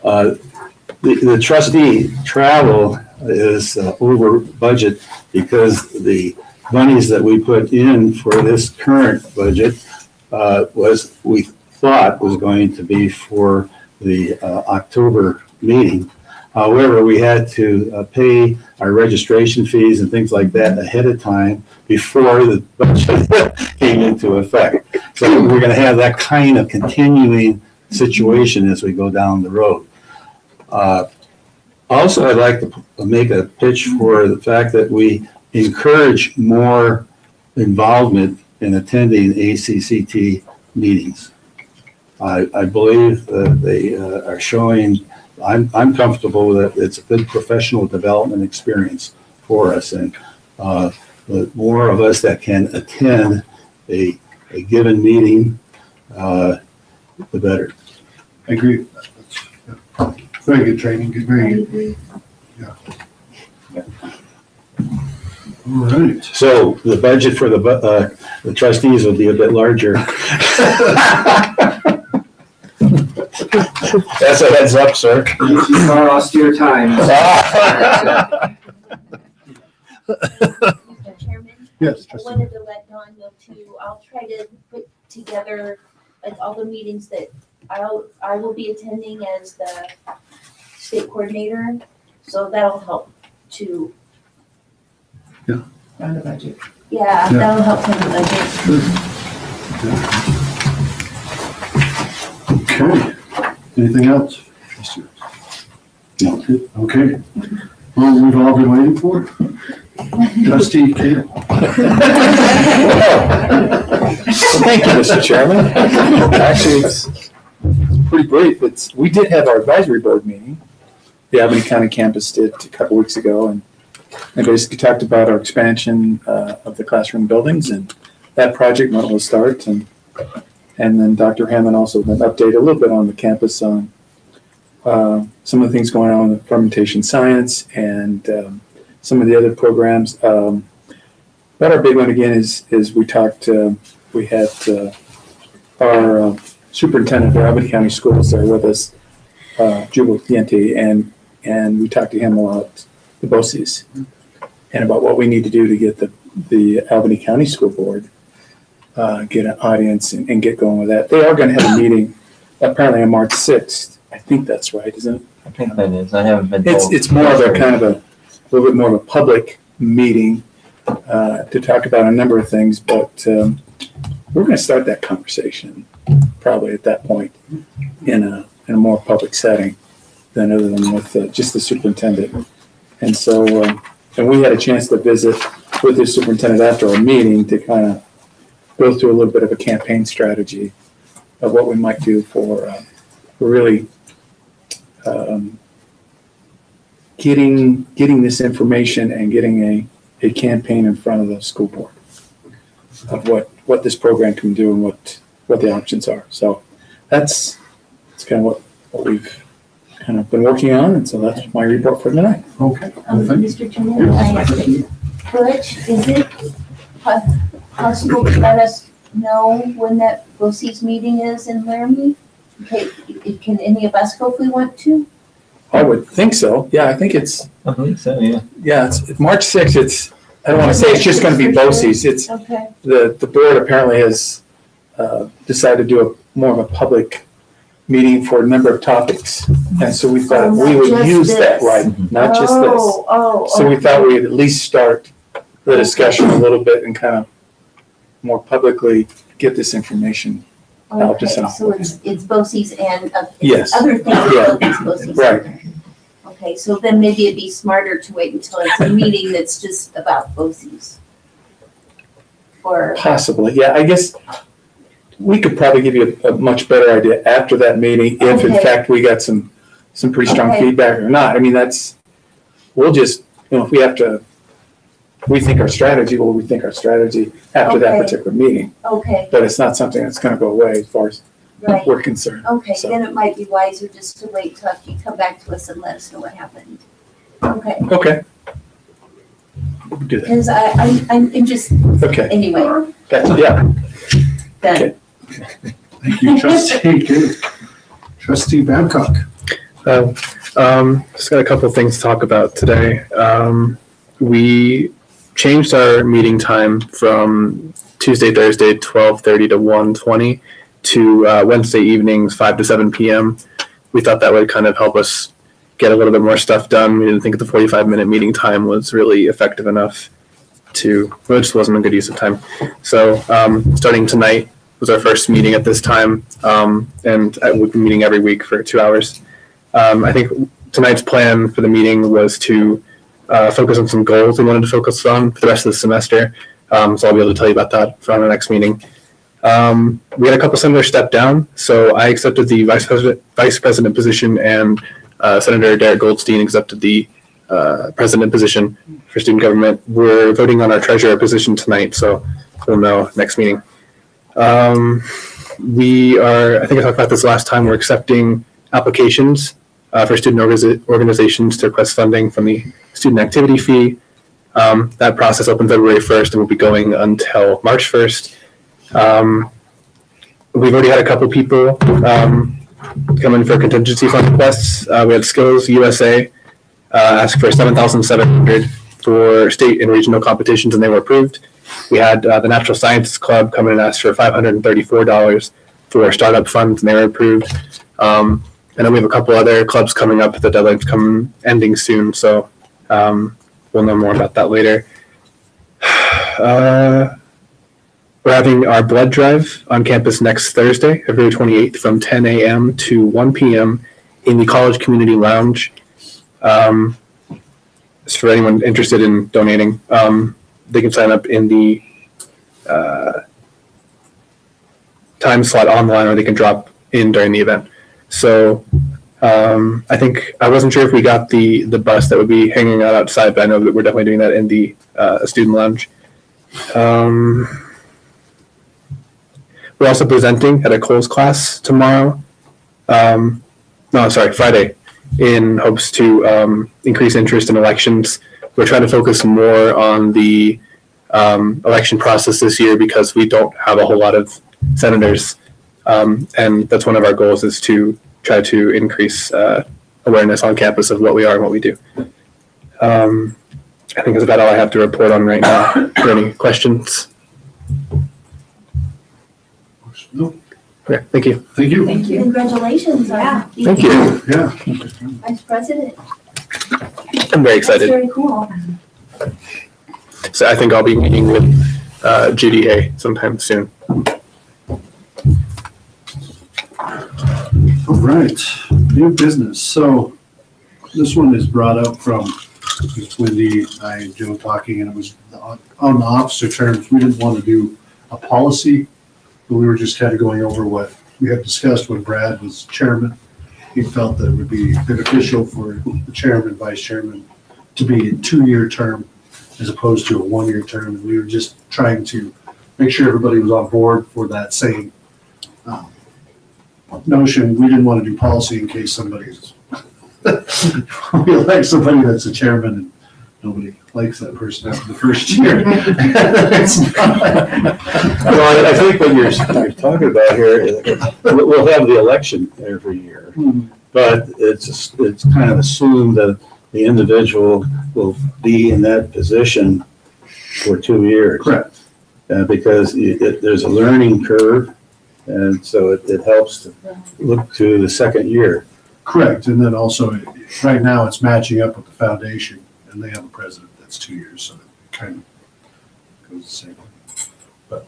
The trustee travel is over budget because the monies that we put in for this current budget we thought was going to be for the October meeting. However, we had to pay our registration fees and things like that ahead of time before the budget came into effect. So we're going to have that kind of continuing situation as we go down the road. Also, I'd like to make a pitch for the fact that we encourage more involvement in attending ACCT meetings. I believe that they are showing, I'm comfortable that it's a good professional development experience for us, and the more of us that can attend a given meeting, the better. I agree with that. Very good training, very good. Yeah. All right. So the budget for the trustees will be a bit larger. That's a heads up, sir. More austere times. Mr. Chairman, Yes, I trustee. wanted to let Dawn know too, I'll try to put together like all the meetings that I will be attending as the state coordinator, so that'll help to. On the budget. Yeah, Yeah. that'll help with the budget. Okay. Anything else? No. Okay. Well, we've all been waiting for. Trustee Cagle. Thank you, Mr. Chairman. Actually, it's pretty brief. We did have our advisory board meeting. The Albany County campus did a couple weeks ago, and basically talked about our expansion of the classroom buildings and that project when it will start. And then Dr. Hammond also did an update a little bit on the campus on some of the things going on with fermentation science and some of the other programs. But our big one again is we talked, we had our superintendent of Albany County Schools there with us, Jubal Yente, and we talked to him about the BOCES and about what we need to do to get the Albany County School Board, get an audience and get going with that. They are going to have a meeting apparently on March 6th. I think that's right, isn't it? I think that is. I haven't been told. It's more of a kind of a little bit more of a public meeting to talk about a number of things, but we're going to start that conversation probably at that point in a more public setting than other than with just the superintendent. And so, and we had a chance to visit with the superintendent after our meeting to kind of go through a little bit of a campaign strategy of what we might do for really getting this information and getting a campaign in front of the school board of what this program can do and what the options are. So that's kind of what we've kind of been working on, and so that's my report for tonight. Okay. Mr. Chairman, Butch, is it possible to let us know when that BOCES meeting is in Laramie? Okay, can any of us go if we want to? I would think so. Yeah, I think it's. I believe so, yeah. Yeah, it's March 6th. I don't want to say it's just going to be BOCES. It's Okay. the board apparently has decided to do more of a public meeting for a number of topics, and so we thought we would use that, right? Not just this. So we thought we'd at least start the discussion a little bit and kind of more publicly get this information out to some. So it's BOCES and Yes. other things. Yeah. It's BOCES. Right. Okay, so then maybe it'd be smarter to wait until it's a meeting that's just about BOCES. Or. Possibly, yeah. I guess we could probably give you a much better idea after that meeting if in Okay. fact we got some pretty strong Okay. feedback or not. I mean, we'll just, if we have to rethink our strategy, we'll rethink our strategy after that Okay. particular meeting. Okay, But it's not something that's gonna go away as far as right. we're concerned. Okay, So- then it might be wiser just to wait till after you come back to us and let us know what happened. Okay, Okay. We'll do that. because I'm interested, Okay. anyway, Gotcha. Yeah. done. Okay. Thank you, Trustee Cagle. Trustee Babcock. Just got a couple of things to talk about today. We changed our meeting time from Tuesday, Thursday, 12:30 to 1:20 to Wednesday evenings, 5 to 7 p.m. We thought that would kind of help us get a little bit more stuff done. We didn't think the 45-minute meeting time was really effective enough it just wasn't a good use of time. So starting tonight was our first meeting at this time, and we've been meeting every week for 2 hours. I think tonight's plan for the meeting was to focus on some goals we wanted to focus on for the rest of the semester. So I'll be able to tell you about that for our next meeting. We had a couple senators step down, so I accepted the vice president position, and Senator Derek Goldstein accepted the president position for student government. We're voting on our treasurer position tonight, so we'll know next meeting. We are, I think I talked about this last time, we're accepting applications for student organizations to request funding from the student activity fee. That process opened February 1st and will be going until March 1st. We've already had a couple people come in for contingency fund requests. We had Skills USA ask for $7,700 for state and regional competitions, and they were approved. We had the Natural Sciences Club come in and ask for $534 for startup funds, and they were approved. And then we have a couple other clubs coming up. The deadline's ending soon, so we'll know more about that later. We're having our blood drive on campus next Thursday, February 28th, from 10 a.m. to 1 p.m. in the College Community Lounge. It's for anyone interested in donating. They can sign up in the time slot online, or they can drop in during the event. So I think I wasn't sure if we got the bus that would be hanging out outside, but I know that we're definitely doing that in the student lounge. We're also presenting at a Coles class tomorrow. Friday, in hopes to increase interest in elections. We're trying to focus more on the election process this year because we don't have a whole lot of senators. And that's one of our goals, is to try to increase awareness on campus of what we are and what we do. I think that's about all I have to report on right now. Are there any questions? No. Okay, thank you. Thank you. Thank you. Congratulations. Yeah. Thank you. Yeah. Vice President. I'm very excited. That's very cool. So I think I'll be meeting with Judy A sometime soon. All right, new business. So this one is brought up from Wendy, I, and Joe talking, and it was on the officer terms. We didn't want to do a policy, but we were just kind of going over what we had discussed when Brad was chairman. He felt that it would be beneficial for the chairman, vice chairman to be a 2-year term as opposed to a 1-year term. And we were just trying to make sure everybody was on board for that same notion. We didn't want to do policy in case somebody's we elect somebody that's a chairman and nobody likes that person after the first year. Well, I think what you're talking about here is we'll have the election every year, but it's kind of assumed that the individual will be in that position for 2 years. Correct. Because there's a learning curve, and so it helps to look to the second year. Correct. And then also, right now, it's matching up with the foundation, and they have a president that's 2 years, so it kind of goes the same way. But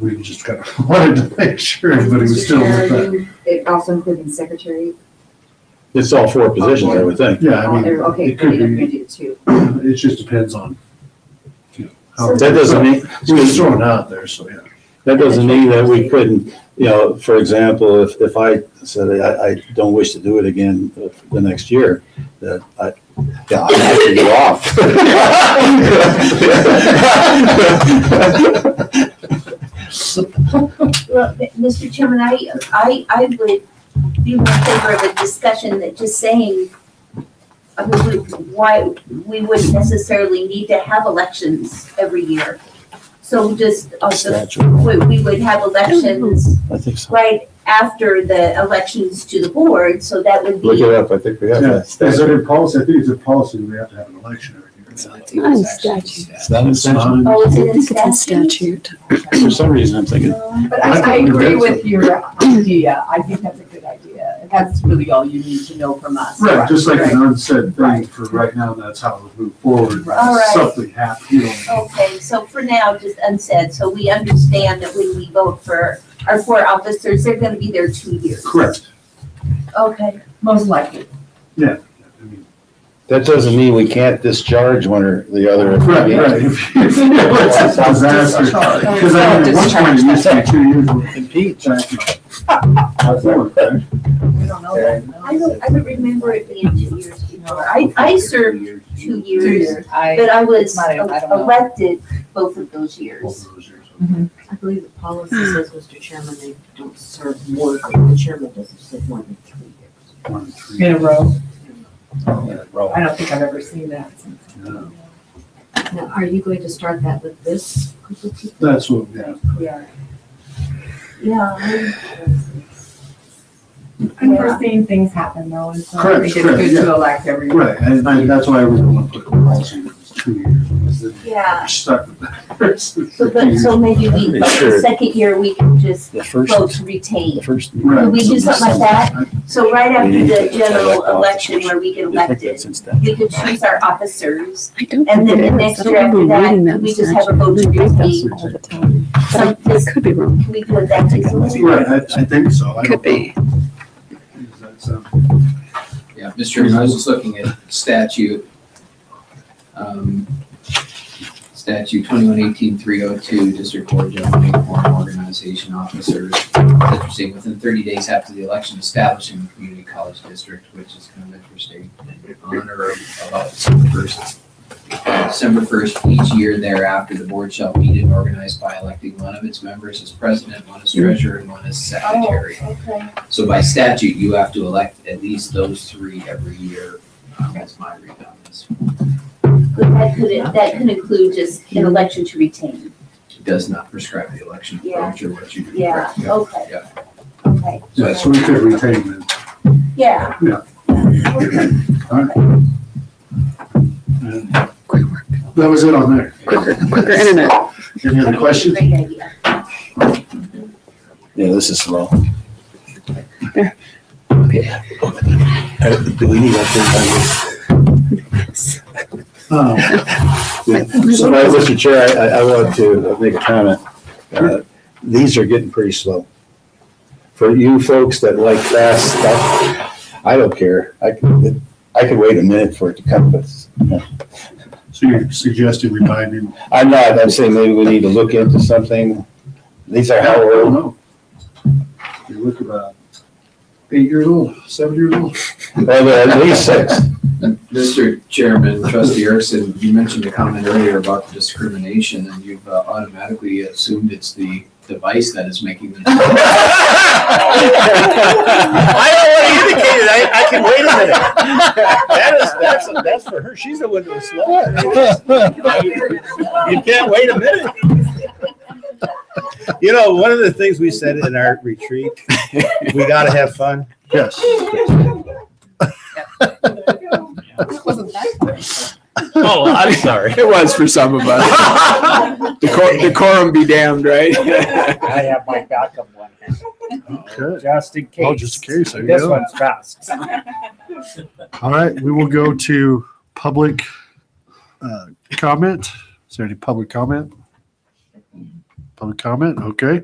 we just kind of wanted to make sure everybody was still with that. It also including secretary. It's all 4 positions, I would think. Yeah, I mean, Okay, it could I'm gonna be, do it too. it just depends on, how. That doesn't mean, It was thrown out there, so yeah. that doesn't mean that we couldn't, for example, if I said I don't wish to do it again the next year, that I have to be off. Well, Mr. Chairman, I would be more in favor of a discussion that just saying why we wouldn't necessarily need to have elections every year. So just, we would have elections I think so. right after the elections to the board, so that would Look be. it up, I think we have Yeah, that. is that in policy? I think it's in policy, we have to have an election every year. Not in statute. It's not in It's not statute. in- Oh, is it I in think it's in statute? statute. For some reason, I'm thinking, But I agree with your idea. I think that's a good idea. And that's really all you need to know from us. Right, just like Right. an unsaid thing Right. for right now, that's how it move forward. All right. Something happened, Okay, so for now, just unsaid, so we understand that when we vote for our 4 officers, they're gonna be there 2 years. Correct. Okay. Most likely. Yeah. I mean, that doesn't mean we can't discharge one or the other. if we right, need right. to. If you feel it's a disaster, because I mean, at one point, it used to be 2 years. Impeach. How's that work, right? We don't know that. I don't remember it being 2 years before. I served 2 years, 2 years. but I was I don't know. elected both of those years. Both of those years. I believe the policy says, Mr. Chairman, they don't serve more than, the chairman doesn't serve more than 3 years. 1 to 3. In a row. I don't think I've ever seen that. Now, are you going to start that with this group of people? That's what, yeah. Yeah. Yeah. Unforeseen things happen though, and so I Correct, think it's correct, good yeah. to elect every. Right, and that's why we don't want to put the policy in 2 years. Because then Yeah. you're stuck with that. So maybe we, like the second year, we can just The first, vote to retain. the first. Could we do something like that? So right after the Elect general officers. election where we get I think elected, that's in statute. we could choose our officers. I don't And think then it the is. next I don't year after remember that, reading could we just have a statute. vote to We read that retain? all the time. But So I just, could be wrong. can we do it that easily? Right, I think so. I Could don't be. know. That's, Yeah, Mr. Chairman, I was just looking at statute, statute 2118-302, District Board General Foreign Organization Officers. That you're saying within 30 days after the election, establishing the community college district, which is kind of interesting, on or about December 1st. December 1st, each year thereafter, the board shall meet and organize by electing one of its members as president, one as treasurer, and one as secretary. Oh, okay. So by statute, you have to elect at least those 3 every year. That's my read on this. That could include just an election to retain. It does not prescribe the election approach or what you do. Yeah, correct? okay. Yeah. Okay. yeah, so we could retain that. Yeah. Yeah. All right. And that was it on there. Quicker internet. Any other questions? Great idea. Yeah, this is slow. There. Do we need that? So, Mr. Chair, I want to make a comment. These are getting pretty slow. For you folks that like fast stuff, I don't care. I could wait a minute for it to come, but. So you're suggesting we buy new? I'm not, I'm saying maybe we need to look into something. These are how I don't old. know. You look about 8 years old, 7 years old. Well, they're at least 6. Mr. Chairman, Trustee Erickson, you mentioned a comment earlier about the discrimination, and you've automatically assumed it's the device that is making the. I already indicated I can wait a minute. That's for her. She's the one that was slow. You can't wait a minute. You know, one of the things we said in our retreat, we got to have fun. Yes. Wasn't that? Oh, I'm sorry. It was for some of us. Decorum be damned, right? I have my backup one, Okay. just in case. Oh, just in case. There you This go. one's fast. All right, we will go to public comment. Is there any public comment? Public comment, okay.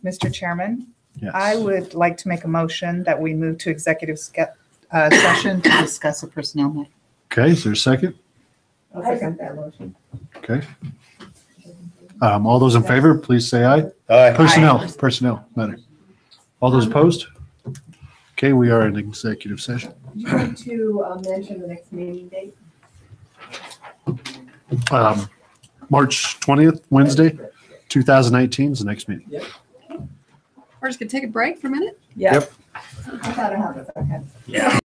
Mr. Chairman, Yes. I would like to make a motion that we move to executive session to discuss a personnel matter. Okay, is there a second? I'll second that motion. Okay. All those in favor, please say aye. Aye. Personnel matter. All those opposed? Okay, we are in executive session. Do you want to mention the next meeting date? March 20th, Wednesday, 2019 is the next meeting. We're just gonna take a break for a minute? Yeah. Yep. I thought I had it, okay. Yeah.